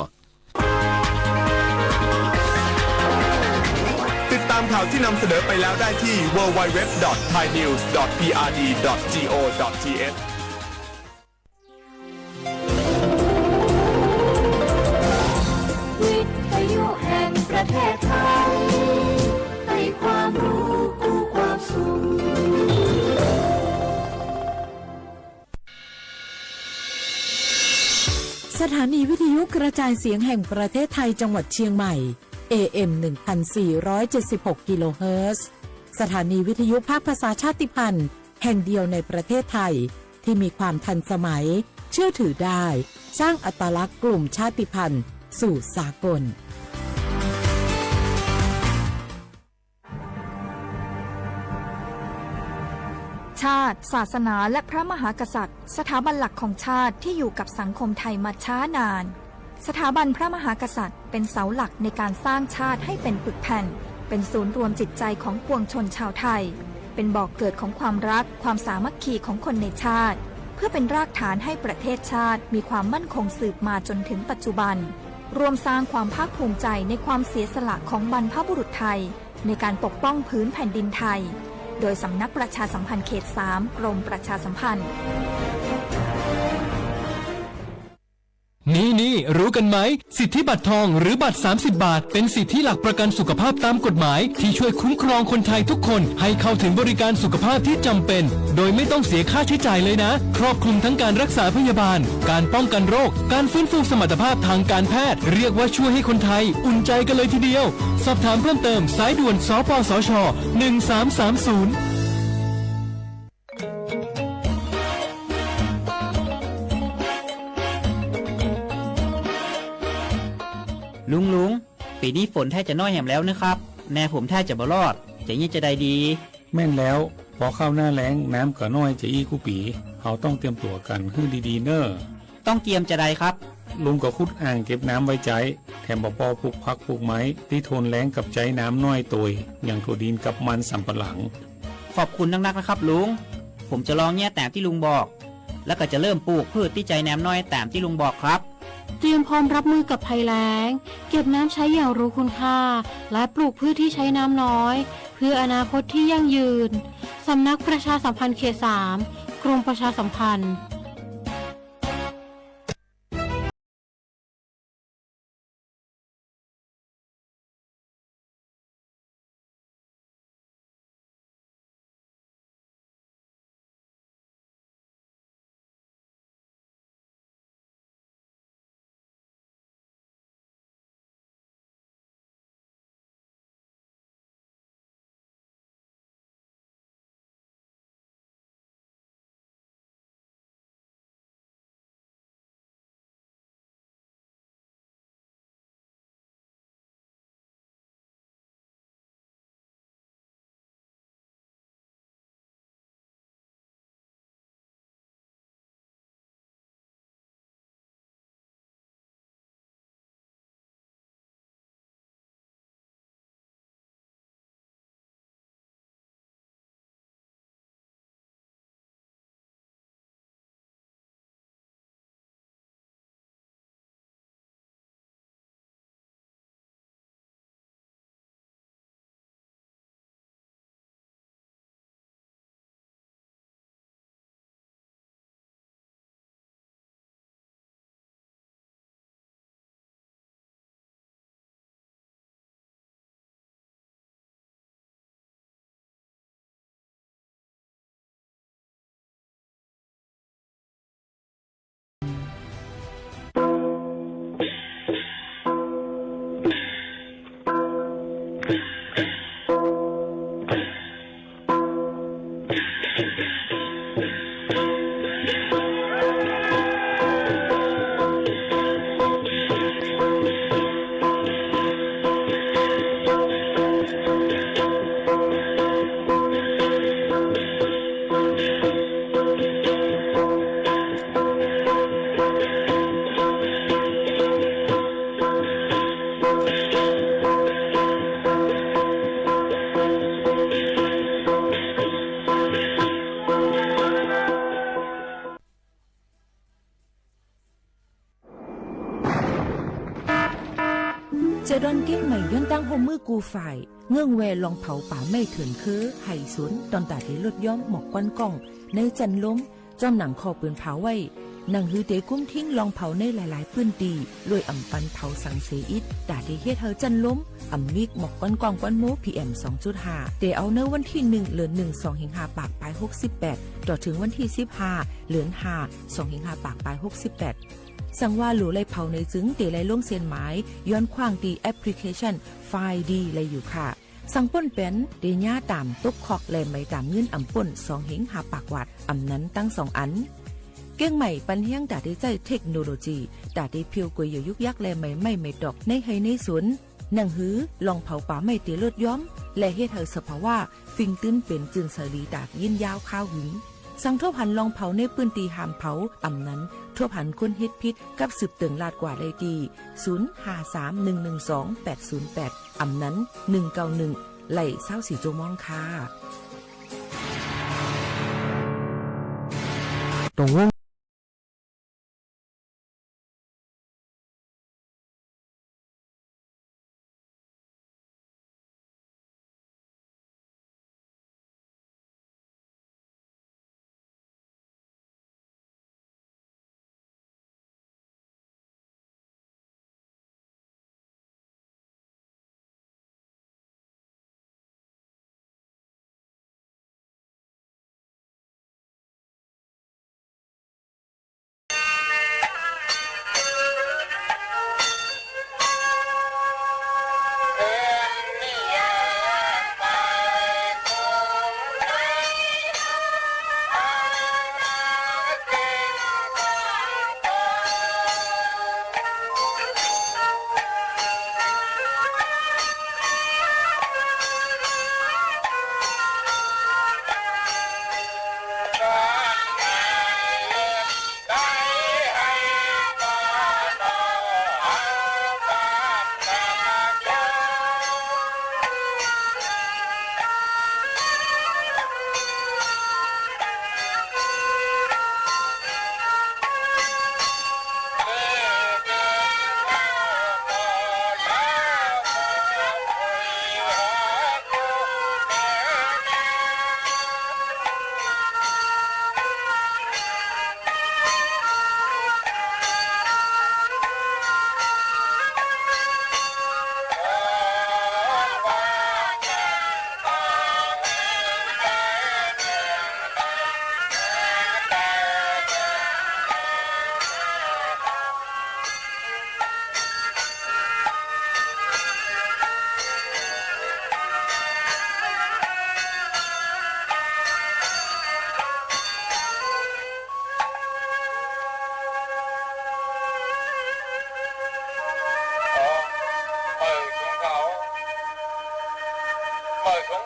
ติดตามข่าวที่นำเสนอไปแล้วได้ที่ www.thainews.prd.go.th วิทยุแห่งประเทศไทยให้ความรู้กู้ความสุขสถานีวิทยุกระจายเสียงแห่งประเทศไทยจังหวัดเชียงใหม่ AM 1476 กิโลเฮิรตซ์สถานีวิทยุภาคภาษาชาติพันธุ์แห่งเดียวในประเทศไทยที่มีความทันสมัยเชื่อถือได้สร้างอัตลักษณ์กลุ่มชาติพันธุ์สู่สากลชาติศาสนาและพระมหากษัตริย์สถาบันหลักของชาติที่อยู่กับสังคมไทยมาช้านานสถาบันพระมหากษัตริย์เป็นเสาหลักในการสร้างชาติให้เป็นปึกแผ่นเป็นศูนย์รวมจิตใจของปวงชนชาวไทยเป็นบ่อกเกิดของความรักความสามัคคีของคนในชาติเพื่อเป็นรากฐานให้ประเทศชาติมีความมั่นคงสืบมาจนถึงปัจจุบันรวมสร้างความภาคภูมิใจในความเสียสละของบรรพบุรุษไทยในการปกป้องพื้นแผ่นดินไทยโดยสำนักประชาสัมพันธ์เขต 3 กรมประชาสัมพันธ์นี่รู้กันไหมสิทธิบัตรทองหรือบัตร30 บาทเป็นสิทธิหลักประกันสุขภาพตามกฎหมายที่ช่วยคุ้มครองคนไทยทุกคนให้เข้าถึงบริการสุขภาพที่จำเป็นโดยไม่ต้องเสียค่าใช้จ่ายเลยนะครอบคลุมทั้งการรักษาพยาบาลการป้องกันโรคการฟื้นฟูสมรรถภาพทางการแพทย์เรียกว่าช่วยให้คนไทยอุ่นใจกันเลยทีเดียวสอบถามเพิ่มเติมสายด่วนสปสช1330ลุงปีนี้ฝนแทบจะน้อยแหมแล้วนะครับแน่ผมแทบจะบ่รอดจะยิ่งจะได้ดีแม่นแล้วพอเข้าหน้าแล้งน้ำก็น้อยจะอี้คู่ปีเขาต้องเตรียมตัวกันให้ดีๆเนอะต้องเตรียมจะได้ครับลุงก็ขุดอ่างเก็บน้ำไว้ใจแถมบ่ปอปลูกผักปลูกไม้ที่ทนแล้งกับใจน้ำน้อยตัวอย่างถั่วดินกับมันสำปะหลังขอบคุณนักๆนะครับลุงผมจะลองแง่แต่ที่ลุงบอกแล้วก็จะเริ่มปลูกพืชที่ใจน้ำน้อยแต่ที่ลุงบอกครับเตรียมพร้อมรับมือกับภัยแล้งเก็บน้ำใช้อย่างรู้คุณค่าและปลูกพืชที่ใช้น้ำน้อยเพื่ออนาคตที่ยั่งยืนสำนักประชาสัมพันธ์เขต 3 กรมประชาสัมพันธ์ เจดอนเก้งใหม่ย้อนตั้งโฮมมือกูฝ่ายเงื่องแวลองเผาป่าไม่เถื่อนคือไห่สวนตอนตาที่ลดย้อมหมอกควันกล้องในจันล้มจอมหนังคอปืนเผาไว้หนังฮือเตกุ้มทิ้งลองเผาในหลายๆพื้นที่รวยอ่ำปันเผาสังเสอิดตาที่เฮ็ดเฮาจันล้มอ่ำมิกหมอกควันกล้องควันโม PM 2.5 เตเอาเนื้อวันที่1เดือน1 2 5 ปากปลาย68ต่อถึงวันที่15เดือน5 2 5 ปากปลาย68สั่งว่าหลูไลเผาในจึงเตไลลงเส้นหมายย้อนขว้างดีแอปพลิเคชันไฟล์ดีไลอยู่ค่ะสั่งป้นเป็นเดญ่าตามตกคอกและไม่ตามเงินอ่ำป่น2เหงหาปากวัดอ่ำนั้นตั้ง2อันเก้งใหม่ปันเฮียงดาได้ใจเทคโนโลยีดาได้เพียวกวยอยู่ยุกยักและไม่ดอกในไฮในสวนหนังหือลองเผาป่าไม่เตลดย้อมและเฮ็ดให้สภาวะฟิงตื้นเป็นจึนสลีดากยินยาวข้าวหึงสั่งทบหันลองเผาในปืนตีหามเผาอ่ำนั้นทบหันคนเฮ็ดพิษกับสืบเติงลาดกว่าเลยดี0531128808อ่ำนั้น191ไหล่24 ชั่วโมงค่ะตรงวง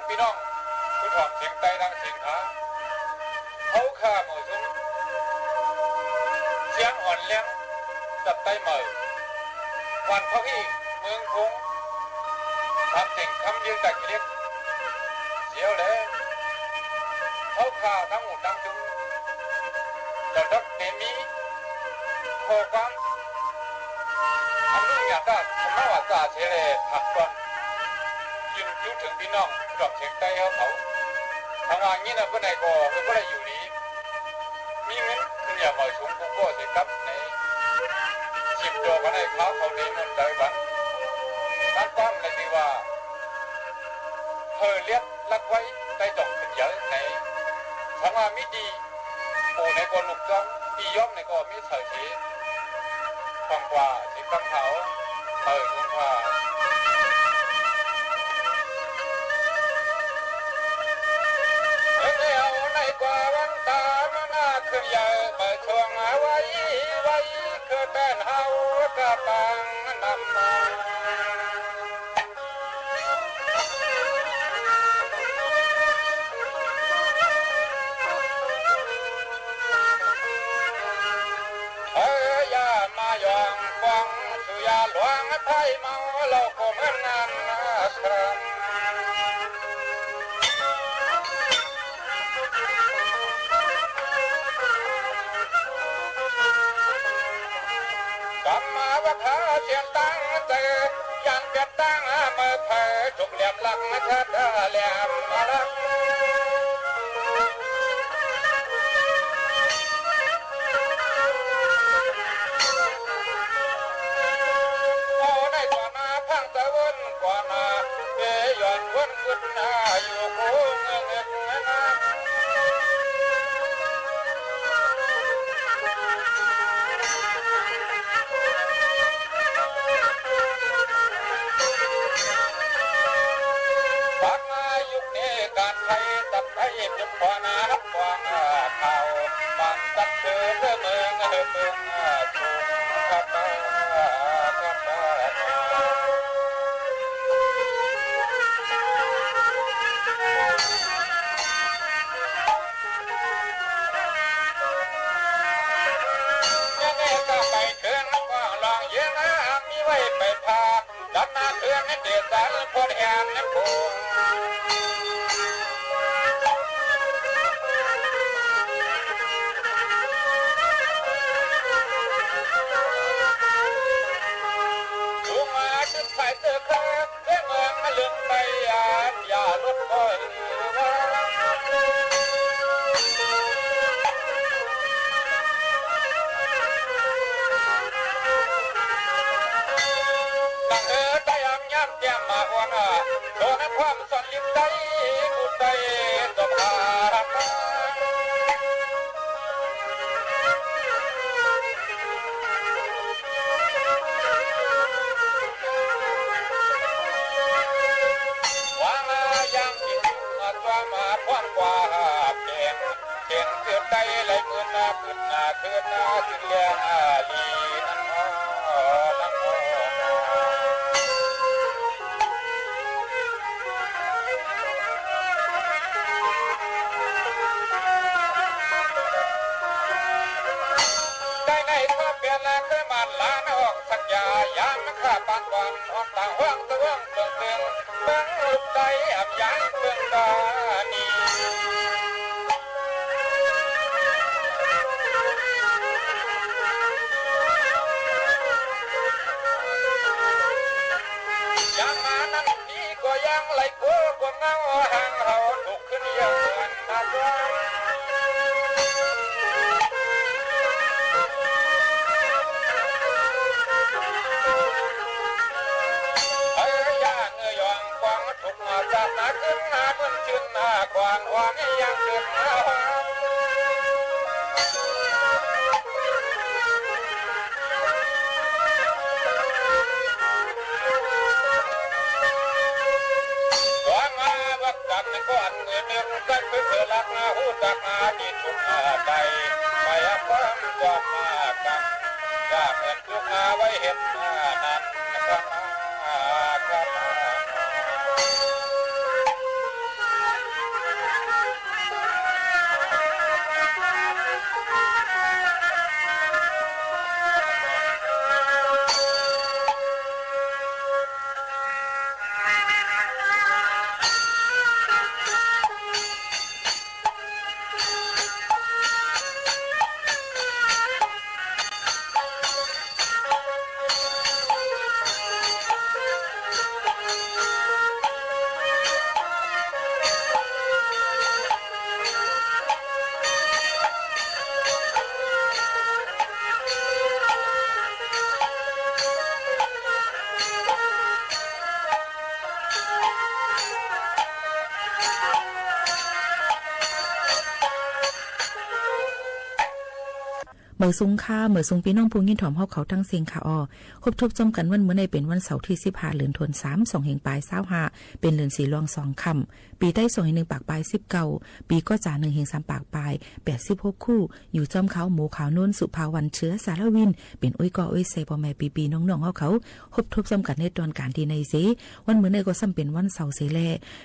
พี่น้องผู้ถอดเสียงใต้ดังเสียงขาเขาฆ่าหมูซุ้มเสียงอ่อนเลี้ยงจับใต้เหม่อวันพระพี่เมืองคงทำสิ่งคำยืนแต่กิเลสเสียวเลยเขาฆ่าทั้งหมดทั้งจุงจะดักเตมีโคความทำนู่นอย่างนั้นทำมาว่าจ่าเชเลผักก่อนยืนจุดถึงพี่น้องดอกเสียงใต้เขาทางอย่างนี้นะเพื่อนใดก็เพื่อนใดอยู่นี้มีเงินคุณอย่ามาสูงกูก็เสียกับในสิบตัวกันในเขาดีมันใจบันตั้งความเลยดีว่าเธอเลี้ยงลักไว้ใต้ดอกเป็นเยอะในทางว่ามิดีปู่ในก็ลุกจ้องปีย่อมในก็มิเฉยเฉยฟังกว่าสิบคำเขาทุ่งว่า ขึ้นยาวมาช่วงไว้คือเป็นเฮากะปังนำมามายองฟังสุยาหลวงไทยเมาเราก็เหมือนงานครับกำมาว่าขาเสียงตั้งเจอยันเปียตั้งมาเผยจุกเหลี่ยมหลักชัดเหลี่ยมรักพังตะวันกว่านาเกยอนวันขึ้นนาอยู่กูเงินนาปักมายุคนี้การไทยตัดไทยเป็นกว่านานับกว่าเขาบังตัดเสือเมืองถูกขับไว้ไปพาดันนาเตือนให้เดือดร้อนพอดแอนน้ำพุงดูมาจุดไฟเสือขาเรื่องเมืองมาเลืองไปอย่าลดก้อยแก้มมาหัวหน้าโดนความสนลิ้มใจกุใจตบหาว่ามายังกินตัวมาพร้อมกว่าเพียงเกิดใจไหลมือหน้าขึ้นหน้าขึ้นหน้าถึงเลี้ยงลีนั่นนั่นเคยมันล้านออกสัญญายามมันข้าปานก่อนออกต่างห้องตะว่างเบิ่งเบิ่งเบิ่งลูกใจอับยันเบิ่งตานียังมานั้นดีก็ยังไหลโก้ก็เงาห่างเขาถูกขึ้นยังเหมือนนาจวนทุกมาจากนาขึ้นนาบนชื่นนากวางวางยังเกิดมาก่อนมาวักจักในก่อนเงินเดือนกันเพื่อลักนาหูจักนาที่ทุกนาใจไปความก่อนมากันจะเหมือนทุกนาไว้เห็นนั้นนะครับ เมื่อซุงค่าเมื่อซุงพี่น้องผู้ยินถ่อมเฮาเขาทั้งเสียงค่ะครบทบจำกันวันเมื่อในเป็นวันเสาร์ที่15เดือนธันวาคม2แห่งปลาย25เป็นเดือน4รอง2ค่ำปีใต้2แห่ง1ปากปลาย19ปีก็จ่า1แห่ง3ปากปลาย86คู่อยู่จอมเขาหมู่ขาวนุ่นสุภาวันเชื้อสารวินเป็นอ้อยกออ้อยเซพ่อแม่ปีน้องๆเฮาเขาครบทบจำกันในตอนการที่ในเสวันเมื่อในก็ซ้ำเป็นวันเสาร์เสแล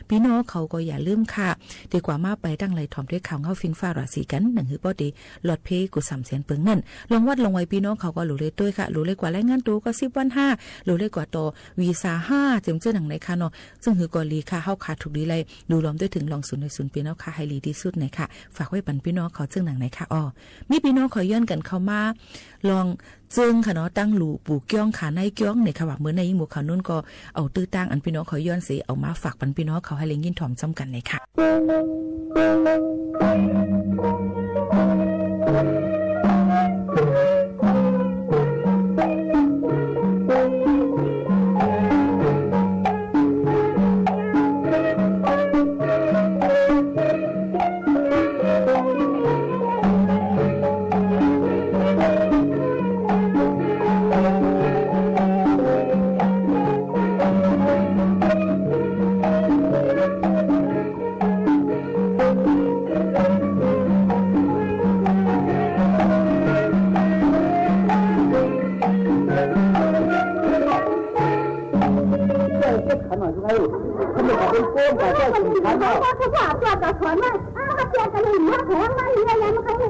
พี่น้องเขาก็อย่าลืมค่ะดีกว่ามาไปตั้งไหลถ่อมด้วยข่าวเงาฟิงฟ้าราศีกันหนังหือบ่ดีหลอดเพกู3เสียนปึงนั่นลองวัดลงไว้พี่น้องเขาก็รู้เลยด้วยค่ะรู้เลยกว่ารายงานตัวก็10วัน5รู้เลยกว่าต่อวีซ่า5จึงเจอหนังในค่ะเนาะซึ่งหือก็ลีค่ะเฮาขาดถูกดีเลยดูล้อมด้วยถึงลอง0ใน0พี่น้องค่ะให้ลีที่สุดไหนค่ะฝากไว้ปันพี่น้องเขาจึงหนังไหนค่ะมีพี่น้องขอย้อนกันเข้ามาลองจึงค่ะเนาะตั้งหลู่ปู่เกี้ยงขาในเกี้ยงเนี่ยค่ะว่าเมื่อในหมู่เขานุ่นก็เอาตื้อตั้งอันพี่น้องขอย้อนสิเอามาฝากปันพี่น้องเขาให้เล็งยินถ่อมจำกันเลยค่ะ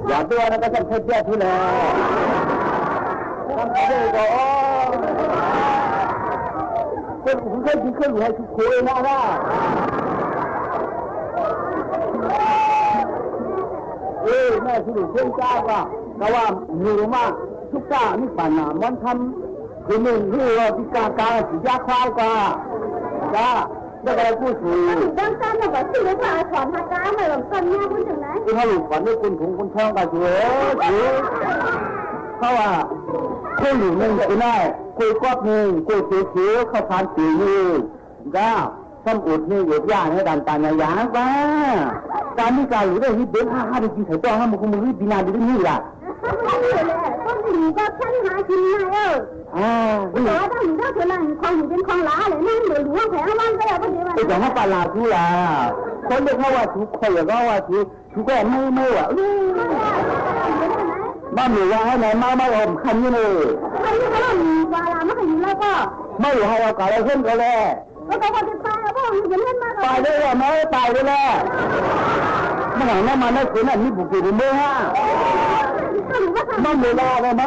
อย่าตัวนะก็จะเทียบที่แล้วทำได้ก็คนผมเคยกินเครื่องอยู่ให้ทุกคนนะว่าแม่ที่หนูเชื่อจ้าว่าแต่ว่ามีมากทุกจ้านี่ป่านน่ะมันทำคือหนึ่งที่ว่าพิการสียาควายกว่าจ้าได้อะไรพูดถูกด้านซ้ายแบบที่เราถอนหักก้ามาหลังต้นเนี่ยคุณถึงไหนที่เขาหลุดฝันด้วยคุณถุงคุณช่องกันอยู่เพราะว่าคุยอยู่หนึ่งจะได้คุยกอบหนึ่งคุยเขียวเข้าทานสีนี่จ้าซ้ำอุดนี่หยุดย่างให้ดันตาในยางว่าการที่การหรือได้ฮิตเดินห้าได้กินไข่ต้มห้ามันคงมือบินาดีนี่ล่ะก็ถึงก็ฉันหากินง่ายแต่ว่าถ้าหนูได้คนนั้นคงอยู่เป็นคงล้าเลยนั่งหรือว่าแผลวันก็แล้วก็ดีวันแต่ถ้าปลาทุล่ะคนเรียกว่าทุกคนก็ว่าทุกแก่ไม่อ่ะบ้านหนูว่าให้ไหนมาอมคันนี่เลยคันนี่ก็มีวาลาไม่เคยอยู่แล้วก็ไม่อยู่ให้เราเก่าเราเพิ่มก็แล้วก็จะตายแล้วก็อยู่เล่นมากตายได้แล้วไหมตายได้แล้วไม่หวังว่ามันได้คืนอันนี้บุกไปดูเมื่อมันไม่รอเลยไหม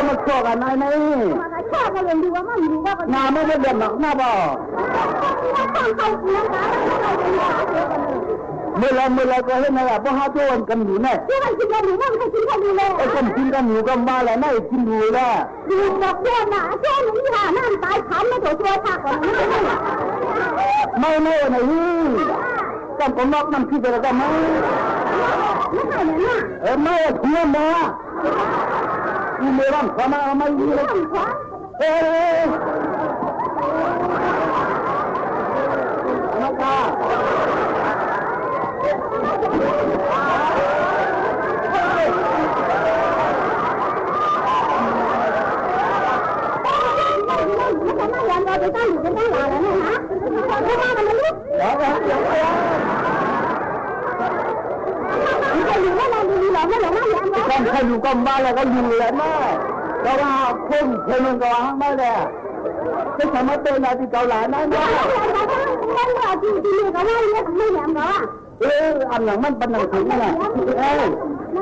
มันชอบกันไหมชอบกันเลยดูว่ามันดูว่ากันน้าไม่ได้เดือดหนักหน้าบ่เมื่อไรก็เห็นอะไรเพราะหาตัวกันอยู่แน่ที่มันกินกันอยู่มันกินกันอยู่เลยไอ้คนกินกันอยู่ก็มาแล้วไม่กินอยู่แล้วดูบอกเจ้าหน้าเจ้าหนุ่มหาน้ำตายขำไม่ถูกตัวฉากก่อนไม่ไหนกันผมนอกน้ำขี้ไปแล้วกันไหมไม่ใช่เนี่ยไม่ทุ่มมาอีเมรัมขมาไม่ยีเลยนักข่าวเราจะตั้งอยู่เป็นตั้งหลายแล้วนะเพราะว่ามันลุกเดี๋ยวอยู่ว่าเราดูหรอไม่หรอไม่ยังไงก็ใครอยู่ก็มาแล้วก็อยู่แล้วแม่ก็ว่าคนนึงก็ว่าไม่ได้ไม่สามารถเป็นอะไรที่เกาหลีได้ไหมไม่ว่าที่ก็ว่าเรียกไม่แหลมหรออันหลังมันเป็นหนังสือไง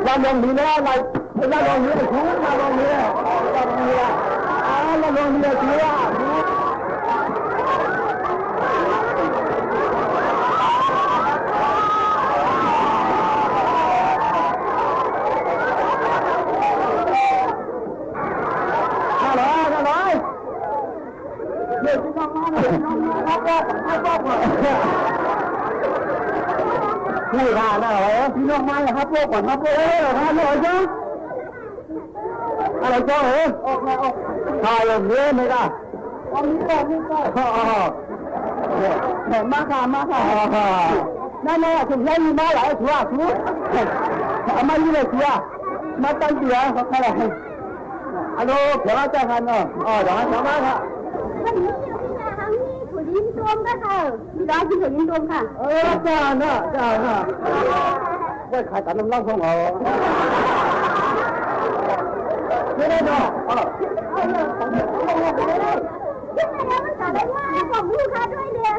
เราลงนี้แล้วเราลงนี้ถูกเราลงนี้เราลงนี้ถูกนี่ได้อะไรพี่น้องมาครับพวกก่อนครับพวกอะไรจ้ะอะไรจ้ะถ่ายอย่างนี้ไม่ได้ตอนนี้ก็ มาค่ะนั่นๆถึงให้มาหลายชัวเอามาอยู่เลยชัวมาตั้งเดียวเขาอะไรฮัลโหลเดี๋ยวจะกันเนาะเดี๋ยวจะมาค่ะวันนี้อยู่ที่ไหนคะนี่ถั่วลิ้นต้มค่ะมีร้านกินถั่วลิ้นต้มค่ะจ้าว่าขายตามน้ำเล่าของเราไม่ได้เนาะยังไงมันจะได้ว่าของลูกค้าด้วยเนี่ย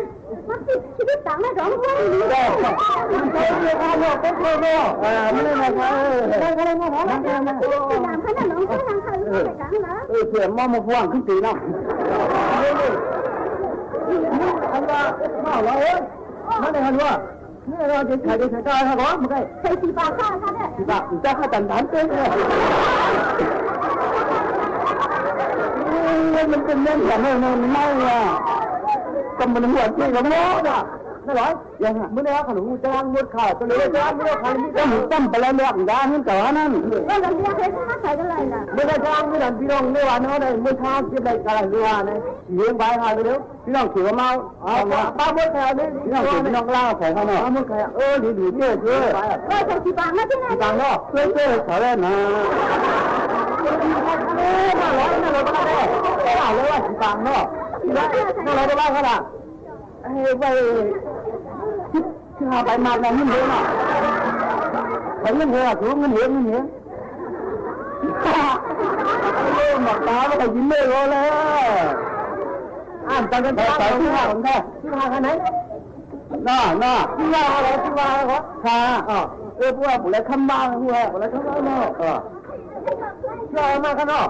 มันติดชีวิตต่างไม่สองคนนี่ได้เรียกว่าเราเป็นคนเนาะไม่ได้นะครับได้ก็ได้นะอย่างขนาดน้องก็ทางเขาไม่ได้จังเหรอเสียมอมาฟังขึ้นตีเนาะอันว่ามาเราไม่ได้ฮันว่านี่เราจะขายได้ขายได้ครับผมไม่ได้ใส่สีฟ้าค่ะเนี่ยสีฟ้าจะข้าตันตันเต้นเลยมันเป็นเรื่องอย่างนั้นไม่อะก็มันหัวใจกับโลกอ่ะนั่นหรอยังไงเมื่อไหร่ขนมจะล้างมือขาดตัวเลยจะล้างมือขาดนี่ก็มันตั้มไปแล้วเรื่องด้านนั้นแต่ว่านั่นก็ยังเรียกให้ข้าใส่กันเลยนะเมื่อไหร่จะล้างมือดันพี่น้องไม่ว่าเนาะเลยเมื่อเช้าที่ไปอะไรไม่ว่าเนี่ยเลี้ยงใบหายไปแล้วพี่น้องถือเมาป้าเมื่อแค่นี้พี่น้องถือพี่น้องล่าใส่ข้างนอกเมื่อแค่ดีเชื่อใส่สีบางนะที่ไหนสีบางเนาะเชื่อเขาเลยนะมาร้อยนั่นเราก็ได้เอาเลยว่าสีบางเนาะนั่นเราได้บ้างก็ได้ไปที่หาไปมาแล้วเงินเดือนอ่ะไปเงินเดือนถูกเงินเดือนหมดตาไม่ได้ยินเลยอ่านจังกันไปที่หาของแท้ที่หากันไหนน่าที่ว่าอะไรที่ว่าอะไรครับค่ะพวกผมเลยคำบ้างพวกผมเลยคำบ้างเนาะช่วยมากันเนาะ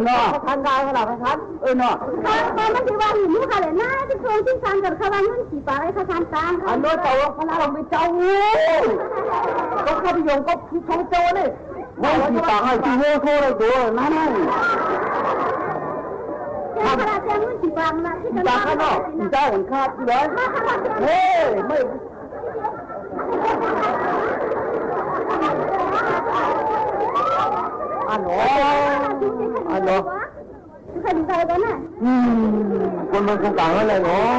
เนาะทานได้ขนาดนั้นเนาะตอนมันที่ว่าหิวค่ะเลยนะที่โครงที่ทานกับข้าวมันสีฟ้าไอ้ข้าวทานต่างอันนู้นเจ้าพระเราไม่เจ้าก็ข้าพิยงก็ทองเจ้าเลยไม่สีฟ้าให้สีโง่โทษเลยตัวนั่นข้าวราชามันสีฟ้านะที่กันข้าวเนาะเจ้าของข้าที่ไหนเฮ้ยไม่อันโน้ใครดูใครกันน่ะคนมันคงต่างอะไรเนาะ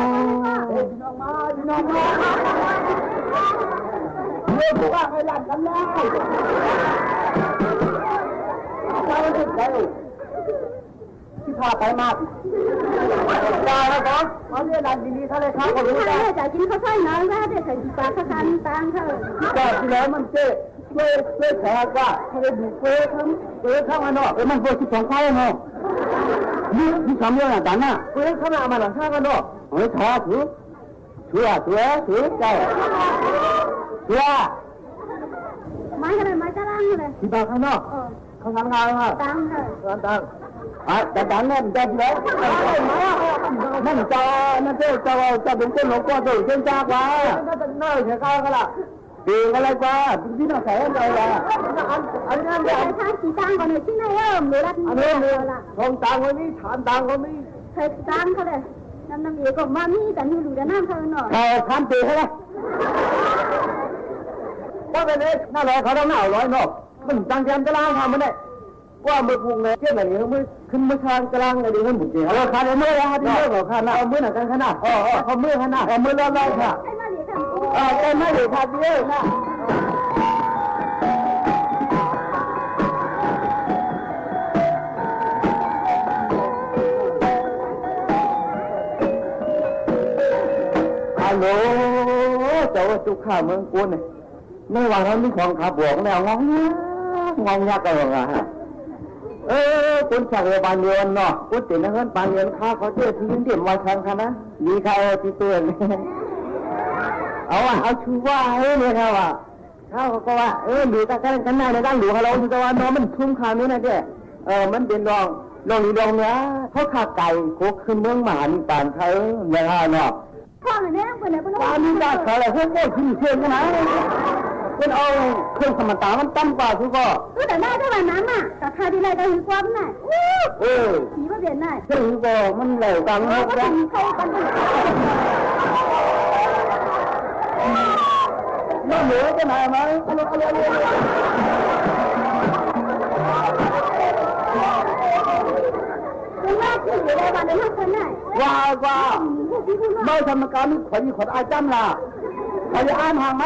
น้องมาเมื่อผมว่าใครหลับกันได้เราจะไปที่พาไปมากได้แล้วครับมาเรียนหลังดีๆเขาเลยครับก็รู้ได้จะกินข้าวไส้น้ำก็ได้ใส่ปลาข้าวคันต่างเขาก็ที่แล้วมันเจ๊เพื่อแขกว่าเขาได้ดูเพื่อข้างมันเนาะมันเพื่อที่ของเขาเนาะนี่ทำเรื่องอะไรน่ะเพื่อข้างหน้ามาหลังข้างกันเนาะเฮ้ยท้อถือใจไม้อะไรไม้จะร่างเลยที่บ้านข้างนอกเขาทำงานเหรอต่างเลยต่างแต่ต่างเนี่ยมันจะแล้วนั่นจะเป็นคนหลงก็ตัวเจ้าจ้ากว่านั่นน้อยแค่ข้าวกันละดีอะไรกว่าที่น่าใส่อะไรล่ะอันนั้นเนี่ยท่านสีต่างก่อนเลยที่ไหนเมื่อรัฐอันนี้ทองต่างวันนี้ฐานต่างวันนี้ใส่ต่างเขาเลยน้ำเอ๋ก็มามีแต่นี่หลุดน้ำเขาหน่อยท่านตีเขาเลยว่าเป็นเอ๊ะน่าร้อยเขาต้องหนาวร้อยเนาะมันตั้งใจจะล้างทำมันได้ว่ามือพุงเลยเที่ยงอะไรมือขึ้นมือคานจะล้างอะไรดีขึ้นบุกเจี๋ยวคานมือแล้วที่มือของคานเอามือหนักกันขนาดเอามือขนาดเอามือแล้วได้ค่ะใจไม่เหลือขาดเยอะนะฮัลโหลเจ้าสุขาเมืองกุนไม่ว่าเขามีของขับบวกแล้วงองยักษ์กันหรอฮะคุณสั่งบานเงินเนาะคุณติดเงินบานเงินข้าเขาเจ๊ที่ยินเดียมไว้ทางคณะมีใครที่ตัวนี่เอาชูว่าเนี่ยครับว่าเขาก็ว่าหรือตะกันหน้าในด้านหลวงเราคือว่าน้องมันทุ่มคานี้นะเจ๊มันเป็นดองเนื้อเขาขาไก่โคกขึ้นเมืองหมานต่างไทยอย่างนั้นเนาะพ่อเนี่ยคนไหนคนนั้นตามีตาเขาอะไรพวกโง่ขี้เชื่อกันนะเป็นเอาเครื่องสมรรถะมันตั้มกว่าทุกข้อแต่ได้ได้วันนั้นน่ะแต่คาดีไรได้หิวความน่ะผีว่าเปลี่ยนน่ะซึ่งก็มันเหลวกันนะก็มีเข้ากันน่าเหลือจะไหนไหมคุณว่าที่อยู่ในวันนั้นคนไหนว่า ไม่ทำการขอยี่ขออาจำล่ะขอจะอ่านห่างไหม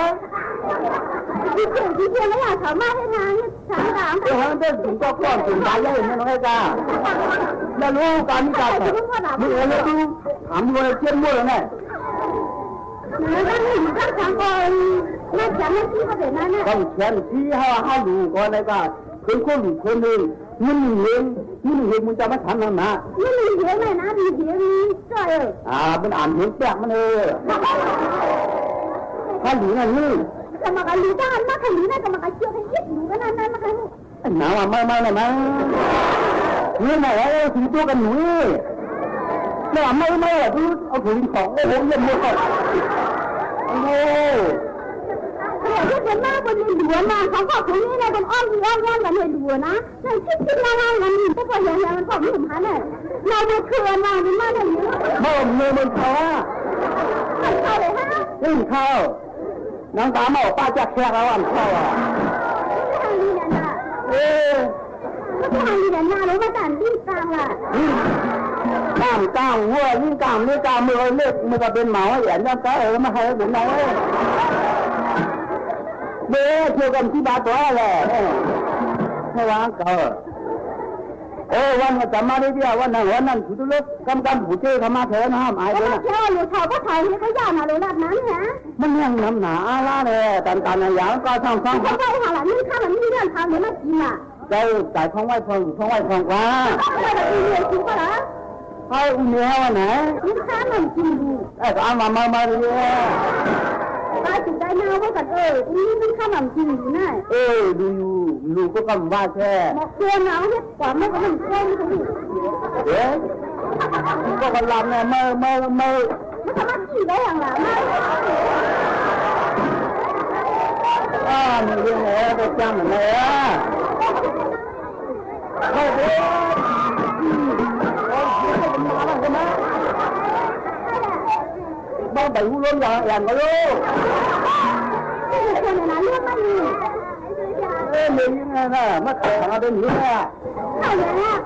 ที่เพียงไม่อยากถามมากให้ทางถามถามเดี๋ยวมันจะถึงก็ก่อนถึงได้ยังไงน้องไอ้จ้าแล้วรู้การมีการมึงเลยดูถามมึงเลยเชี่ยนมั่วเลยเนี่ยนั่นหนึ่งข้างทางก่อนน่าจะไม่ที่ประเด็นนั้นน่ะต้องเขียนที่ให้ดูก่อนเลยจ้าคนคนคนหนึ่งมันเห็นมึงจะมาทำนั่นนะมันเห็นไหมนะดีเห็นจ่อยมันอ่านเห็นแปลกมันถ้าหลีนั่นนี่จะมากันหลีด้านมากันหลีนั่นจะมากันเชื่อกันยึดอยู่กันนั่นมากันหนาวไม่เลยมั้งนี่ไหนถึงตัวกันหนูนี่ไม่ดูเอาถุงของโอ้โหเยี่ยมเลยโอ้โหที่เป็นหน้าบนในหลวงมาเขาบอกคนนี้เลยเป็นอ้อมกันในหลวงนะในที่ล่างมันก็พออย่างมันของหนุ่มฮะเนี่ยเราดูเคลื่อนมาเป็นมาเนี่ยมันเขาเข้าเลยฮะเข้าน้องตาหมอป้าจะแค่เราอันเข้าทางนี้นะทางนี้นะรู้มาการดิ้นกลางล่ะกลางวัวยิ่งกลางนี่กลางมือเล็กมันก็เป็นหมาอย่างนี้ก็มาให้ผมหน่อยเบ้เที่ยวกันที่บ้านตัวแหละไม่ว่างก็วันจะมาได้เดียววันนั้นผู้ตุลกำผู้เจ้าเขามาเถอะนะห้ามอายเลยนะเจ้าหนูเขาก็ถ่ายให้เขาย่ามาเลยแบบนั้นฮะมันยังน้ำหนาอะไรเลยตันอย่างก็ช่างเขาไปหาหลานนี่ข้าหลานนี่เรื่องทางเหมือนมากินอ่ะใจจ่ายท้องไหวพองกว่าไม่ได้เรียนคิดว่าเหรอให้อุ้มเนี้ยวันไหนนี่ข้ามันกินดูเอามาเลยได้ถึงได้หน้าว่ากันนี่ข้ามันกินอยู่น่ะดูก็กำว่าแค่เตือนหนาวเนี่ยกว่าไม่ก็มันเต้นเขาดิก็กันลำเนี่ยไม่ทำมากี่ได้อย่างไรมันเรื่องอะไรก็จังเลยบ้านไปหูล้นอย่างก็รู้คนนั้นเรื่องมันมียังไงนะมาแต่งมาเป็นอย่างนี้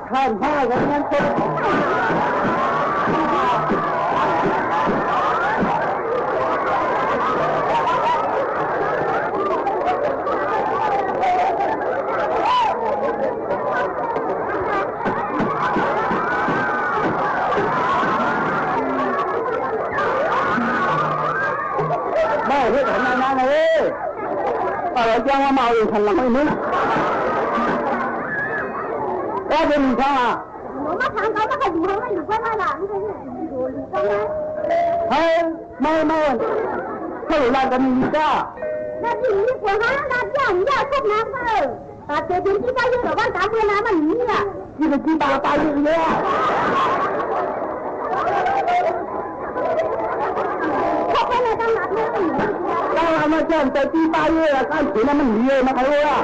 ข้ามผ้ากันงั้นก็ไม่เห็นนานๆเลยอะไรจ้างว่าเมาอยู่ทันหลังไม่นึกก็เป็นข้าหนูมาถามเขาว่าเขาอยู่ห้องไหนอยู่ก็ไม่หลังเลยอยู่ตรงนั้นเฮ้ยไม่เขาอยู่ร้านกันมีจ้านาทีนี้กว่าฮะนาทียากชอบน้ำเลยแต่เจอถึงที่บ้านยังแต่ว่าการเมื่อน้ำมันนี่อ่ะที่เป็นที่บ้านตายอยู่เนี่ยเขาเป็นอะไรกันหนักเลยตั้งมาเช่นแต่ที่บ้านเนี่ยการถือมันหนีเลยนะใครรู้อ่ะ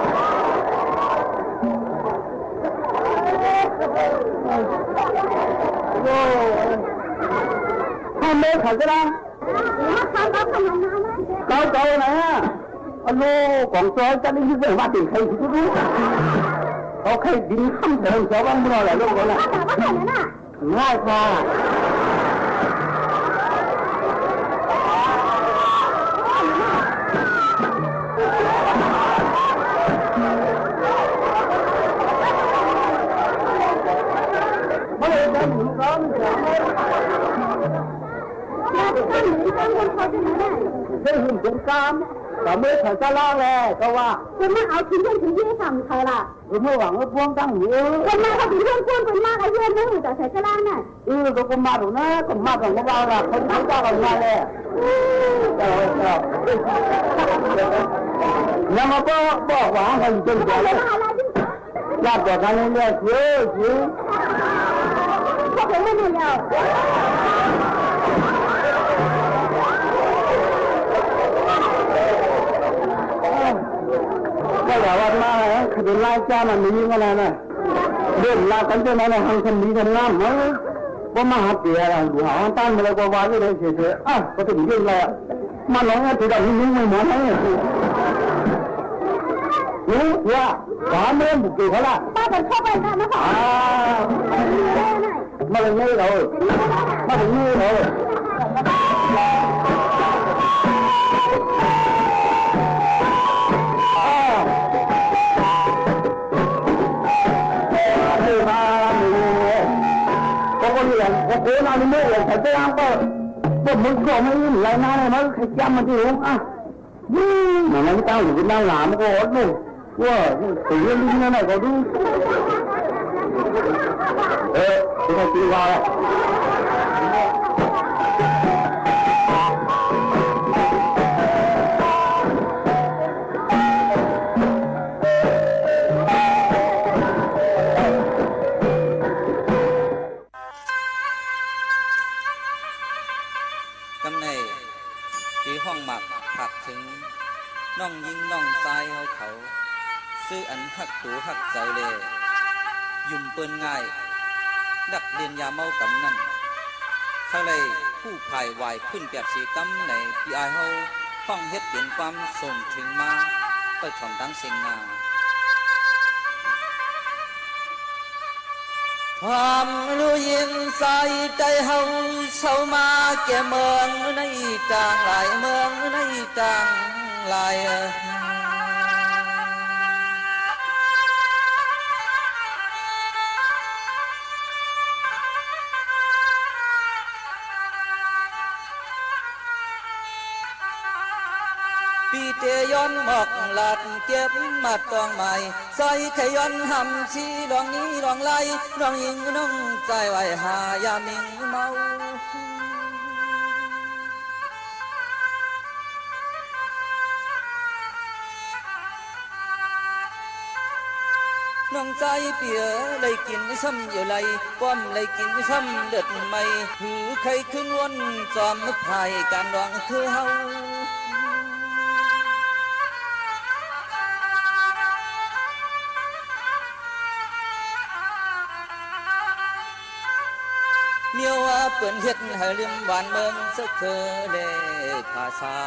ทำไม่ขัดกันนะเก่าไหนอ่ะโลของซอยจะได้ยินเสียงว่าติดใครทุกรู้เขาใครดินข้ามเถิงเจ้าบ้างเมื่อไรลูกคนน่ะง่ายค่ะไม่ได้ทำหนูร้อนเสียไหมได้หุ่นสงครามแต่เมื่อเขาจะล่าแล้ก็ว่าคนมาเอาชิ้นเรื่องถึงที่ทำเขาล่ะเมื่อหวังว่าพวงตั้งอยู่คนมาเขาถึงเรื่องพวงคนมาเขาเรื่องนึงแต่ใส่กระล่างน่ะก็มาดูนะก็มาของเราล่ะคนเขาเจ้ากันมาเลยยังมาบอกว่าให้จนกว่าญาติกันนี่เนี่ยคือพวกผมไม่รู้แล้วก็อย่าว่ามาขดุลไล่จ้ามันมีอะไรนะเรื่องลากันจะไหนนะทางคนนี้กันน้ำมั้งว่ามาหาเตี๋ยอะไรดูหาตั้งมาเลยกว่าจะได้เฉยๆก็ถึงเรื่องอะไรมาหลงถือดอกนิ้วไม่หมดให้รู้ว่าหวานเริ่มบุกเกี่ยวเขาละป้าเป็นเข้าไปกันนะพ่อมาเลยนี่เลยมาถึงนี่เลย là cố nào đi mua là phải cái ăn bơ bơ muốn có mấy lại nay nó khai chăm mà thì uống à mà mấy tao thì cũng đang làm có hốt luôn wow tự nhiên đi này có đúng chúng ta đi vàoห้องหมักผักถึงน้องยิงน้องตายเอาเขาซื้ออันหักตูหักใจเลยยุ่มเปิ้นง่ายดักเรียนยาเมากำนั่นเขาเลยผู้ภายวายขึ้นแบบสีกำในพี่อายเฮาห้องเฮ็ดเปลี่ยนความส่งถึงมาไปถ่อมดังเสียงนาความรู้ยินใส่ใจเฮาเศร้ามาแก่เมืองในจางหลายเมืองในจางหลายปีเตย้อนหมอกหลาดเก็บมาตองใหม่ใส่ขย้อนหำชีดองนี้ดองไล่ดองยิงน้องใจไว้หายามิงเมาน้องใจเปียเลยกินซ้ำอยู่ไรป้อมเลยกินซ้ำเด็ดไม่หือใครขึ้นวนจอมมึกไผ่การดองคือเฮาเมียวเปิ่นเฮ็ดให้ลืมหวานเมืองสักเคเลภาษา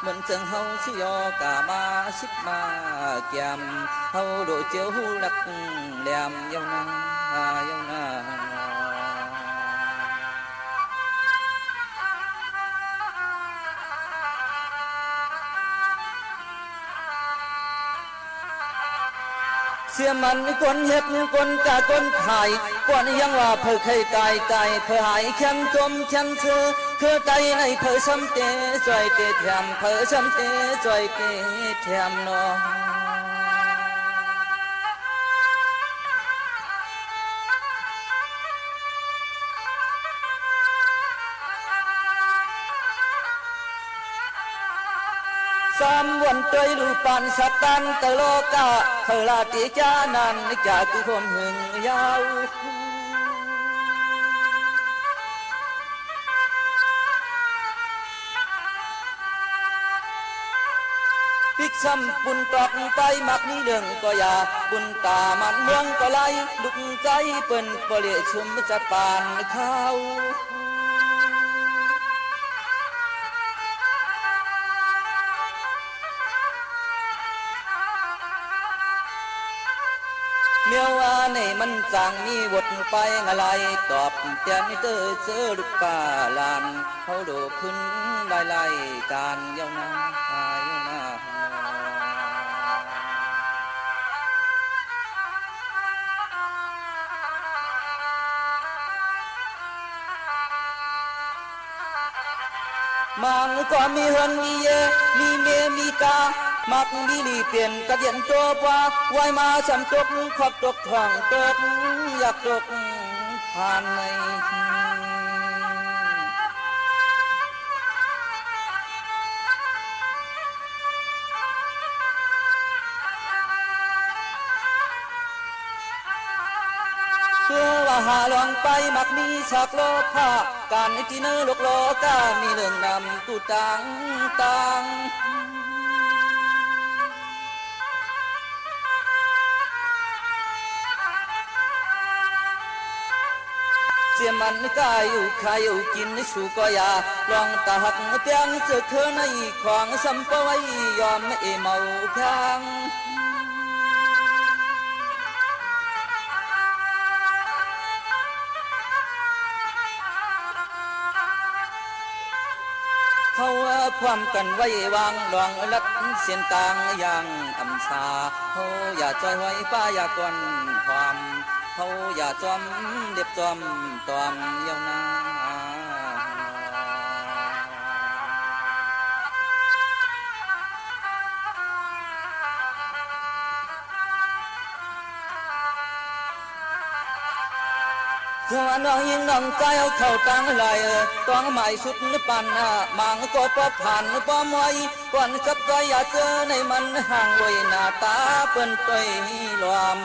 เหมือนจังเฮาสิยอกามาชิดมาแก้มเฮาโดเจียวหูลักแหลมยาวนายาวนาเสียมันคนเฮ็ดคนกะคนขายก่อนยังว่าเพื่อเคยตายเพื่อหายแค้นจมแค้นเชื่อคือใจในเพื่อช้ำเตะจ่อยเตะแถมเพื่อช้ำเตะจ่อยเตะแถมน้องสามวันเตยลูปานสัตตันตะโลกาเธอลาติจานันจากคือความหึงยาวปิกซ้ำบุญตอกไปมักนี้เรื่องก็อย่าบุญตามันเมืองก็ไล่ลุกใจเปิ้นเปลี่ยชุมจัดปานข้าวเมียวในมันจางมีวดไปอะไรตอบแต้มเตอเจอลูกป่าลานเขาโดขึ้นไล่การยาวนายาวนามังก็มีเฮือนมีเยมีเมมีกามักมีลีเปลี่ยนกระเดียนโจบว่าไว้มาสำตกขอบตกทางตกอยากตกผ่านในเพื่อว่าหาลองไปมักมีฉากโลภะการในที่เนื้อโลกามีเรื่องนำตู้ต่างเสียมันกายอยู่ขายอยู่กินสู่ก็ยาลองตาหักเตียงเจอเคยในของสัมปไว้ยอมไม่เมาค้างเขาความกันไว้วางลองลัดเสียนต่างอย่างอำชาเขาอย่าใจไว้ป้าอย่าก่อนความ เขาอย่าจอมเด็บจอมตอมเยานาเจ้าน้องยิงน้องใจเอาเข้าตั้งไหลต้องหมายสุดปันมางก็ปอบผ่านปอมอยก่อนกับใจอย่าเจอในมันห่างไว้หน้าตาเปิ้นไปลอม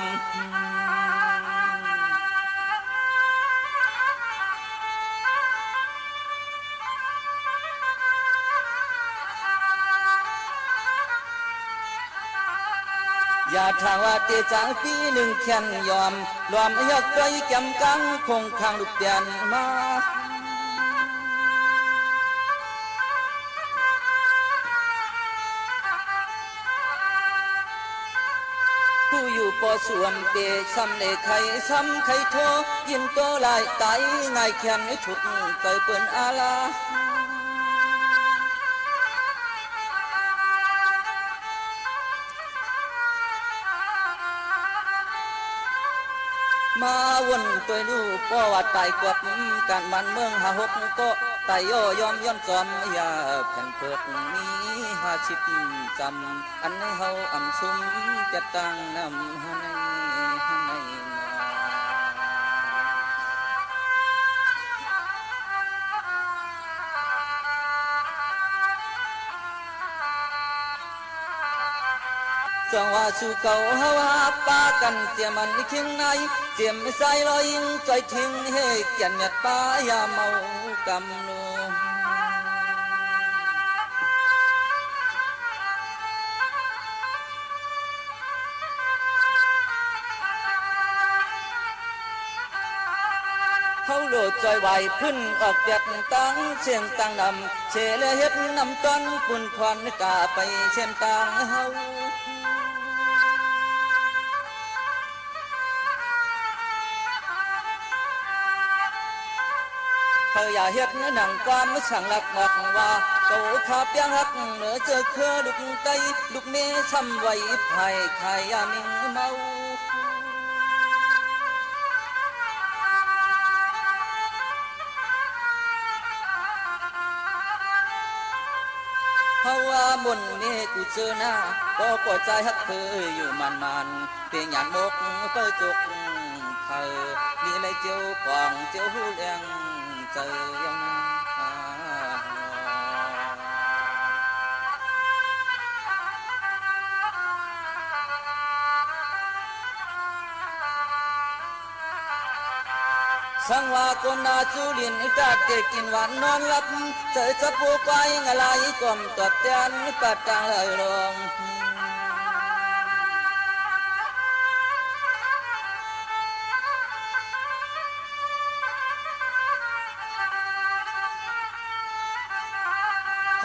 อย่าทางว่าเตจางปีหนึ่งแขนยอมรวมอยากใจแก้มกังคงข้างลูกเตียนมาผู้อยู่ปอส่วนเตซ้ำเลไข่ซ้ำไข่โทยินโตลายไตง่ายแขนฉุดใจเปิ้นอาลามาวนตัวนู้ป้อว่าตายกวบการมันเมืองหาหกก็ตายย่อยอมย้อนจอมอย่าแผ่นเปิดมี50จำอันให้เฮาอำซุ่มจะตั้งนำหาในจังว่าสู่เก่าเฮาหาป้ากันเจียมันเคียงในเจียมใส่ลอยยิงใจทิ้งให้แก่นเม็ดป้ายาเมากำนูเขาโลดจอยไหวพึ่นออกจากตั้งเสียงตั้งนำเชลเฮ็ดนำต้นปุ่นควันกาไปเช่นตั้งเฮาเธออย่าเฮ็ดหนังความช่างหลักหมักว่าโตขาเปียงหักเหนือเจอเครือลูกไก่ลูกเมย์ช้ำไว้ไผ่ไข่ยามิงเมาเพราะว่าบนนี้กูเจอหน้าก็ปวดใจฮักเธออยู่มันเพียงหยาดมกเปิดจุกเธอมีอะไรเจียวกว่างเจียวหูแดงเจอยังสังว่าคนนาจูลินกาเกกินหวานนอนหลับเจอจะปูไปงะลายกลมตอบแทนปัดกลางเลยลง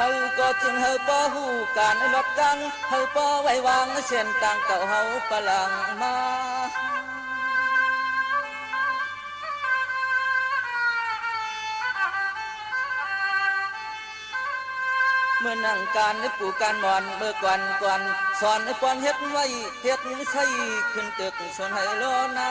เขาก็จึงเฮาป้อหูการลดกังเฮาป้อไว้วางเส้นต่างเก่าเฮาปลังมาเมื่อนั่งการในปู่การมอนเมื่อก่อนสอนในปอนเฮ็ดไว้เฮ็ดใส่ขึ้นตึกส่วนให้รอนา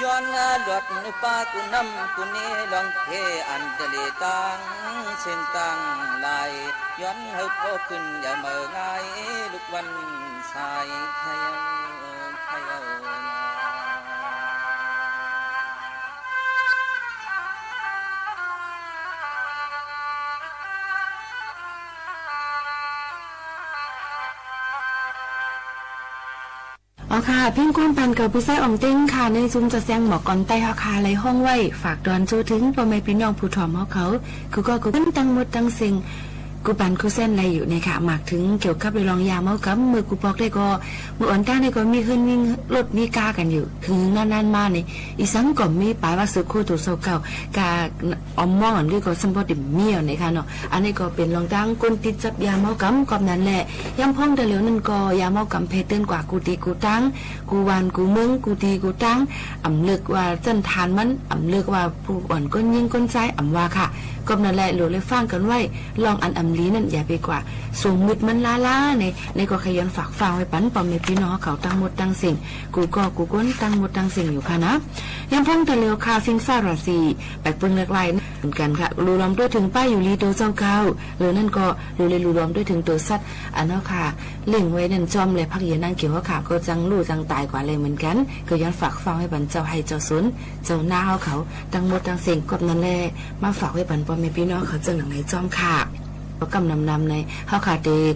ย้อนหลวดป้ากูนำกูนี้ลองเทอันเดลีตังเส้นตังลายย้อนให้พ่อขึ้นอย่าเมื่อไงลูกวันชายไทยอ๋อค่ะเพ่งความปันกับผู้ใส่อ่องเต้งค่ะในซุ้มจะแซงหมอกก่อนใต้ฮาคาไรห้องไว้ฝากดอนจูถึงพ่อแม่พี่น้องผู้ถ่อมเขาคือก็กูตั้งหมดตั้งสิ่งก กูปันกูเส้นอะไรอยู่เนี่ยค่ะหมากถึงเกี่ยวกับไปลองยาเมากับมือกูปอกได้ก็มืออ่อนต้าได้ก็มีขึ้นวิ่งรถมีกากันอยู่ถึงนานๆมาเนี่ยอีสังก็มีปลายว่าสุคู่ตัวโซเก่ากาอมมองอันนี้ก็สมบูรณ์เมียวเนี่ยค่ะเนาะอันนี้ก็เป็นลองตั้งก้นติดจับยาเมากับกอบนั้นแหละย้ำพ้องแต่เหลียวนั่นก็ยาเมากับเพเติ้นกว่ากูตีกูตั้งกูวานกูมึงกูตีกูตั้งอ่ำเลือกว่าจันทานมันอ่ำเลือกว่าผู้อ่อนก้นยิงก้นซ้ายอ่ำว่าค่ะก็นั่นแหละหลุดเลยฟังกันไว้ลองอันอำลีนั่นอย่าไปกว่าสูงมืดมันล้าในก็ขยันฝากฟังไว้ปันปอมในพี่น้องเขาตั้งหมดตั้งสิ่งกูก้นตั้งหมดตั้งสิ่งอยู่ค่ะนะยังพ้องแต่เร็วข่าวซิงซ่าราศีแบกปึงเล็กไล่เหมือนกันค่ะรูล้อมด้วยถึงป้ายอยู่ลีโตเจ้าเก่าหรือนั่นก็รูเลยรูล้อมด้วยถึงตัวสัตว์อันนั้นค่ะเล่งไว้นั่นจอมเลยพักเย็นนั่งเกี่ยวว่าข่าวก็จังลู่จังตายกว่าเลยเหมือนกันก็ย้อนฝากฟังให้ปันเจ้าให้เจ้าสนเจ้าหน้าเขาตั้งหมดตั้งสิ่งกบนั่นแหละมาฝากไว้ปันปอมในพี่น้องเขาเจ้าหนังในจอมค่ะก็กำนำในเฮาขาดเด็ก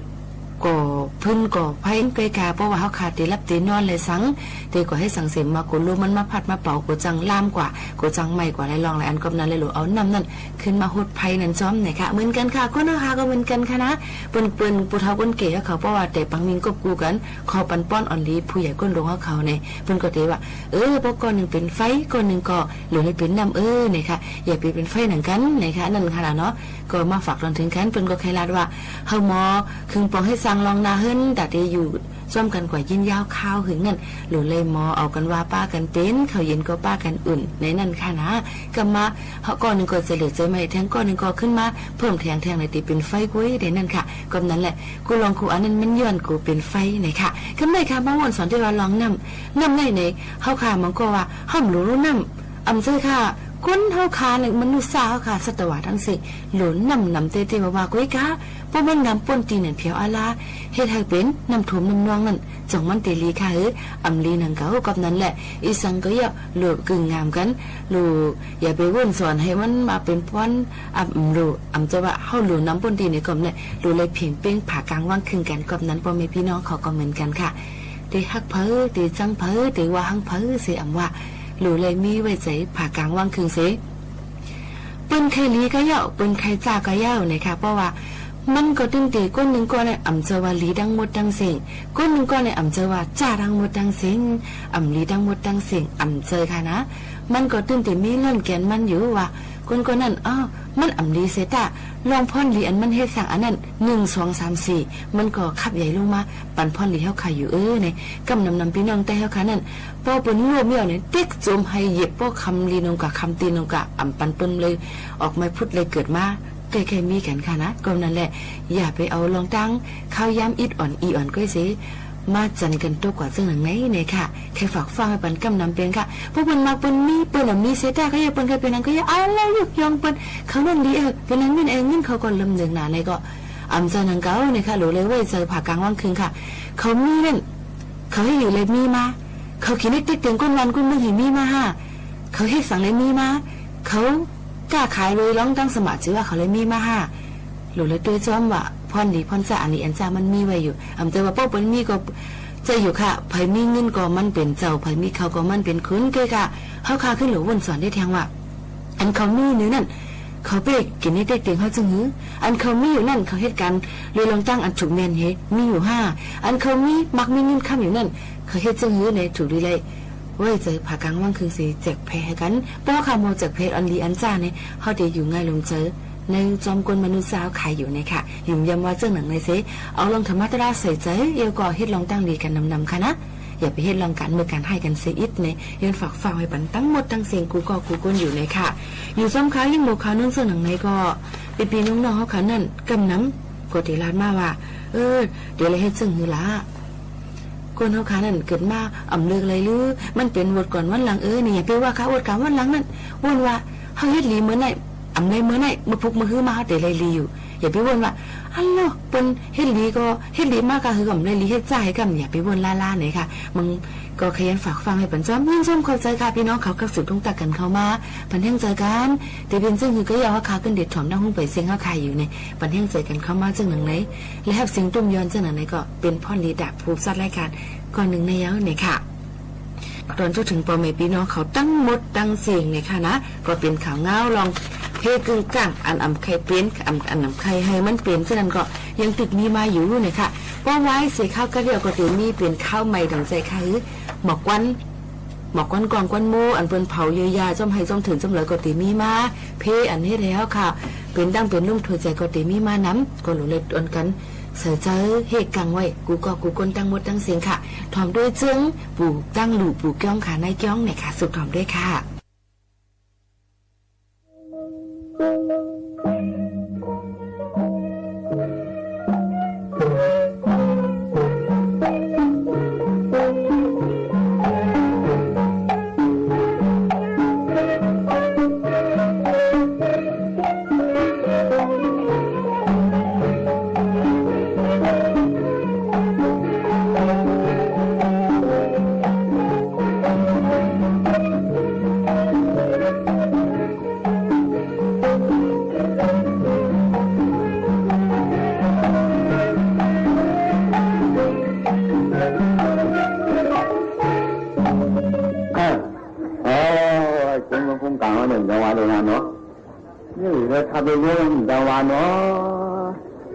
ก็พื้นก็ไพ่ไกลกาเพราะว่าเฮาขาดเตรับเตนอนเลยสังเตก็ให้สังเสมมากูรู้มันมาพัดมาเป่ากูจังล่ามกว่ากูจังใหม่กว่าไรลองไรอันกบนั้นเลยหรือเอานำนั่นขึ้นมาหดไพ่นั่นจอมเนี่ยค่ะเหมือนกันค่ะก็นะคะก็เหมือนกันค่ะนะเปิ้นปูเฒ่าก้นเก๋เขาเพราะว่าแต่ปังมิงกบกูกันขอปันป้อนอ่อนลีผู้ใหญ่ก้นลงเขาเนี่ยเปิ้นก็เตว่าพวกก้อนหนึ่งเป็นไฟก้อนหนึ่งก็หรือเลยเป็นน้ำเนี่ยค่ะอย่าไปเป็นไฟหนังกันเนี่ยค่ะนั่นค่ะเนาะก็มาฝากตอนถึงกันเปิ้นก็ใครลาดว่าเฮาหมอคึงปองให้สั่งลองนาเฮิรนแต่ที่อยู่ซ่อมกันกว่ายินยาวข้าวหึงนั่นหรือเลยหมอเอากันว่าป้ากันเป็นเขาเย็นก็ป้ากันอุ่นในนั่นค่ะนะก็มาเขาก้อนหนึ่งก็จะเหลือใจไม่แทงก้อนหนึ่งก็ขึ้นมาเพิ่มแทงในตีเป็นไฟกุ้ยในนั่นค่ะก็นั้นแหละกูลองกูอันนั้นมันย้อนกูเป็นไฟไหนค่ะขึ้นได้ค่ะบางวันสอนที่ว่าลองน้ำในเขาค่ะมันก็ว่าห้ามรู้น้ำอำเจอค่ะก้นเท่าคาหนึ่งมนุษย์สาวค่ะสตวาทั้งสิหลุนนำเตว่ากุ้ยกะเพราะมันนำป่นตีเนี่ยเพียวอาลาเฮ็ดให้เป็นนำถุมนำนองนั่นจงมันเตลีค่ะอำลีนังเก่ากับนั้นแหละอีสังก็อย่าหลุกึ่งงามกันหลุอย่าไปวุ่นสอนให้มันมาเป็นป้อนหลุจะว่าเฮาหลุนำป่นตีเนี่ยก็เนี่ยหลุเลยเพียงเป้งผ่ากลางว่างคึงกันกับนั้นพ่อแม่พี่น้องเขาก็เหมือนกันค่ะตีฮักเพ้อตีจังเพ้อตีว่าหังเพ้อเสียว่าหรือเลยมีไว้ใจผ่ากลางว่างคืนเสปืนไข่ลีก็เย่าปืนไข่จ่าก็เย่าเนี่ยค่ะเพราะว่ามันก็ตึงตีก้นหนึ่งก้อนในอ่ำเจว่าลีดังหมดดังเสียงก้นหนึ่งก้อนในอ่ำเจว่าจ่าดังหมดดังเสียงอ่ำลีดังหมดดังเสียงอ่ำเจค่ะนะมันก็ตึงตีมีเลื่อนแกนมันอยู่ว่าก้นนั่นมันอ่ำลีเสตาลองพ่อนลีอันมันเฮ็ดสั่งอันนั้น1 2 3 4มันก็ขับใหญ่ลงมาปั่นพ่อนลีเฮาขายอยู่เนี่ยกำนำพี่น้องแต่เฮาค่ะนั่นพอเปิ้นรวมเมี่ยวเนี่ยเต็กโจมให้เหยียบพวกคำลีนงกะคำตีนงกะอ่ำปันเปิ้นเลยออกมาพูดเลยเกิดมาใกล้ๆมีกันค่ะนะก็นั่นแหละอย่าไปเอาลองตั้งข้าวย้ำอิดอ่อนอีอ่อนก้อยสิมาจันกันตัวกว่าซึ่งหนังไหนเนี่ยค่ะแค่ฝากฟังให้ปันกำนำเป็นค่ะพวกเปิ้นมาเปิ้นมีเสตาก็อย่าเปิ้นเคยเป็นนังก็อย่าเอาแล้วยุกยองเปิ้นเขานั่นดีเป็นนั้นเป็นเองเงินเขาก็ลำเนินหนาในก็อำเจนังเก่าเนี่ยค่ะหรือเลยว่าเจอผ่ากลางว่างคืนค่ะเขามีนั่นเขาให้อยู่เลยมีมาเขาคิดเล็กเตียงก้นวันก้นมือหิมีมาเขาให้สั่งเลยมีมาเขากล้าขายเลยร้องตั้งสมัครชื่อว่าเขาเลยมีมาหรือเลยตัวจอมว่าพรดีพรจ่าอันนี้อันจ่ามันมีไว้อยู่แต่ว่าป้อเป็นมีก็จะอยู่ค่ะไผมีเงินก็มันเป็นเจ้าไผมีเขาก็มันเป็นคุณเกค่ะเขาคาขึ้นหรือวนสอนได้แทงว่าอันเขามีเนื้อนั่นเขาไปกินให้ได้เตียงเขาจึงหืออันเขามีอยู่นั่นเขาเหตุการณ์เลยลองตั้งอันถูกเมนเฮมีอยู่5อันเขามีมักมีเงินค้ำอยู่นั่นเขาเหตุจึงหือในถูกดีเลยไว้เจอผ่ากลางว่างคืนสีแจกแพ้กันเพราะข่าวโมแจกเพอันลีอันจ่าเนี่ยเขาเดี๋ยวอยู่ง่ายลงเจอในจอมกลมนุษย์สาวขายอยู่เนี่ยค่ะยุ่มยำว่าเจ้าหนังในเซเอาลองธรรมะตราใส่ใจเอวก่อเฮ็ดลองตั้งดีกันนำค่ะนะอย่าไปเฮ็ดลองการเมื่อการให้กันเสียอิดเนี่ยย้อนฝากฟังไว้ปันตั้งหมดตั้งเสียงกูก็กูก้นอยู่เนี่ยค่ะอยู่ซ้ำค้ายิ่งโมคานุ่งเสื้อหนังในก็ปีน้องๆเขาขานั่นกำน้ำกดติลาดมาว่าเดี๋ยวเลยให้ซึ่งหือละคนเขาขานั่นเกิดมาอ่ำเลือกอะไรหรือมันเป็นวดก่อนวันหลังนี่อย่าไปว่าเขาวดก่อนวันหลังนั่นวนว่าเขาเฮ็ดลีเหมือนไหนอำในเมื่อไหนมาพุกมาฮื้อมาเดี๋ยวเลยลีอยู่อย่าไปวนว่าอันเนาะเป็นเฮ็ดลีก็เฮ็ดลีมากก็คือกับเลยลีเฮ็ดใจกับอย่าไปวนล่าๆเนี่ยค่ะมึงก็ขยันฝากฟังให้ปันจ้อมยิ่งส้มเข้าใจค่ะพี่น้องเขากับสุดทุ่งตักกันเข้ามาปันเที่ยงเจอกันแต่เป็นซึ่งคือก็ยาวว่าขาขึ้นเด็ดถอมนั่งหุ้งไปเสียงเขาขายอยู่ในปันเที่ยงเจอกันเข้ามาจึงหนังไหนและให้เสียงตุ้มย้อนจึงหนังไหนก็เป็นพ่อลีดาบผูกซัดรายการก่อนหนึ่งในเย้าเนี่ยค่ะตอนจนถึงปอเมพี่น้องเขาตั้งหมดตั้งเสียงเนี่ยค่ะนะก็เป็นข่าวเงาลอง เพกึ่งกลางอันอำไข่เป็นอันอำไข่ให้มันเป็นฉะนั้นก็ยังติดมีมาอยู่เนี่ยค่ะป้อไว้เสียข้าวกระเดียวก็จะมีเป็นข้าวใหม่ดังใจค่ะหมอกวันกองกวนหมูอันเปิ้นเผาเยียวยาจ้อมให้จ้อมถึงจ้อมเลยก็ติมีมาเพอันนี้แล้วค่ะเป็นดังเป็นนุ่มถั่วใจก็ติมีมาน้ำก็หลุเล็ดอันกันเสือเจอเฮกังไว้กูก้นตั้งมดตั้งเสียงค่ะถอมด้วยจึงปู่ตั้งหลู่ปู่ก้องค่ะนายก้องเนี่ยค่ะสุดถอมด้วยค่ะถ้าเป็นเรื่องดาวานเนาะ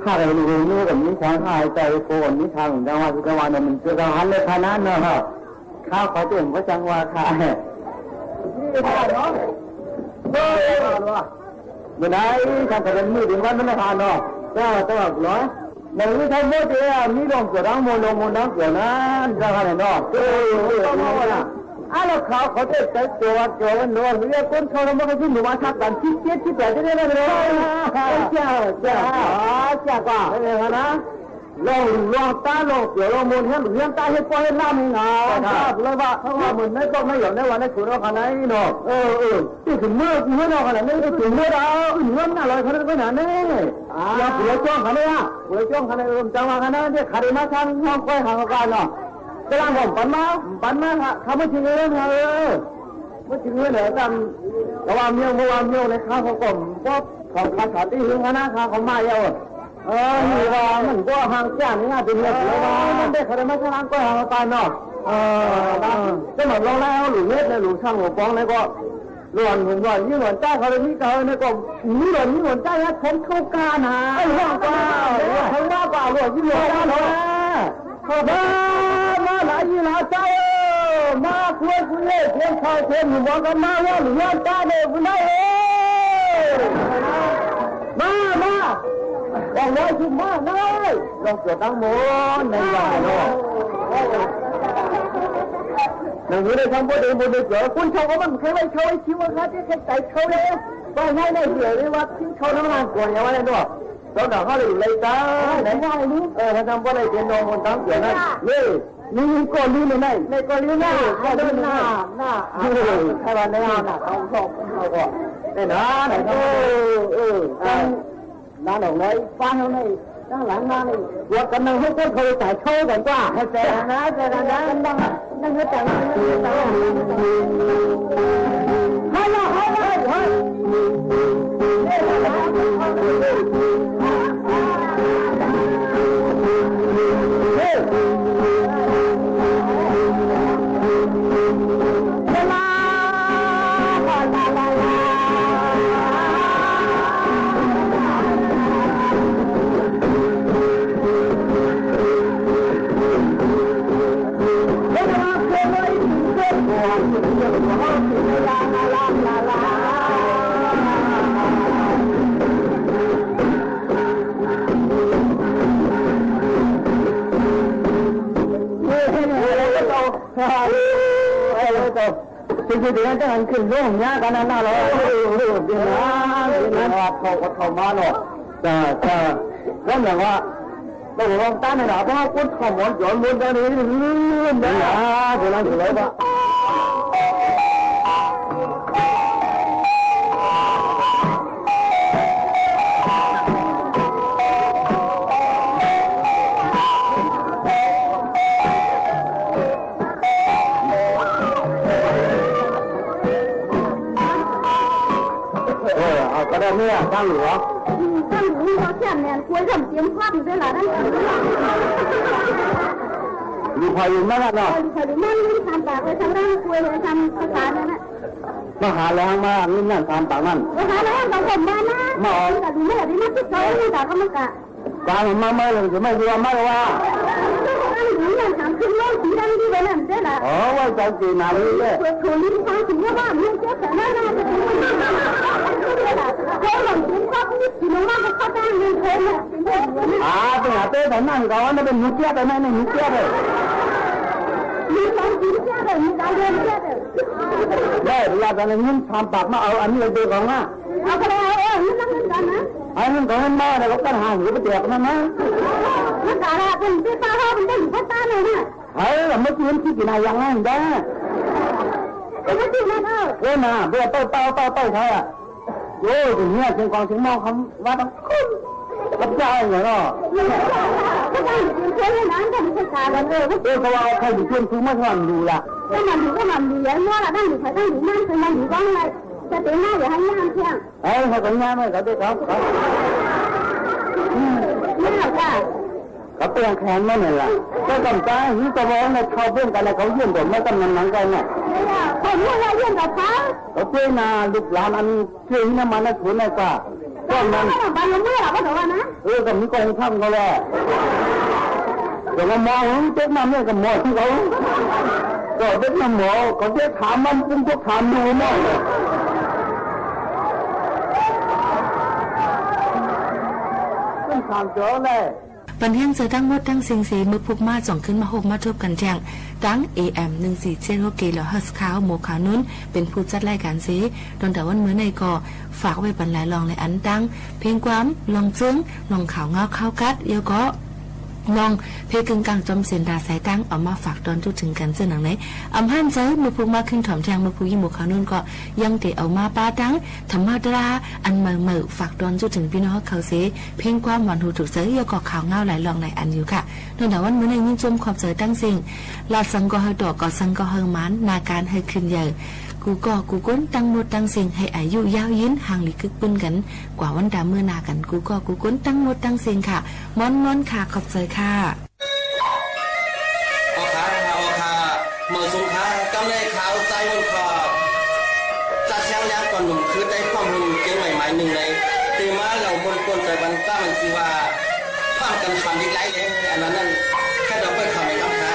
ถ้าเรารู้รู้กับนิทานหายใจโกนนิทานดาวานสุดาวานมันจะดาวานเลยขนาดนั้นเนาะข้าวเขาเต็มพระจังหวะค่ะนี่ได้เนาะเฮ้ยเมื่อไหร่ฉันจะเป็นมือถึงวันไม่ทานเนาะก็ต้องร้อยในวิธีโมเดลมีลงเสือดังโมลงดังเสือนั้นจะขนาดเนาะต้องมาละอะไรเขาจะใจโจวันโน้นเรียกคนเขาเราไม่เคยพูดหนูมาทักกันคิดแบบจะได้เลยจ้าก่าเป็นไงนะลองตาลองเสือลองมูลเห็นตาเห็นปอยเห็นน้ำนี่นะเลยว่าเขาว่าเหมือนไม่ต้องไม่หย่อนในวันในขุนเราขนาดนี้เนาะที่ถึงเมื่อเราขนาดนี้ก็ถึงเมื่อเราเงินน่ะเลยขนาดนี้อย่าเผื่อจ้องขนาดนี้เผื่อจ้องขนาดนี้จังหวะขนาดนี้ขาดมาทางห้องก้อยห่างกันเนาะกำลังผมปันมาเขาไม่ถึงเรื่องไม่ถึงเรื่องไหนกันระหว่างเมียวในข้าวของผมก็ของภาษาที่หึงนะข้าวของมาเยอะมีว่ามันก็ห่างจ้านี่น่าเป็นเรื่องเลยว่ามันได้ขนาดมาทางก้อยห่างกันเนาะก็เหมือนลองแล้วหรือเล็ดเลยหรือช่างหัวฟองเลยก็หลวนยี่หลวนใจเขาเลยนี่เขาเนี่ยก็นี่หลวนใจนะผมเข้ากานะไอ้ห้องก้าเขาว่าเปล่าหลวนยี่หลวนใจเนาะมาหลายยี่หลาเจ้ามาคุยเพียงชายเพียงหนุ่มบอกกันมาว่าหรือว่าจ้าเนี่ยคุณได้มาบอกเลยคุณมาเลยลองเกิดตั้งโมนในใหญ่เนาะหนังนี้ได้ทำบุญเกิดคุณเขาก็มันเคยไว้เขาไอ้ชิวเขาที่เคยใจเขาเลยก็ให้ในเหี้ยเลยว่าทิ้งเขาทั้งนั้นก่อนอย่างไรเนาะตอนหลังเขาเลยเลยจ้าไหนได้รู้เขาทำบุญอะไรเป็นนองคนตั้งเกิดนั่นนี่ก่อนนี้เลยในก่อนนี้หน้าใครวันหน้าเขาก็ได้นะไหนน้าหนองน้อยฟ้าเขาในด้านหลังน้านี่ว่ากันนั่งให้คนเขาใส่โชว์กันกว่าให้แต่นะนั่งให้แต่งให้คือเดี๋ยวจะหันขึ้นร่วงเนี้ยกันนั่นน่ะเลยเดี๋ยวนะเขามาหรอกแต่แล้วแบบว่าเราลองตั้งในหน้าเพราะว่าคุณขโมยย้อนวนกันนี่นะเดี๋ยวเราถือไว้ป่ะก็ได้เนี่ยตั้งหรือเขาแค่แนนคุยทำเสียงควักอยู่ด้วยล่ะนั่นมีพออยู่ไหมล่ะเนาะพออยู่นั่นทำปากเลยทำร่างคุยเลยทำภาษาเนี่ยนะ มาหาแรงมานี่นั่นตามต่างนั่นมาหาแรงบางคนมานะมาแต่ดูไม่ได้นะที่เขาไม่ด่าก็มันกะตามมาไม่เลยจะไม่รู้ไม่ว่านี่นั่นถามขึ้นโลกสีดำที่เป็นนั่นได้ละอ๋อว่าจะจีนาเลยคนลิ้นฟ้าถึงว่ามันเจ็บแต่หน้าจะเป็นเขาหลังกินข้าวนี่กินมากก็ข้าวต้มเงินเคนเนี่ยเป็นหาเต้แต่นั่นเขาเนี่ยเป็นมุกเจ้าแต่ไม่ในมุกเจ้าเลยมีการกินเจ้าเลยมีการเรียนเจ้าเลยได้เวลาการเงินทำปากมาเอาอันนี้เลยดูของอ่ะเอาไปเอานี่นั่งกันนะไอ้เงินของมันมาเนี่ยก็ต้องหาหรือไปแจกมันนะนั่นอะไรเป็นที่ตาเขาเป็นที่พัฒนาเลยนะไอ้เราไม่กินที่กินอะไรอย่างนั้นได้ไม่กินนะเอ้ยนะเบื่อเต้าใช่อ่ะโอ้ยถึงเนี่ยถึงกองถึงมองคำว่าต้องรับใจเหรอก็ได้เพื่อนนั้นก็ไม่ใช่การกันเลยเขาว่าใครอยู่เพื่อนคือไม่ทำดูละก็มันดูอย่างนี้ละตั้งอยู่ใครตั้งอยู่นั่นคือมันอยู่ก้องเลยจะตีหน้าอย่าให้ย่างเที่ยงเขาก็ย่างไม่เขาได้เขาไม่หรอกจ้ะเขาเปลี่ยนแขนไม่เหมือนละก็กำจัดนี่ก็บอกเนี่ยเขาเพื่อนกันแล้วเขาเยี่ยมผมไม่กำนันนังกันเนี่ยผมเยี่ยมกับเขาเขาเพื่อนนาลูกหลานอันเชื่อนี่มันน่าสนใจกว่าก็มันบ้านเราไม่หรอกก็ถือว่านะกับมีกองทัพเขาแหละแต่ว่ามองเจ๊กมันเนี่ยกับหมอที่เขาก็เจ๊กมันหมอเขาเจ๊ถามมันปุ้งพวกถามดูมั่งต้องถามเจอเลยปันเฮียงเจอทั้งหมดทั้งสิ่งเสียมือพุกมาจ่องขึ้นมาหกมาทบกันแจ้งตั้ง AM 1476กิโลเฮิรตซ์ขาวโมขานุนเป็นผู้จัดรายการสีตอนแต่วันเมื่อในก่อฝากไว้บรรลัยลองในอันตั้งเพลงความลองซึ้งลองข่าวเงาข้าวกัดเยอะก็ลองเพลงกึ่งกลางจอมเสียนดาสายตั้งเอามาฝากตอนจุดถึงกันเสื้อหนังไหนอำหันใจมือพุกมาขึ้นถ่อมแทงมือพุกยี่หมูขานุนก็ยังเตะเอามาป้าตั้งธรรมดาอันเมื่อฝากตอนจุดถึงพี่น้องเขาเสเพลงความหวานหูถูกเสยเยอะก็ข่าวเงาหลายลองหลายอันอยู่ค่ะโดยแต่วันเมื่อในยิ่งจมขอบเสยตั้งสิ่งลาสังก็เฮดอกก็สังก็เฮมันนาการให้ขึ้นใหญ่กูก้นตั้งหมดตั้งสิ่งให้อายุยาวยืนห่างหลีกึกปืนกันกว่าวันดาเมื่อนากันกูก้นตั้งหมดตั้งสิ่งค่ะม้อนค่ะขอบใจค่ะโอคาเมื่อสุขากำเลยขาวใจมันขอบจัดเชียงยักษ์ก่อนหนุ่มคือได้ความหุ่นเก่งใหม่ๆหนึ่งในตีมาเราบนกวนใจบันต้ามันคือว่าความกันความดีไรเลยอันนั้นแค่เราไปทำในคำท้า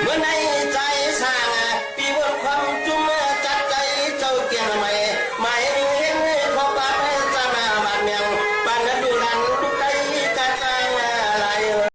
เมื่อในใจสร้างปีบนความจุ